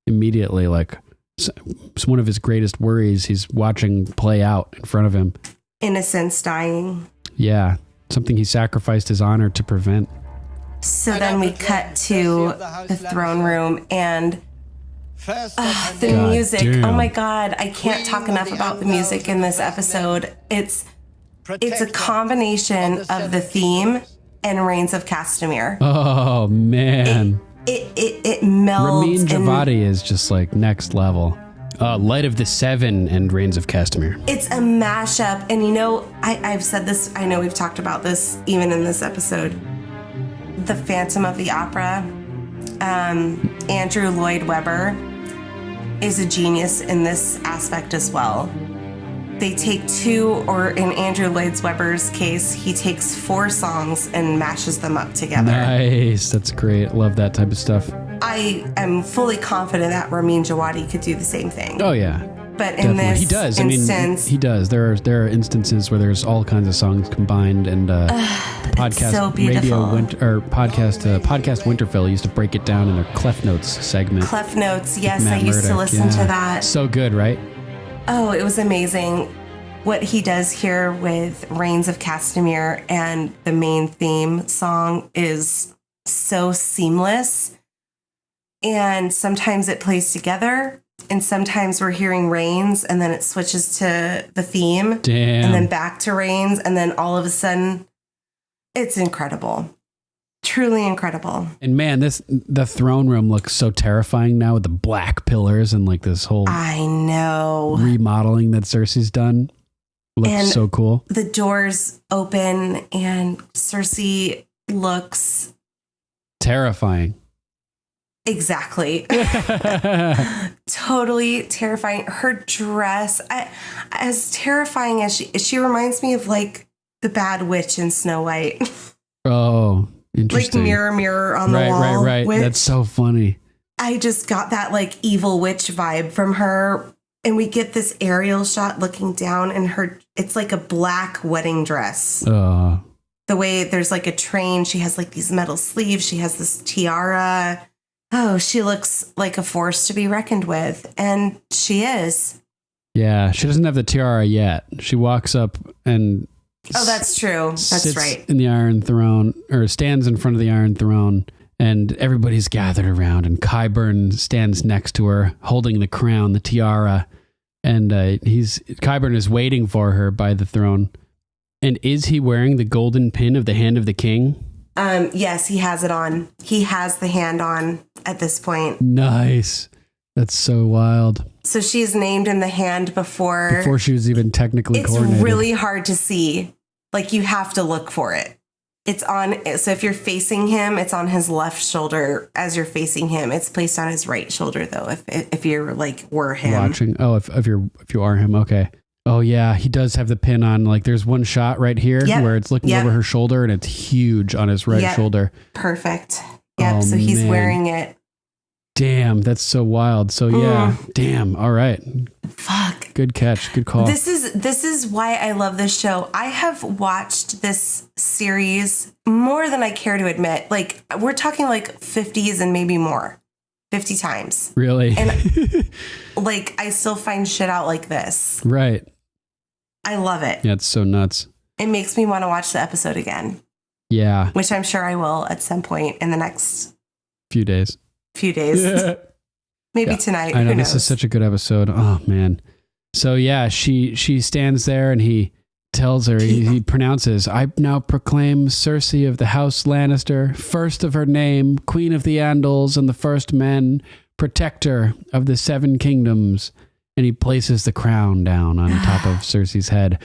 immediately, like, it's one of his greatest worries he's watching play out in front of him. Innocence dying. Yeah. Something he sacrificed his honor to prevent. So then we cut to the throne room, and the music. Damn. Oh my God. I can't talk enough about the music in this episode. It's a combination of the theme and Reigns of Castamere. Oh man. It melds. Ramin Djawadi is just like next level. Light of the Seven and Reigns of Castamere. It's a mashup. And I've said this, I know we've talked about this even in this episode. The Phantom of the Opera, Andrew Lloyd Webber is a genius in this aspect as well. They take 2, or in Andrew Lloyd Webber's case, he takes 4 songs and mashes them up together. Nice. That's great. Love that type of stuff. I am fully confident that Ramin Djawadi could do the same thing. Oh, yeah. But in this he does. instance, he does. There are instances where there's all kinds of songs combined, and the podcast so beautiful. podcast Winterfell used to break it down in their Clef Notes segment. Clef Notes, yes, I used to listen to that. So good, right? Oh, it was amazing. What he does here with Reigns of Castamere and the main theme song is so seamless. And sometimes it plays together, and sometimes we're hearing Reigns and then it switches to the theme. Damn. And then back to Reigns, and then all of a sudden it's incredible. Truly incredible. And man, the throne room looks so terrifying now with the black pillars and like this whole remodeling that Cersei's done. Looks so cool. The doors open and Cersei looks terrifying. Exactly. Totally terrifying. Her dress, as terrifying as she reminds me of like the bad witch in Snow White. Oh, interesting. Like mirror on the wall. Right. That's so funny. I just got that like evil witch vibe from her. And we get this aerial shot looking down, and it's like a black wedding dress. the way there's like a train. She has like these metal sleeves. She has this tiara. Oh, she looks like a force to be reckoned with. And she is. Yeah, she doesn't have the tiara yet. She walks up and... Oh, that's true. That's right. In the Iron Throne, or stands in front of the Iron Throne, and everybody's gathered around, and Qyburn stands next to her, holding the crown, the tiara, and Qyburn is waiting for her by the throne. And is he wearing the golden pin of the Hand of the King? Yes, he has it on. He has the hand on at this point. Nice. That's so wild. So she's named in the hand before she was even technically it's coordinated. It's really hard to see. Like, you have to look for it. It's on. So if you're facing him, it's on his left shoulder. As you're facing him, it's placed on his right shoulder, though. If you're like were him watching. Oh, if you are him, okay. Oh yeah, he does have the pin on. Like, there's one shot right here where it's looking over her shoulder, and it's huge on his right shoulder. Perfect. Yep. Oh, so he's wearing it. Damn, that's so wild. So yeah, damn. All right. Fuck. Good catch. Good call. This is why I love this show. I have watched this series more than I care to admit. Like, we're talking like 50s and maybe more. 50 times. Really? And like, I still find shit out like this. Right. I love it. Yeah, it's so nuts. It makes me want to watch the episode again. Yeah. Which I'm sure I will at some point in the next few days. Maybe tonight. I know. Who This knows? is such a good episode. Oh man. So yeah, she stands there and he tells her, he pronounces, "I now proclaim Cersei of the House Lannister, first of her name, Queen of the Andals and the First Men, Protector of the Seven Kingdoms." And he places the crown down on top of Cersei's head.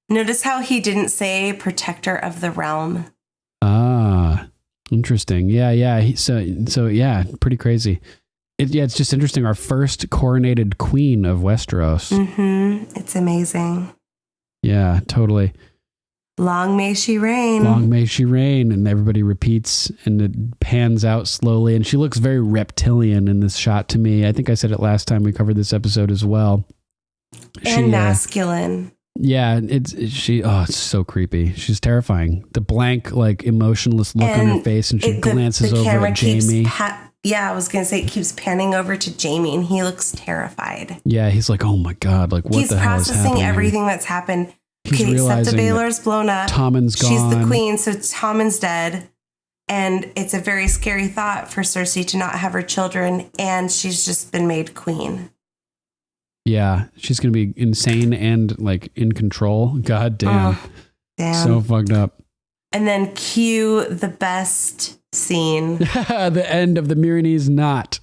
Notice how he didn't say Protector of the Realm. Ah, interesting. Yeah. So yeah, pretty crazy. It's just interesting. Our first coronated queen of Westeros. Mm-hmm. It's amazing. Yeah, totally. Long may she reign. Long may she reign. And everybody repeats and it pans out slowly. And she looks very reptilian in this shot to me. I think I said it last time we covered this episode as well. And masculine. Yeah, it's so creepy. She's terrifying. The blank, like, emotionless look on her face, and she glances over at Jaime. I was going to say it keeps panning over to Jaime, and he looks terrified. Yeah, he's like, oh my God, like, what the hell is happening? He's processing everything that's happened. He's realizing Septa Baelor's blown up. Tommen's gone. She's the queen, so Tommen's dead. And it's a very scary thought for Cersei to not have her children, and she's just been made queen. Yeah, she's going to be insane and like in control. God damn. Damn. So fucked up. And then cue the best scene. The end of the Myronese knot.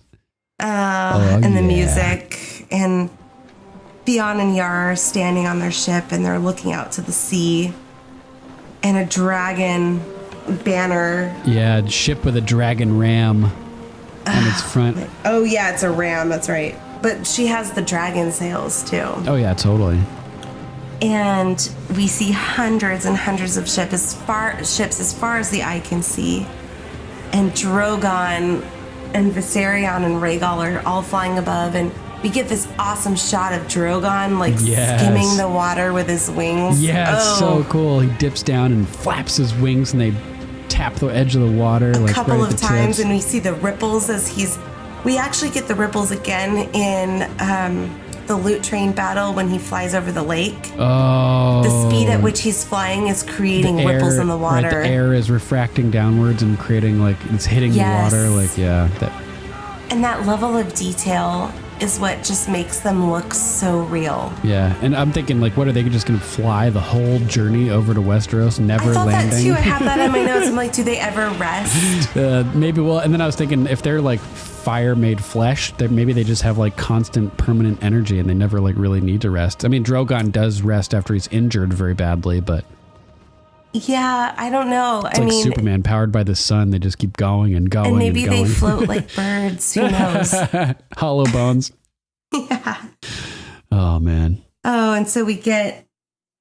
And the music. And Theon and Yara are standing on their ship and they're looking out to the sea. And a dragon banner. Yeah, ship with a dragon ram on its front. Oh yeah, it's a ram. That's right. But she has the dragon sails too. Oh yeah, totally. And we see hundreds and hundreds of ships as far as the eye can see. And Drogon and Viserion and Rhaegal are all flying above, and we get this awesome shot of Drogon skimming the water with his wings. Yeah, it's so cool. He dips down and flaps his wings, and they tap the edge of the water a couple right of times, tips. and we see the ripples as we actually get the ripples again in the loot train battle when he flies over the lake. Oh. The speed at which he's flying is creating ripples in the water. Right, the air is refracting downwards and creating, like, it's hitting the water. Like, yeah. And that level of detail is what just makes them look so real. Yeah, and I'm thinking, like, what are they just going to fly the whole journey over to Westeros, never landing? I thought that too. I have that in my notes. I'm like, do they ever rest? Maybe. Well, and then I was thinking, if they're like fire made flesh, maybe they just have like constant permanent energy and they never like really need to rest. I mean, Drogon does rest after he's injured very badly, but yeah, I don't know. It's like Superman powered by the sun. They just keep going and going. And maybe and going. they float like birds. Who knows? Hollow bones. Yeah. Oh man. Oh, and so we get,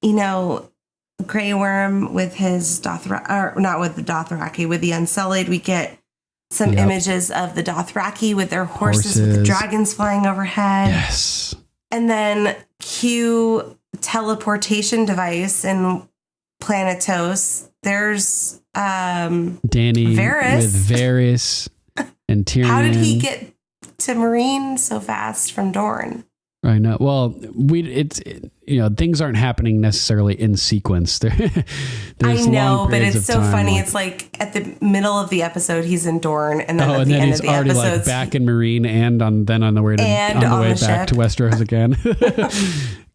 Grey Worm with his Dothraki, or not with the Dothraki, with the Unsullied. We get some images of the Dothraki with their horses with the dragons flying overhead. Yes. And then cue teleportation device, and Planetos. There's Dany Varys. with Varys and Tyrion. How did he get to Marine so fast from Dorne? I know. Well, things aren't happening necessarily in sequence. I know, but it's so funny. It's like at the middle of the episode, he's in Dorne, and then at the end of the already episode, back in Marine, and on the way back to Westeros again.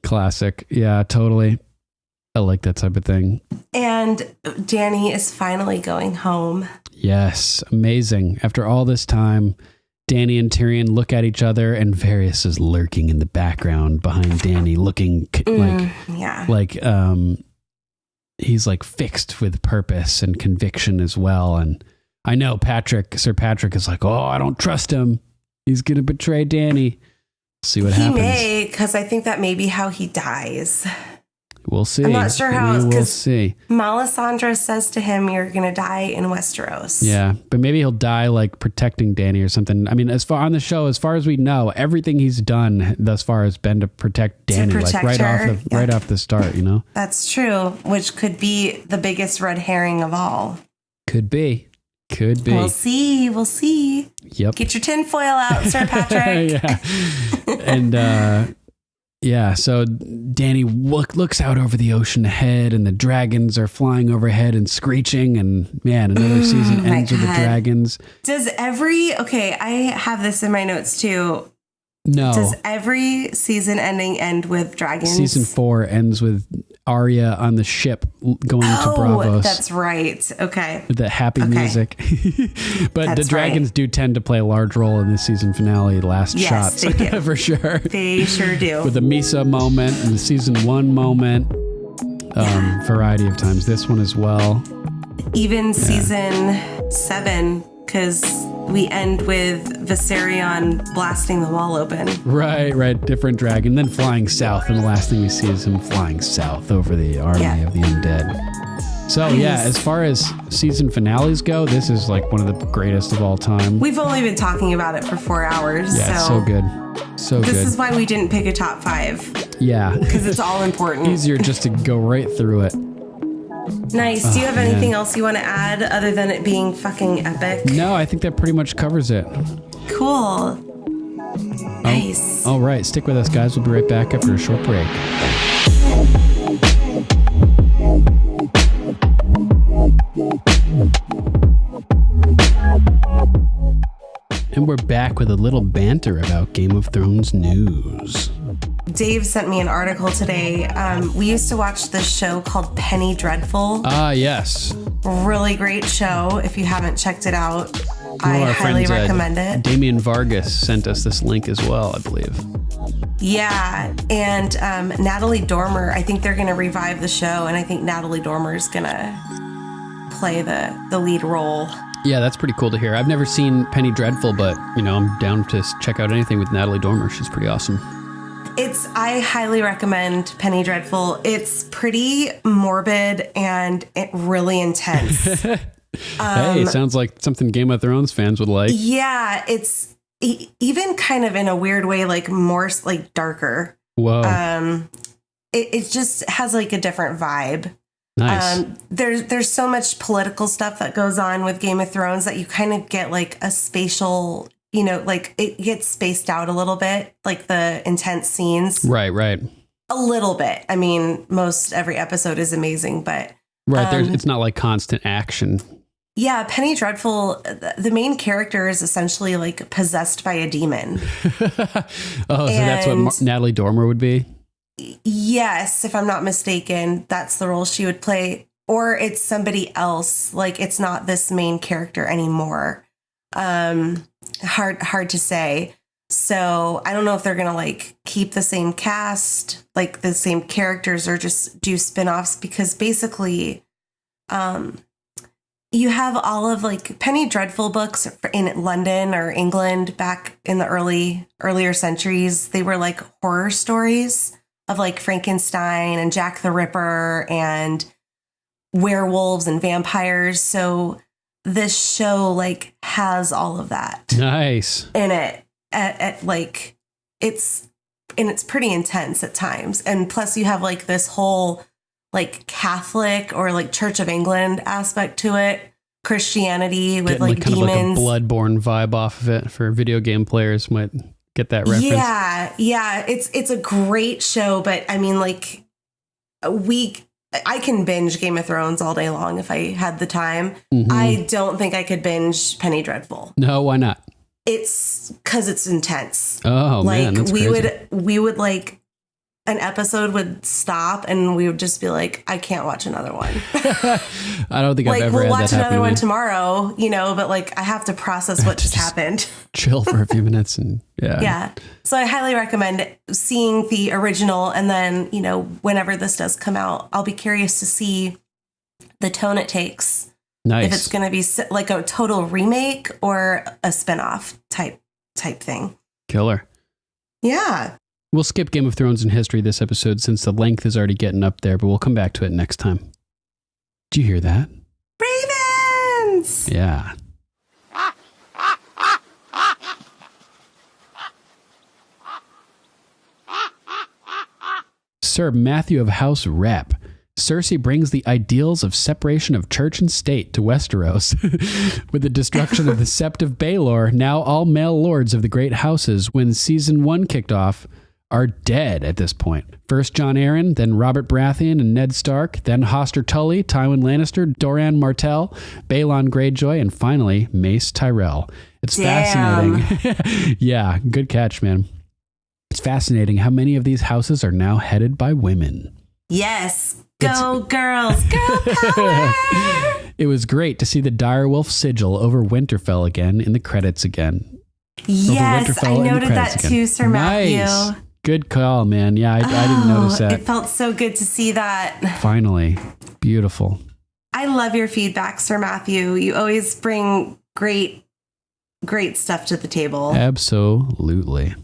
Classic. Yeah, totally. I like that type of thing. And Dany is finally going home. Yes, amazing. After all this time, Dany and Tyrion look at each other, and Varys is lurking in the background behind Dany, looking he's like fixed with purpose and conviction as well. And I know Sir Patrick is like, oh, I don't trust him. He's going to betray Dany. See what happens. He may, because I think that may be how he dies. We'll see. I'm not sure how. We'll see. Melisandre says to him, "You're going to die in Westeros." Yeah, but maybe he'll die like protecting Dany or something. I mean, as far as we know, everything he's done thus far has been to protect Dany, right off the start. You know, that's true. Which could be the biggest red herring of all. Could be. We'll see. Yep. Get your tinfoil out, Sir Patrick. Yeah. And. Yeah, so Dany looks out over the ocean ahead, and the dragons are flying overhead and screeching, and man, another season ends with the dragons. I have this in my notes too. No. Does every season ending end with dragons? Season 4 ends with Arya on the ship going to Braavos. That's right. Okay. With the happy music. But the dragons do tend to play a large role in the season finale, last shots. They do. For sure. They sure do. With the Misa moment and the season 1 moment. Variety of times. This one as well. Even season 7, because we end with Viserion blasting the wall open. Right. Different dragon. Then flying south. And the last thing we see is him flying south over the army of the undead. So, as far as season finales go, this is like one of the greatest of all time. We've only been talking about it for 4 hours. Yeah, so good. This is why we didn't pick a top 5. Yeah. Because it's all important. Easier just to go right through it. Nice. Do you have anything else you want to add other than it being fucking epic? No, I think that pretty much covers it. Cool. Nice. All right. Stick with us, guys. We'll be right back after a short break. And we're back with a little banter about Game of Thrones news. Dave sent me an article today. We used to watch this show called Penny Dreadful. Yes. Really great show. If you haven't checked it out, I highly recommend it. Damian Vargas sent us this link as well, I believe. Yeah. And Natalie Dormer, I think they're going to revive the show, and I think Natalie Dormer is going to play the lead role. Yeah, that's pretty cool to hear. I've never seen Penny Dreadful, but, I'm down to check out anything with Natalie Dormer. She's pretty awesome. I highly recommend Penny Dreadful. It's pretty morbid and really intense. Hey, it sounds like something Game of Thrones fans would like. Yeah, it's even kind of in a weird way, like more like darker. Whoa. It just has like a different vibe. Nice. There's so much political stuff that goes on with Game of Thrones that you kind of get like a spatial, like it gets spaced out a little bit, like the intense scenes. Right. A little bit. I mean, most every episode is amazing, but it's not like constant action. Yeah, Penny Dreadful, the main character is essentially like possessed by a demon. So that's what Natalie Dormer would be? Yes, if I'm not mistaken, that's the role she would play. Or it's somebody else. Like, it's not this main character anymore. Hard to say. So I don't know if they're going to like keep the same cast, like the same characters, or just do spinoffs, because basically you have all of like Penny Dreadful books in London or England back in the earlier centuries. They were like horror stories of like Frankenstein and Jack the Ripper and werewolves and vampires. So this show like has all of that. Nice. In it. At like it's pretty intense at times. And plus you have like this whole like Catholic or like Church of England aspect to it. Christianity with Getting like kind demons. of like a Bloodborne vibe off of it for video game players might get that reference. Yeah. It's a great show, but I mean, like I can binge Game of Thrones all day long if I had the time. Mm-hmm. I don't think I could binge Penny Dreadful. No, why not? It's because it's intense. Oh, like, man, that's crazy. We would like an episode would stop and we would just be like, I can't watch another one. I don't think I've ever we'll had watch that happen another to one me. tomorrow, you know, but like I have to process what just happened. Chill for a few minutes and Yeah. So I highly recommend seeing the original. And then, you know, whenever this does come out, I'll be curious to see the tone it takes. Nice. If it's going to be like a total remake or a spinoff type thing. Killer. Yeah. We'll skip Game of Thrones in history this episode since the length is already getting up there, but we'll come back to it next time. Did you hear that? Ravens! Yeah. Sir Matthew of House Repp. Cersei brings the ideals of separation of church and state to Westeros. With the destruction of the Sept of Baelor, now all male lords of the great houses, when season 1 kicked off, are dead at this point. First Jon Arryn, then Robert Baratheon and Ned Stark, then Hoster Tully, Tywin Lannister, Doran Martell, Balon Greyjoy, and finally Mace Tyrell. It's fascinating. Yeah, good catch, man. It's fascinating how many of these houses are now headed by women. Yes. Go girls. Girl power. It was great to see the direwolf sigil over Winterfell again in the credits again. Yes, I noted that too, Sir Matthew. Good call, man. Yeah, I didn't notice that. It felt so good to see that. Finally. Beautiful. I love your feedback, Sir Matthew. You always bring great stuff to the table. Absolutely.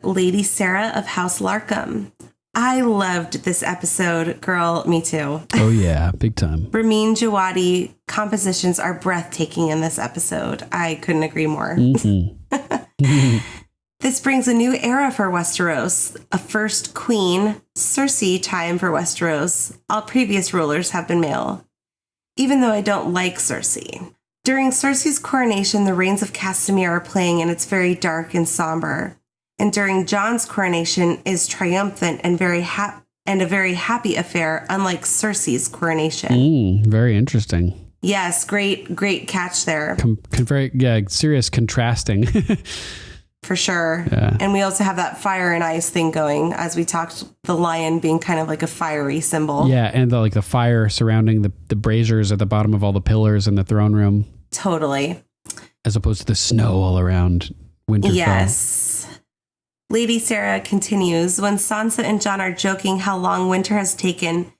Lady Sarah of House Larkham. I loved this episode. Girl, me too. Oh, yeah. Big time. Ramin Djawadi compositions are breathtaking in this episode. I couldn't agree more. Mm-hmm. This brings a new era for Westeros. A first queen, Cersei time for Westeros. All previous rulers have been male. Even though I don't like Cersei. During Cersei's coronation, the Rains of Castamere are playing and it's very dark and somber. And during Jon's coronation is triumphant and a very happy affair, unlike Cersei's coronation. Very interesting. Yes, great catch there. Serious contrasting. For sure. Yeah. And we also have that fire and ice thing going, as we talked, the lion being kind of like a fiery symbol. Yeah, and the fire surrounding the braziers at the bottom of all the pillars in the throne room. Totally. As opposed to the snow all around Winterfell. Yes. Lady Sarah continues, when Sansa and Jon are joking how long winter has taken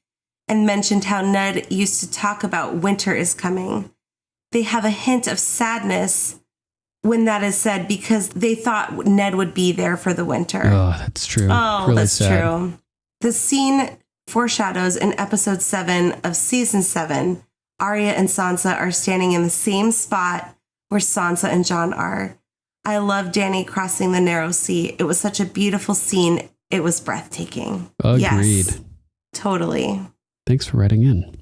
and mentioned how Ned used to talk about winter is coming, they have a hint of sadness when that is said because they thought Ned would be there for the winter. Oh, that's true. Oh, really that's sad. true. The scene foreshadows in episode 7 of season 7, Arya and Sansa are standing in the same spot where Sansa and Jon are. I love Dany crossing the narrow sea. It was such a beautiful scene. It was breathtaking. Agreed. Yes, totally. Thanks for writing in.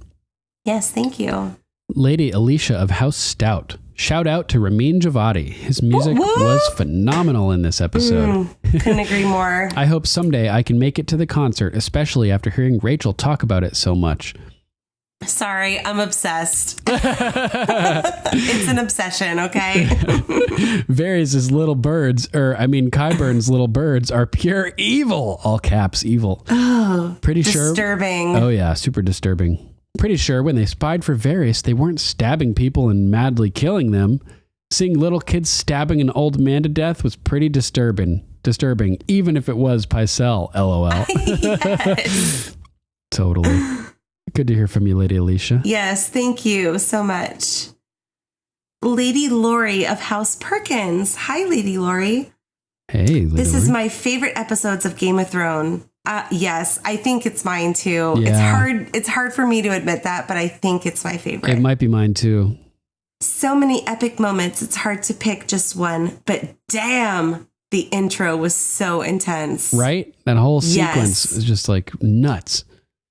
Yes, thank you. Lady Alicia of House Stout. Shout out to Ramin Djawadi. His music was phenomenal in this episode. Couldn't agree more. I hope someday I can make it to the concert, especially after hearing Rachel talk about it so much. Sorry, I'm obsessed. It's an obsession, okay? Varys' little birds, Qyburn's little birds are pure evil. All caps, evil. Oh, pretty sure. Disturbing. Oh yeah, super disturbing. Pretty sure when they spied for Varys, they weren't stabbing people and madly killing them. Seeing little kids stabbing an old man to death was pretty disturbing, even if it was Pycelle, LOL. Yes. Totally. Good to hear from you, Lady Alicia. Yes, thank you so much. Lady Lori of House Perkins. Hi, Lady Lori. Hey, Lady This Lori. is my favorite episodes of Game of Thrones. Yes, I think it's mine too. Yeah. It's hard for me to admit that, but I think it's my favorite. It might be mine too. So many epic moments. It's hard to pick just one, but damn, the intro was so intense. Right? That whole sequence is just like nuts.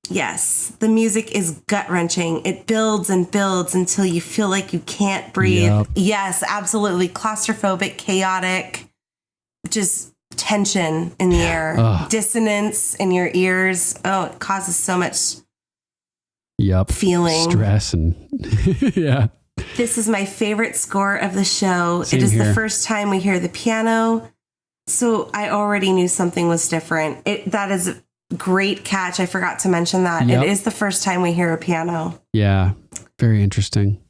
Yes, the music is gut-wrenching. It builds and builds until you feel like you can't breathe. Yep. Yes, absolutely. Claustrophobic, chaotic, just tension in the air, dissonance in your ears. Oh, it causes so much feeling. Stress and yeah. This is my favorite score of the show. Same it is here. the first time we hear the piano, so I already knew something was different. That is a great catch. I forgot to mention that. Yep. It is the first time we hear a piano. Yeah, very interesting.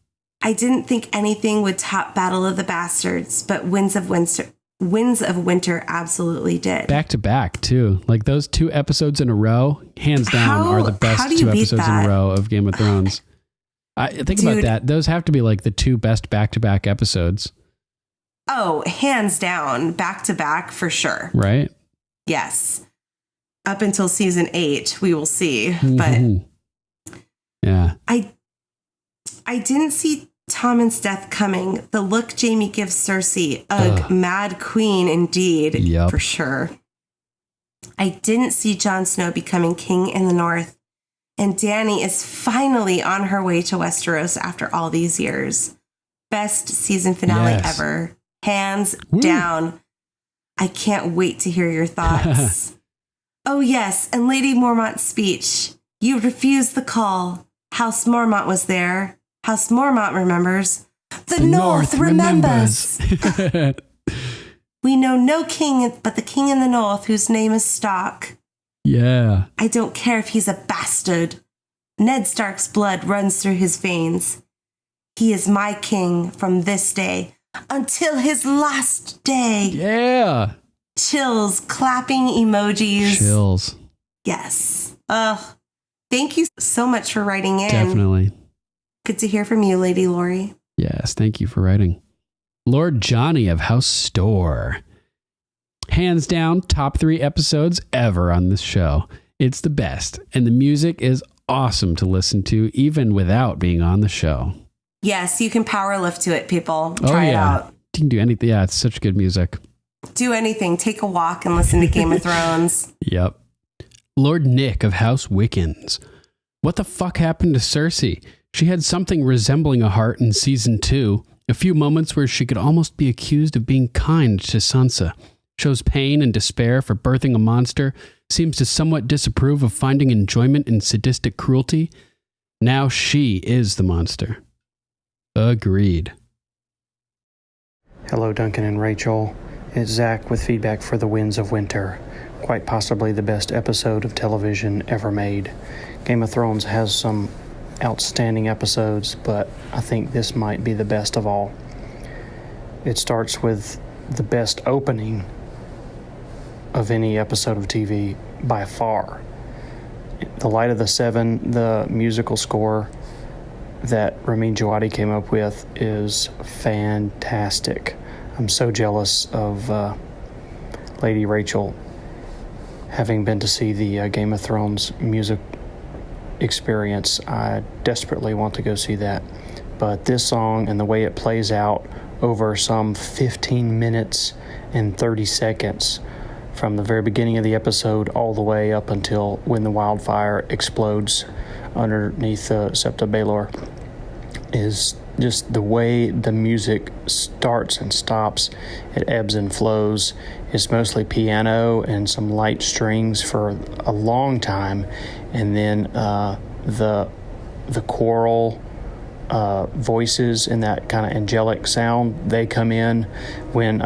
I didn't think anything would top Battle of the Bastards, but Winds of Winter absolutely did. Back to back, too. Like those 2 episodes in a row, hands down, are the best 2 episodes in a row of Game of Thrones. I think about that. Those have to be like the 2 best back-to-back episodes. Oh, hands down. Back to back for sure. Right? Yes. Up until season 8, we will see. But yeah. I didn't see Tommen's death coming. The look Jaime gives Cersei, mad queen indeed, for sure. I didn't see Jon Snow becoming king in the north. And Dany is finally on her way to Westeros after all these years. Best season finale ever. Hands down. I can't wait to hear your thoughts. Oh, yes. And Lady Mormont's speech. You refused the call. House Mormont was there. House Mormont remembers. The North remembers. We know no king but the king in the North whose name is Stark. Yeah. I don't care if he's a bastard. Ned Stark's blood runs through his veins. He is my king from this day until his last day. Yeah. Chills, clapping emojis. Chills. Yes. Thank you so much for writing in. Definitely. Good to hear from you, Lady Lori. Yes, thank you for writing. Lord Johnny of House Store. Hands down, top 3 episodes ever on this show. It's the best, and the music is awesome to listen to, even without being on the show. Yes, you can power lift to it, people. Try it out. You can do anything. Yeah, it's such good music. Do anything. Take a walk and listen to Game of Thrones. Yep. Lord Nick of House Wiccans. What the fuck happened to Cersei? She had something resembling a heart in season 2. A few moments where she could almost be accused of being kind to Sansa. Shows pain and despair for birthing a monster. Seems to somewhat disapprove of finding enjoyment in sadistic cruelty. Now she is the monster. Agreed. Hello, Duncan and Rachel. It's Zach with feedback for The Winds of Winter. Quite possibly the best episode of television ever made. Game of Thrones has some outstanding episodes, but I think this might be the best of all. It starts with the best opening of any episode of TV by far. The Light of the Seven, the musical score that Ramin Djawadi came up with, is fantastic. I'm so jealous of Lady Rachel having been to see the Game of Thrones music experience. I desperately want to go see that. But this song and the way it plays out over some 15 minutes and 30 seconds from the very beginning of the episode all the way up until when the wildfire explodes underneath Septa Baelor is just the way the music starts and stops. It ebbs and flows. It's mostly piano and some light strings for a long time, and then the choral voices and that kind of angelic sound, they come in when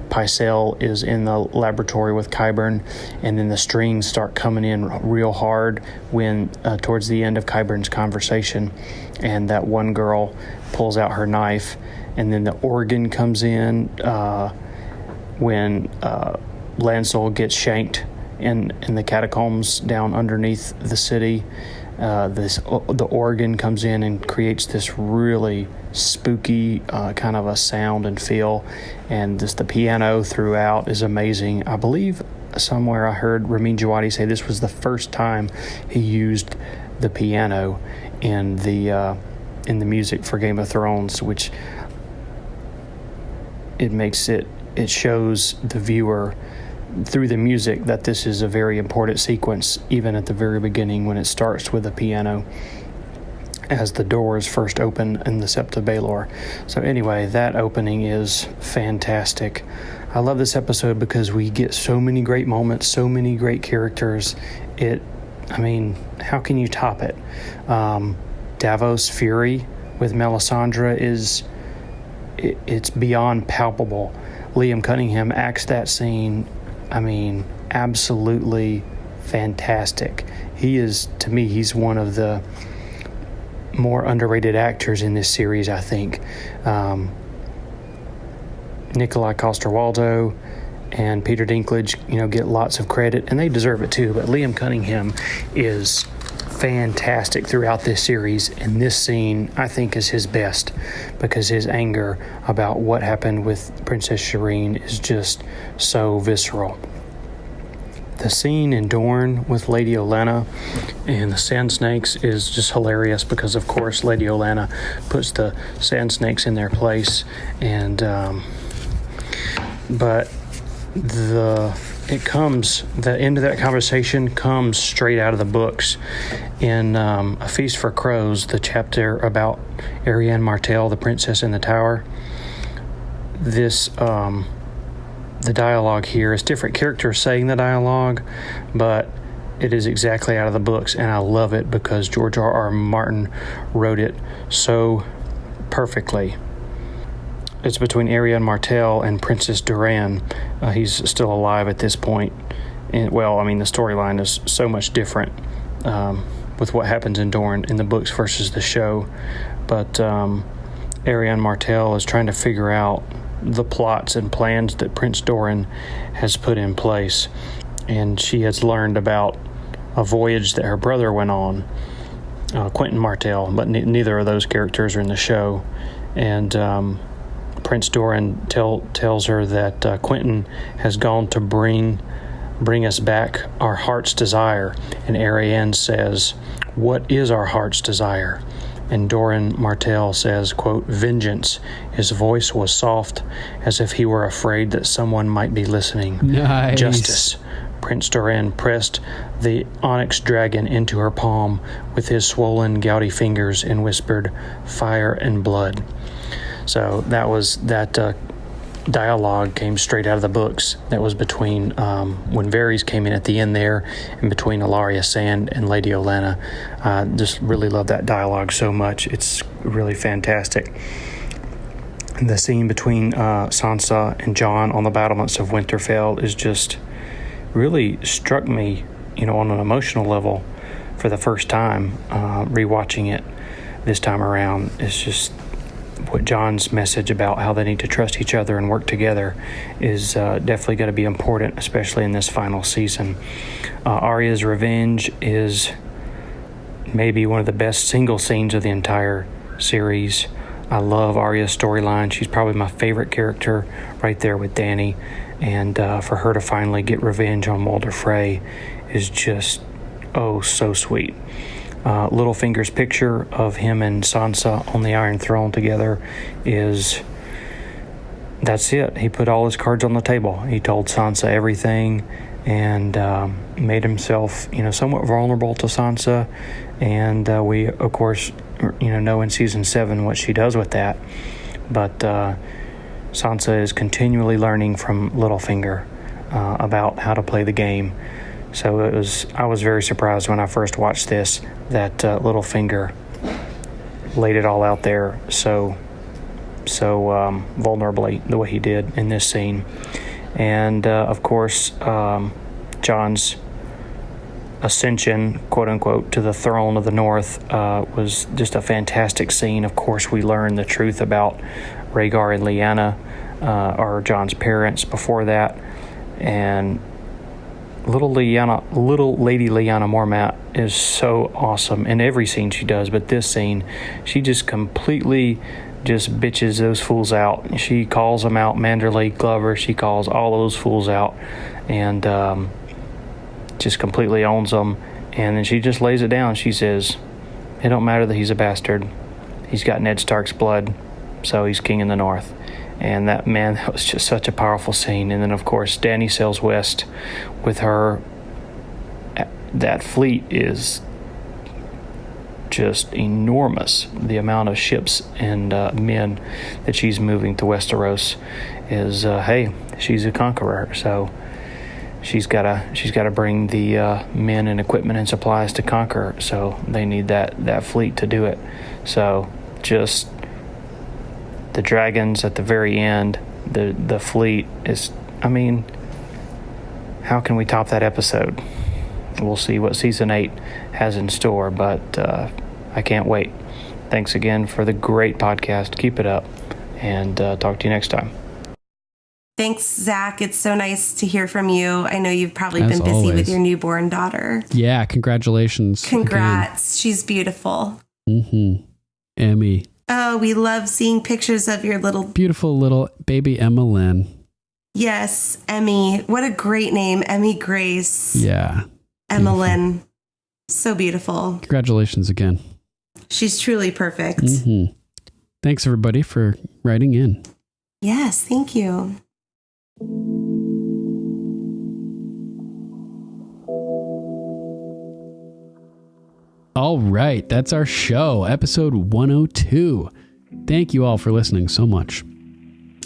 Pycelle is in the laboratory with Qyburn, and then the strings start coming in real hard when towards the end of Qyburn's conversation, and that one girl pulls out her knife, and then the organ comes in when Lancel gets shanked in the catacombs down underneath the city. The organ comes in and creates this really spooky kind of a sound and feel, and just the piano throughout is amazing. I believe somewhere I heard Ramin Djawadi say this was the first time he used the piano in the music for Game of Thrones, which it shows the viewer through the music that this is a very important sequence, even at the very beginning when it starts with the piano as the doors first open in the Sept of Baelor. So anyway, that opening is fantastic. I love this episode because we get so many great moments, so many great characters. How can you top it? Davos Fury with Melisandre it's beyond palpable. Liam Cunningham acts that scene, absolutely fantastic. He is, to me, he's one of the more underrated actors in this series, I think. Nikolai Coster-Waldau and Peter Dinklage, get lots of credit, and they deserve it too, but Liam Cunningham is fantastic throughout this series, and this scene, I think, is his best, because his anger about what happened with Princess Shireen is just so visceral. The scene in Dorne with Lady Olenna and the Sand Snakes is just hilarious because, of course, Lady Olenna puts the Sand Snakes in their place, and but the end of that conversation comes straight out of the books. In A Feast for Crows, the chapter about Arianne Martell, the princess in the tower, the dialogue here is different characters saying the dialogue, but it is exactly out of the books, and I love it because George R.R. Martin wrote it so perfectly. It's between Arianne Martell and Princess Duran. He's still alive at this point. And, the storyline is so much different with what happens in Dorne in the books versus the show. But Arianne Martell is trying to figure out the plots and plans that Prince Doran has put in place. And she has learned about a voyage that her brother went on, Quentin Martell, but neither of those characters are in the show. And Prince Doran tells her that Quentin has gone to bring us back our heart's desire. And Arianne says, "What is our heart's desire?" And Doran Martell says, quote, "Vengeance." His voice was soft, as if he were afraid that someone might be listening. Nice. "Justice." Prince Doran pressed the onyx dragon into her palm with his swollen, gouty fingers and whispered, "Fire and blood." So that dialogue came straight out of the books. That was between when Varys came in at the end there, and between Ilaria Sand and Lady Olenna. Just really love that dialogue so much. It's really fantastic. The scene between Sansa and Jon on the battlements of Winterfell is just really struck me, on an emotional level for the first time. Rewatching it this time around, it's just what Jon's message about how they need to trust each other and work together is definitely going to be important, especially in this final season. Arya's revenge is maybe one of the best single scenes of the entire series. I love Arya's storyline. She's probably my favorite character, right there with Dany. And for her to finally get revenge on Walder Frey is just, so sweet. Littlefinger's picture of him and Sansa on the Iron Throne together that's it. He put all his cards on the table. He told Sansa everything and made himself, somewhat vulnerable to Sansa. And we, of course, know in season 7 what she does with that. But Sansa is continually learning from Littlefinger about how to play the game. So I was very surprised when I first watched this that Littlefinger laid it all out there so vulnerably the way he did in this scene. And of course, Jon's ascension, quote unquote, to the throne of the North was just a fantastic scene. Of course, we learn the truth about Rhaegar and Lyanna, or Jon's parents, before that. And little Lady Lyanna Mormont is so awesome in every scene she does, but this scene, she just completely just bitches those fools out. She calls them out, Manderley, Glover, she calls all those fools out, and just completely owns them. And then she just lays it down. She says, it don't matter that he's a bastard. He's got Ned Stark's blood, so he's king in the North. And that was just such a powerful scene. And then, of course, Dany sails west with her. That fleet is just enormous. The amount of ships and men that she's moving to Westeros is, hey, she's a conqueror. So she's gotta bring the men and equipment and supplies to conquer. So they need that fleet to do it. So just the dragons at the very end, the fleet is, I mean, how can we top that episode? We'll see what season 8 has in store, but I can't wait. Thanks again for the great podcast. Keep it up, and talk to you next time. Thanks, Zach. It's so nice to hear from you. I know you've probably been busy with your newborn daughter. Yeah, congratulations. Congrats. Again. She's beautiful. Emmy. Oh, we love seeing pictures of your beautiful little baby Emma Lynn. Yes, Emmy. What a great name. Emmy Grace. Yeah. Emma Lynn. So beautiful. Congratulations again. She's truly perfect. Thanks, everybody, for writing in. Yes, thank you. All right, that's our show, episode 102. Thank you all for listening so much.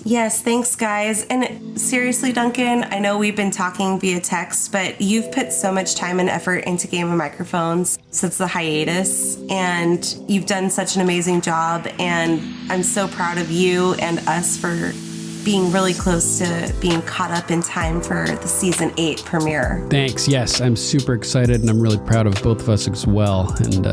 Yes, thanks, guys. And seriously, Duncan, I know we've been talking via text, but you've put so much time and effort into Game of Microphones since the hiatus, and you've done such an amazing job, and I'm so proud of you and us for being really close to being caught up in time for the season 8 premiere. Thanks. Yes, I'm super excited, and I'm really proud of both of us as well. And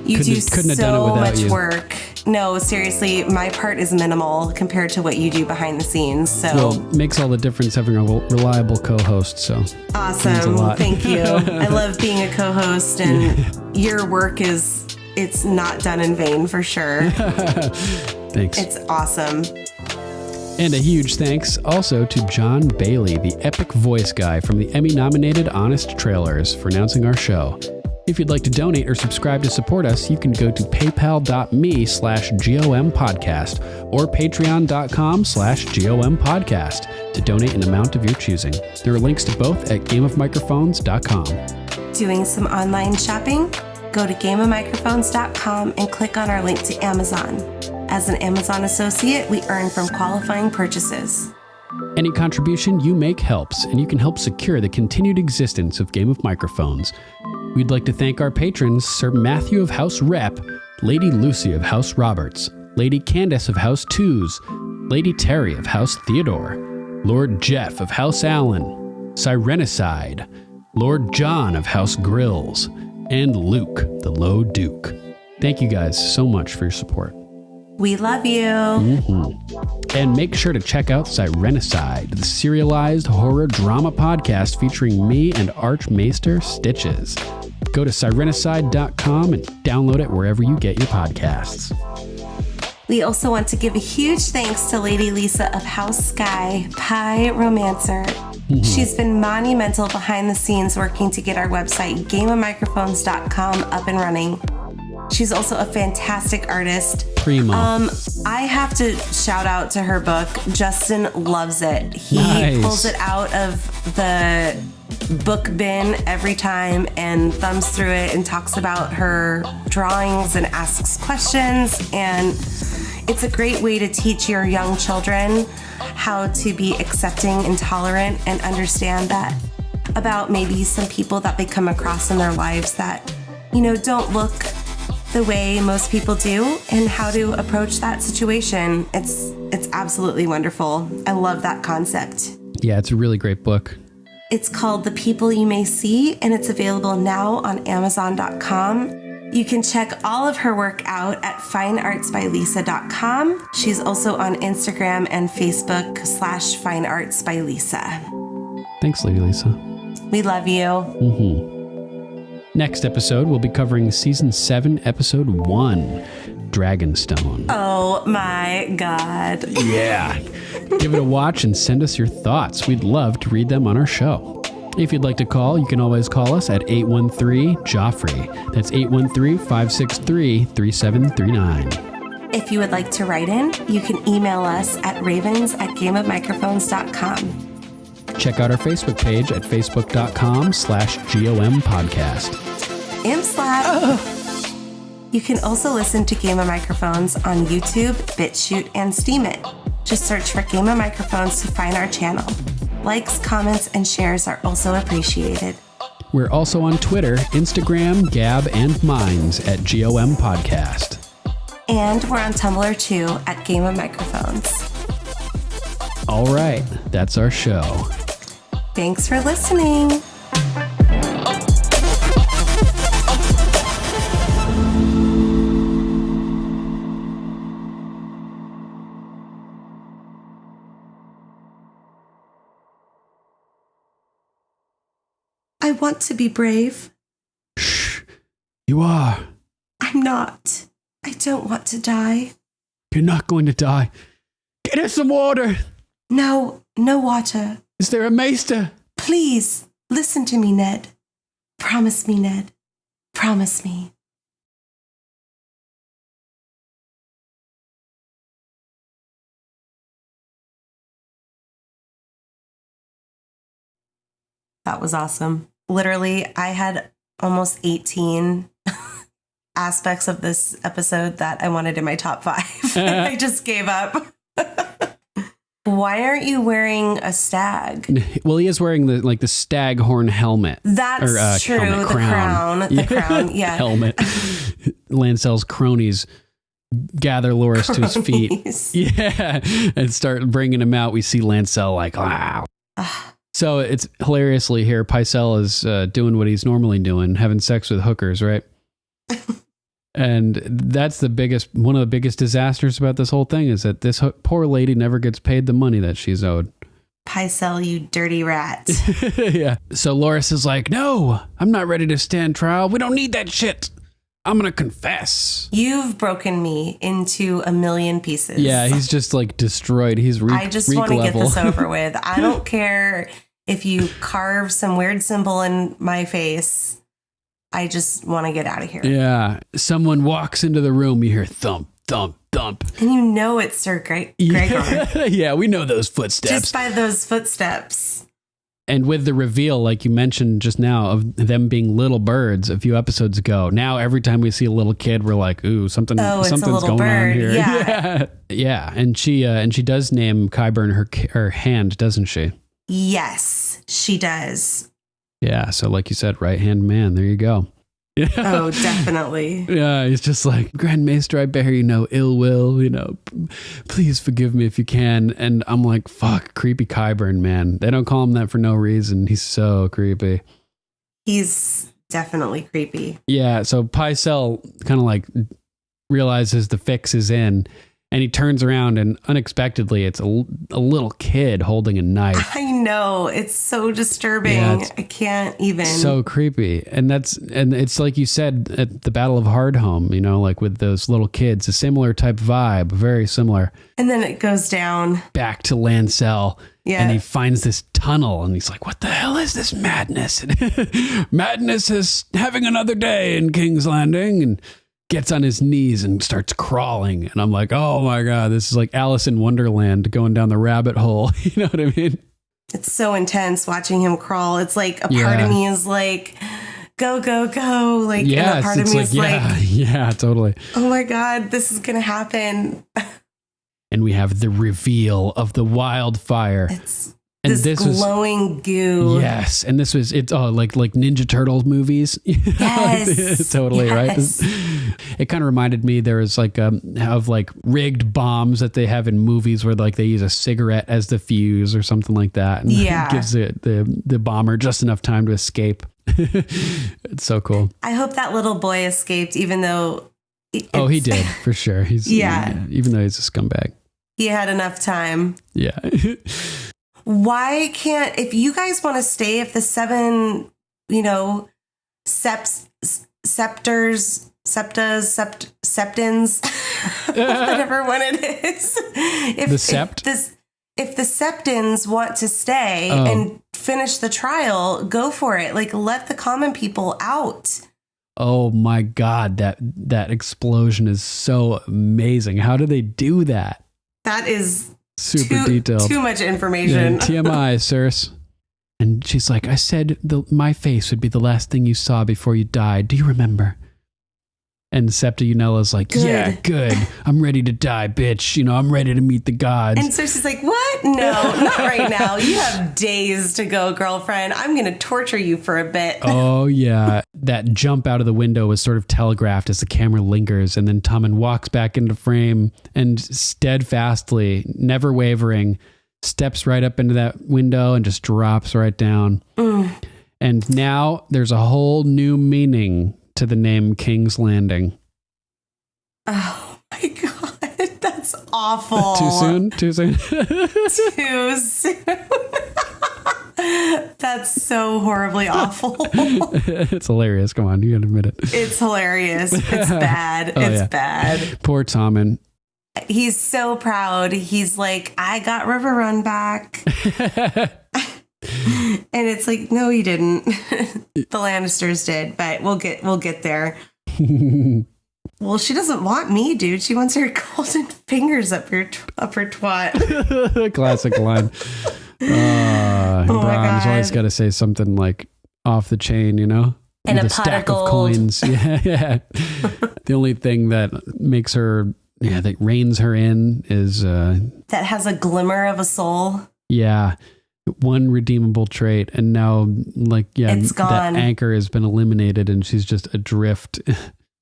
you couldn't have done it without much you. Work. No, seriously, my part is minimal compared to what you do behind the scenes. So well, it makes all the difference having a reliable co-host. So awesome. Thank you. I love being a co-host, and your work it's not done in vain for sure. Thanks. It's awesome. And a huge thanks also to John Bailey, the epic voice guy from the Emmy-nominated Honest Trailers, for announcing our show. If you'd like to donate or subscribe to support us, you can go to paypal.me/GOMPodcast or patreon.com/GOMPodcast to donate an amount of your choosing. There are links to both at gameofmicrophones.com. Doing some online shopping? Go to gameofmicrophones.com and click on our link to Amazon. As an Amazon associate, we earn from qualifying purchases. Any contribution you make helps, and you can help secure the continued existence of Game of Microphones. We'd like to thank our patrons, Sir Matthew of House Repp, Lady Lucy of House Roberts, Lady Candace of House Tews, Lady Teri of House Theodore, Lord Jeff of House Allen, Sirenicide, Lord John of House Grilz, and Luke, the Low Duke. Thank you guys so much for your support. We love you. And make sure to check out Sirenicide, the serialized horror drama podcast featuring me and Archmaester Stitches. Go to sirenicide.com and download it wherever you get your podcasts. We also want to give a huge thanks to Lady Lisa of House Sky, Pie Romancer. She's been monumental behind the scenes working to get our website, gameofmicrophones.com, up and running. She's also a fantastic artist. Primo. I have to shout out to her book. Justin loves it. He pulls it out of the book bin every time and thumbs through it and talks about her drawings and asks questions. And it's a great way to teach your young children how to be accepting and tolerant and understand that about maybe some people that they come across in their lives that, don't look the way most people do, and how to approach that situation. It's absolutely wonderful. I love that concept. Yeah, it's a really great book. It's called The People You May See, and it's available now on Amazon.com. You can check all of her work out at fineartsbylisa.com. She's also on Instagram and Facebook /fineartsbylisa. Thanks, Lady Lisa. We love you. Next episode, we'll be covering Season 7, Episode 1, Dragonstone. Oh my God. Yeah. Give it a watch and send us your thoughts. We'd love to read them on our show. If you'd like to call, you can always call us at 813-JOFFREY. That's 813-563-3739. If you would like to write in, you can email us at ravens@gameofmicrophones.com. Check out our Facebook page at facebook.com/GOMPodcast. Slap. You can also listen to Game of Microphones on YouTube, BitChute, and Steam It. Just search for Game of Microphones to find our channel. Likes, comments, and shares are also appreciated. We're also on Twitter, Instagram, Gab, and Minds at GOMPodcast. And we're on Tumblr too at Game of Microphones. All right, that's our show. Thanks for listening. I want to be brave. Shh, you are. I'm not. I don't want to die. You're not going to die. Get us some water. No water. Is there a maester? Please, listen to me, Ned. Promise me, Ned. Promise me. That was awesome. Literally, I had almost 18 aspects of this episode that I wanted in my top 5. I just gave up. Why aren't you wearing a stag? Well, he is wearing the staghorn helmet. That's true. Helmet, The crown. Yeah. Helmet. Lancel's cronies gather Loras to his feet. Yeah. And start bringing him out. We see Lancel like, wow. So it's hilariously here. Pycelle is doing what he's normally doing, having sex with hookers, right? And that's one of the biggest disasters about this whole thing is that this poor lady never gets paid the money that she's owed. Pycelle, you dirty rat. Yeah. So Loras is like, no, I'm not ready to stand trial. We don't need that shit. I'm going to confess. You've broken me into a million pieces. Yeah, he's just like destroyed. He's I just want to get this over with. I don't care if you carve some weird symbol in my face. I just want to get out of here. Yeah. Someone walks into the room. You hear thump, thump, thump. And you know it's Sir Gregor. Yeah, we know those footsteps. Just by those footsteps. And with the reveal, like you mentioned just now, of them being little birds a few episodes ago, now every time we see a little kid, we're like, ooh, something's going on here. Yeah. Yeah. And she does name Qyburn her hand, doesn't she? Yes, she does. Yeah, so like you said, right-hand man, there you go. Yeah. Oh, definitely. Yeah, he's just like, Grand Maester, I bear you no ill will, please forgive me if you can. And I'm like, fuck, creepy Qyburn, man. They don't call him that for no reason. He's so creepy. He's definitely creepy. Yeah, so Pycelle kind of like realizes the fix is in. And he turns around and unexpectedly, it's a little kid holding a knife. I know. It's so disturbing. Yeah, I can't even. So creepy. And it's like you said at the Battle of Hardhome, like with those little kids, a similar type vibe, very similar. And then it goes down. Back to Lancel. Yeah. And he finds this tunnel and he's like, what the hell is this madness? Madness is having another day in King's Landing. And gets on his knees and starts crawling. And I'm like, oh my God, this is like Alice in Wonderland going down the rabbit hole. You know what I mean? It's so intense watching him crawl. It's like a part of me is like, go, go, go. Like, yeah, and a part of me is like, yeah, totally. Oh my God, this is going to happen. And we have the reveal of the wildfire. And this glowing goo. Yes. And it's like Ninja Turtles movies. Yes. Totally. Yes. Right. It kind of reminded me there was have rigged bombs that they have in movies where like they use a cigarette as the fuse or something like that. And it gives the bomber just enough time to escape. It's so cool. I hope that little boy escaped, even though. He did for sure. Even though he's a scumbag. He had enough time. Yeah. Why can't, if you guys want to stay, if the 7, septins, whatever one it is. If the septins want to stay and finish the trial, go for it. Like, let the common people out. Oh my God, that explosion is so amazing. How do they do that? That is super detailed. Too much information. Yeah, TMI, Cersei. And she's like, I said my face would be the last thing you saw before you died. Do you remember? And Septa Unella's like, good. Yeah, good. I'm ready to die, bitch. You know, I'm ready to meet the gods. And Cersei's like, what? No, not right now. You have days to go, girlfriend. I'm going to torture you for a bit. Oh, yeah. That jump out of the window was sort of telegraphed as the camera lingers. And then Tommen walks back into frame and steadfastly, never wavering, steps right up into that window and just drops right down. And now there's a whole new meaning to the name King's Landing. Oh my God, that's awful. Too soon? Too soon. That's so horribly awful. It's hilarious. Come on, you gotta admit it. It's hilarious. It's bad. It's bad. Poor Tommen. He's so proud. He's like, I got River Run back. And it's like, no, you didn't. The Lannisters did, but we'll get there. Well, she doesn't want me, dude. She wants her golden fingers up her twat. Classic line. Brahm's always got to say something like off the chain, you know? And with a pot stack of gold. Coins. Yeah. The only thing that makes her, that reins her in is that has a glimmer of a soul. Yeah. One redeemable trait, and now it's gone. That anchor has been eliminated and she's just adrift.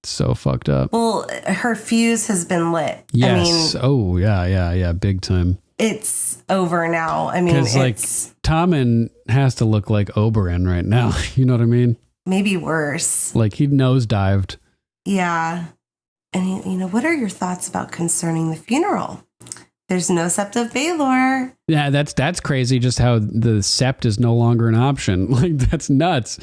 So fucked up. Well, her fuse has been lit. Yes. I mean, yeah, big time. It's over now. I mean, because Tommen has to look like Oberyn right now. You know what I mean? Maybe worse. Like he nosedived. Yeah. And what are your thoughts about concerning the funeral? There's no Sept of Baelor. Yeah, that's crazy. Just how the Sept is no longer an option. Like that's nuts.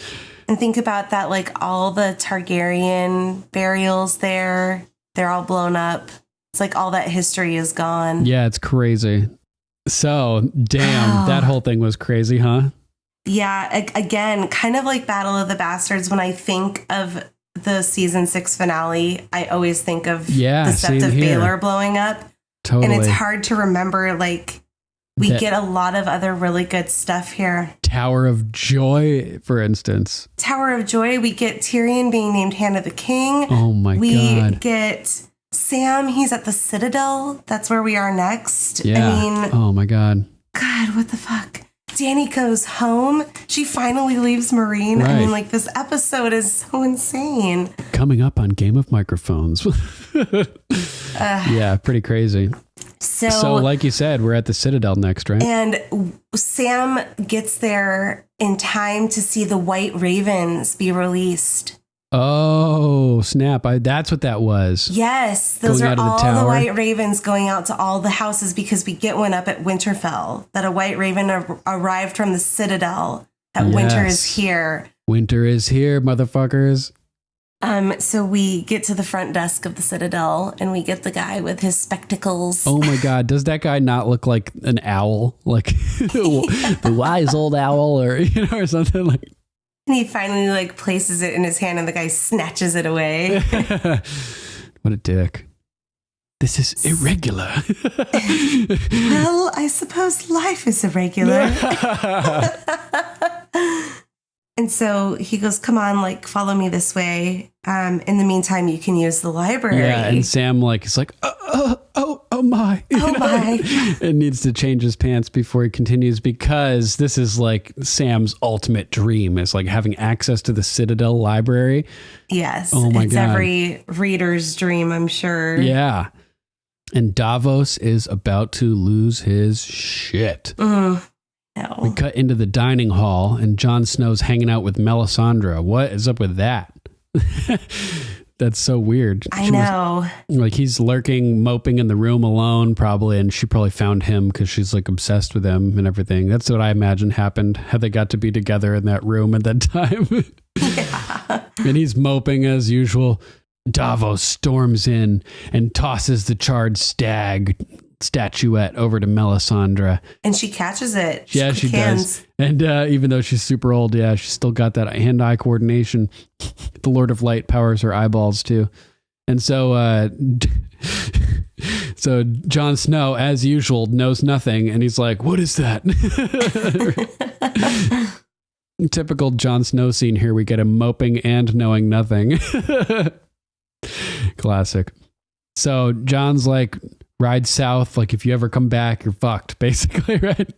And think about that. Like all the Targaryen burials there, they're all blown up. It's like all that history is gone. Yeah, it's crazy. So, damn, that whole thing was crazy, huh? Yeah. Again, kind of like Battle of the Bastards. When I think of the season 6 finale, I always think of the Sept of Baelor blowing up. Totally. And it's hard to remember, like, we get a lot of other really good stuff here. Tower of Joy, for instance. Tower of Joy, we get Tyrion being named Hand of the King. Oh my God. We get Sam, he's at the Citadel. That's where we are next. Yeah. I mean, oh my God. God, what the fuck? Dany goes home. She finally leaves Marine. Right. I mean, like, this episode is so insane. Coming up on Game of Microphones. Yeah, pretty crazy. So like you said, we're at the Citadel next, right? And Sam gets there in time to see the White Ravens be released. Oh, snap. That's what that was. Yes, those are all the White Ravens going out to all the houses, because we get one up at Winterfell, that a White Raven arrived from the Citadel, that winter is here. Winter is here, motherfuckers. So we get to the front desk of the Citadel and we get the guy with his spectacles. Oh my God. Does that guy not look like an owl? Like the wise old owl or or something like. And he finally like places it in his hand and the guy snatches it away. What a dick. This is irregular. Well, I suppose life is irregular. And so he goes, come on, like, follow me this way. In the meantime, you can use the library. Yeah, and Sam is like, oh my. Oh my. And needs to change his pants before he continues, because this is like Sam's ultimate dream, is like having access to the Citadel library. Yes. Oh my God. It's every reader's dream, I'm sure. Yeah. And Davos is about to lose his shit. No. We cut into the dining hall and Jon Snow's hanging out with Melisandre. What is up with that? That's so weird. I know. Like he's lurking, moping in the room alone probably, and she probably found him because she's like obsessed with him and everything. That's what I imagine happened. How they got to be together in that room at that time. Yeah. And he's moping as usual. Davos storms in and tosses the charred stag statuette over to Melisandre. And she catches it. Yeah, she does. And even though she's super old, yeah, she's still got that hand-eye coordination. The Lord of Light powers her eyeballs too. And so so Jon Snow, as usual, knows nothing. And he's like, what is that? Typical Jon Snow scene here. We get him moping and knowing nothing. Classic. So Jon's like, ride south. Like, if you ever come back, you're fucked, basically, right?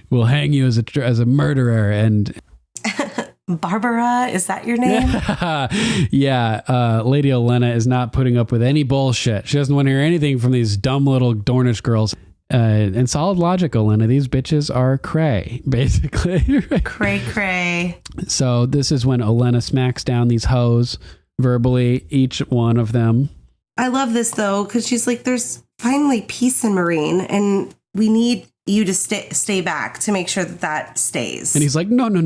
We'll hang you as a murderer. And Barbara, is that your name? Yeah. Lady Olenna is not putting up with any bullshit. She doesn't want to hear anything from these dumb little Dornish girls. And solid logic, Olenna. These bitches are cray, basically. Cray. So this is when Olenna smacks down these hoes verbally, each one of them. I love this, though, because she's like, there's finally peace in Marine, and we need you to stay back to make sure that stays. And he's like, no. No,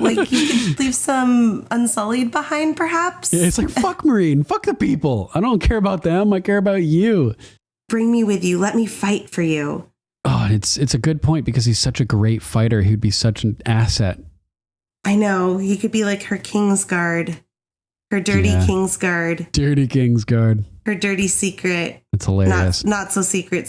like, you could leave some Unsullied behind, perhaps? Yeah, it's like, fuck Marine, fuck the people. I don't care about them, I care about you. Bring me with you, let me fight for you. Oh, and it's a good point, because he's such a great fighter. He'd be such an asset. I know, he could be like her Kingsguard. Her dirty Kingsguard. Dirty Kingsguard. Her dirty secret. It's hilarious. Not so secret.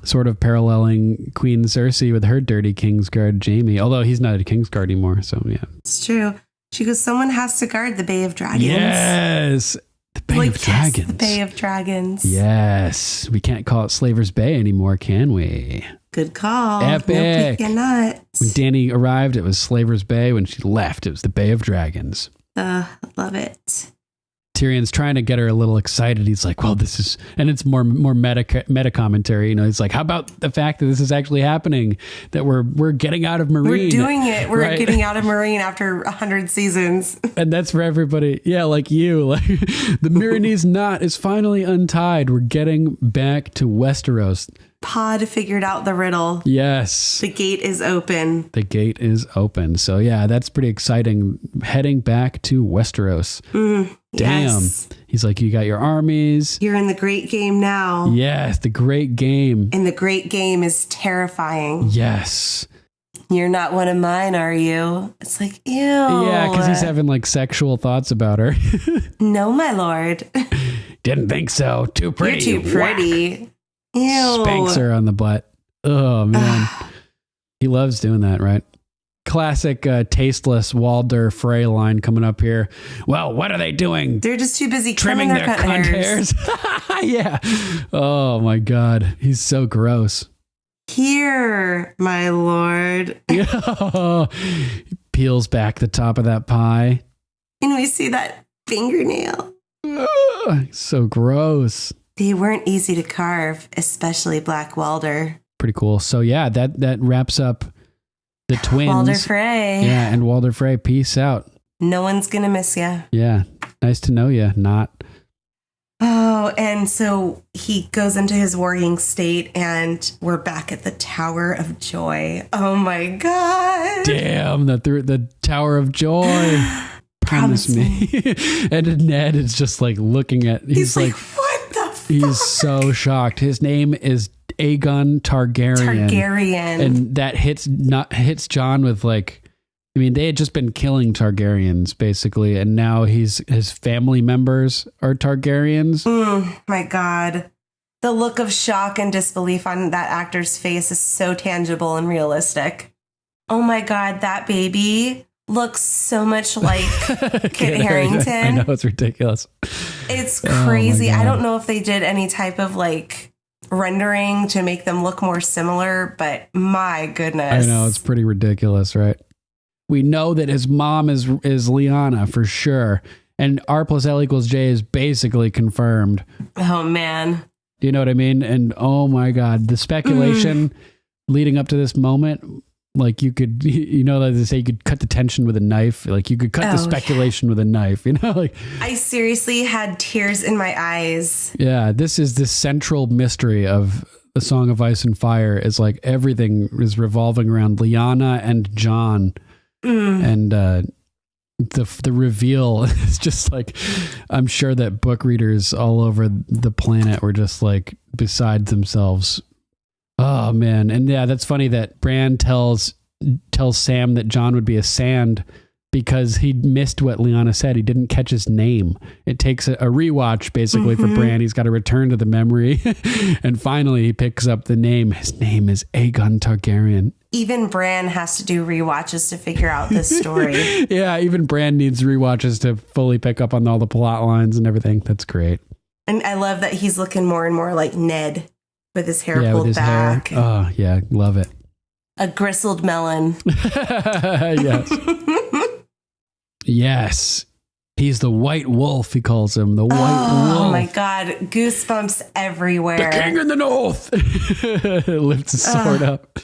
Sort of paralleling Queen Cersei with her dirty Kingsguard, Jaime. Although he's not a Kingsguard anymore, so yeah. It's true. She goes, someone has to guard the Bay of Dragons. Yes! The Bay of Dragons. Yes, the Bay of Dragons. Yes. We can't call it Slaver's Bay anymore, can we? Good call. Epic. No cannot. When Dany arrived, it was Slaver's Bay. When she left, it was the Bay of Dragons. Love it. Tyrion's trying to get her a little excited. He's like, well, this is, and it's more meta commentary. You know, he's like, how about the fact that this is actually happening, that we're getting out of Marine. We're doing it. We're right? getting out of Marine after 100 seasons. And that's for everybody. Yeah, like you. Like, the Myronese knot is finally untied. We're getting back to Westeros. Pod figured out the riddle. Yes. The gate is open. The gate is open. So yeah, that's pretty exciting. Heading back to Westeros. Damn. Yes. He's like, you got your armies. You're in the great game now. Yes, the great game. And the great game is terrifying. Yes. You're not one of mine, are you? It's like, ew. Yeah, because he's having like sexual thoughts about her. No, my lord. Didn't think so. Too pretty. You're too pretty. Whack. Ew. Spanks her on the butt. Oh, man. He loves doing that, right? Classic tasteless Walder Frey line coming up here. Well, what are they doing? They're just too busy trimming their cunt hairs. Yeah. Oh, my God. He's so gross. Here, my lord. Yeah. He peels back the top of that pie. And we see that fingernail. So gross. They weren't easy to carve, especially Black Walder. Pretty cool. So yeah, that wraps up the twins. Walder Frey. Yeah, and Walder Frey. Peace out. No one's going to miss you. Yeah. Nice to know you. Not. Oh, and so he goes into his worrying state, and we're back at the Tower of Joy. Oh my God. Damn, the Tower of Joy. Promise me. And Ned is just like looking at, he's like, what the fuck? He's so shocked. His name is Aegon Targaryen. And that hits Jon with like, I mean, they had just been killing Targaryens basically, and now his family members are Targaryens. My God. The look of shock and disbelief on that actor's face is so tangible and realistic. Oh my God, that baby looks so much like Kit Harington. I know, it's ridiculous. It's crazy. I don't know if they did any type of like rendering to make them look more similar, but my goodness. I know, it's pretty ridiculous, right? We know that his mom is Lyanna for sure. And R plus L equals J is basically confirmed. Oh, man. Do you know what I mean? And oh my God, the speculation leading up to this moment, like you could, you know, that they say you could cut the tension with a knife. Like you could cut the speculation with a knife, you know, like I seriously had tears in my eyes. Yeah. This is the central mystery of A Song of Ice and Fire, is like everything is revolving around Lyanna and Jon. And the reveal is just like, I'm sure that book readers all over the planet were just like beside themselves. Oh man. And yeah, that's funny that Bran tells Sam that Jon would be a sand because he missed what Lyanna said. He didn't catch his name. It takes a rewatch basically for Bran. He's got to return to the memory. And finally he picks up the name. His name is Aegon Targaryen. Even Bran has to do rewatches to figure out this story. Yeah, even Bran needs rewatches to fully pick up on all the plot lines and everything. That's great. And I love that he's looking more and more like Ned with his hair pulled back. Hair. Oh, yeah, love it. A gristled melon. Yes. Yes. He's the White Wolf, he calls him. The White Wolf. Oh my God. Goosebumps everywhere. The King in the North. Lifts his sword up.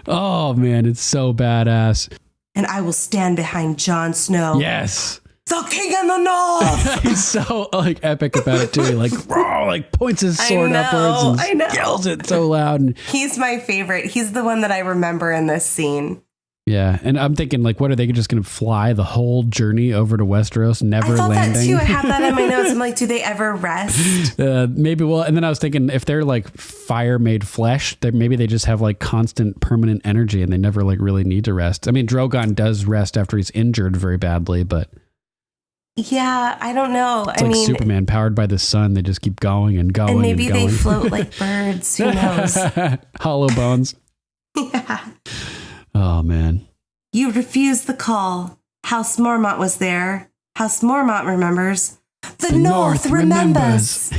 Oh man, it's so badass. And I will stand behind Jon Snow. Yes. The King in the North. He's so like epic about it too. He like points his sword upwards and yells it so loud. And he's my favorite. He's the one that I remember in this scene. Yeah, and I'm thinking, like, what are they just going to fly the whole journey over to Westeros, never landing? I thought that too. I have that in my notes. I'm like, do they ever rest? Maybe. Well, and then I was thinking, if they're like fire made flesh, maybe they just have like constant permanent energy, and they never like really need to rest. I mean, Drogon does rest after he's injured very badly, but yeah, I don't know. It's like Superman powered by the sun. They just keep going and going. And maybe and going. they float like birds. Who knows? Hollow bones. Yeah. Oh, man. You refused the call. House Mormont was there. House Mormont remembers. The North remembers.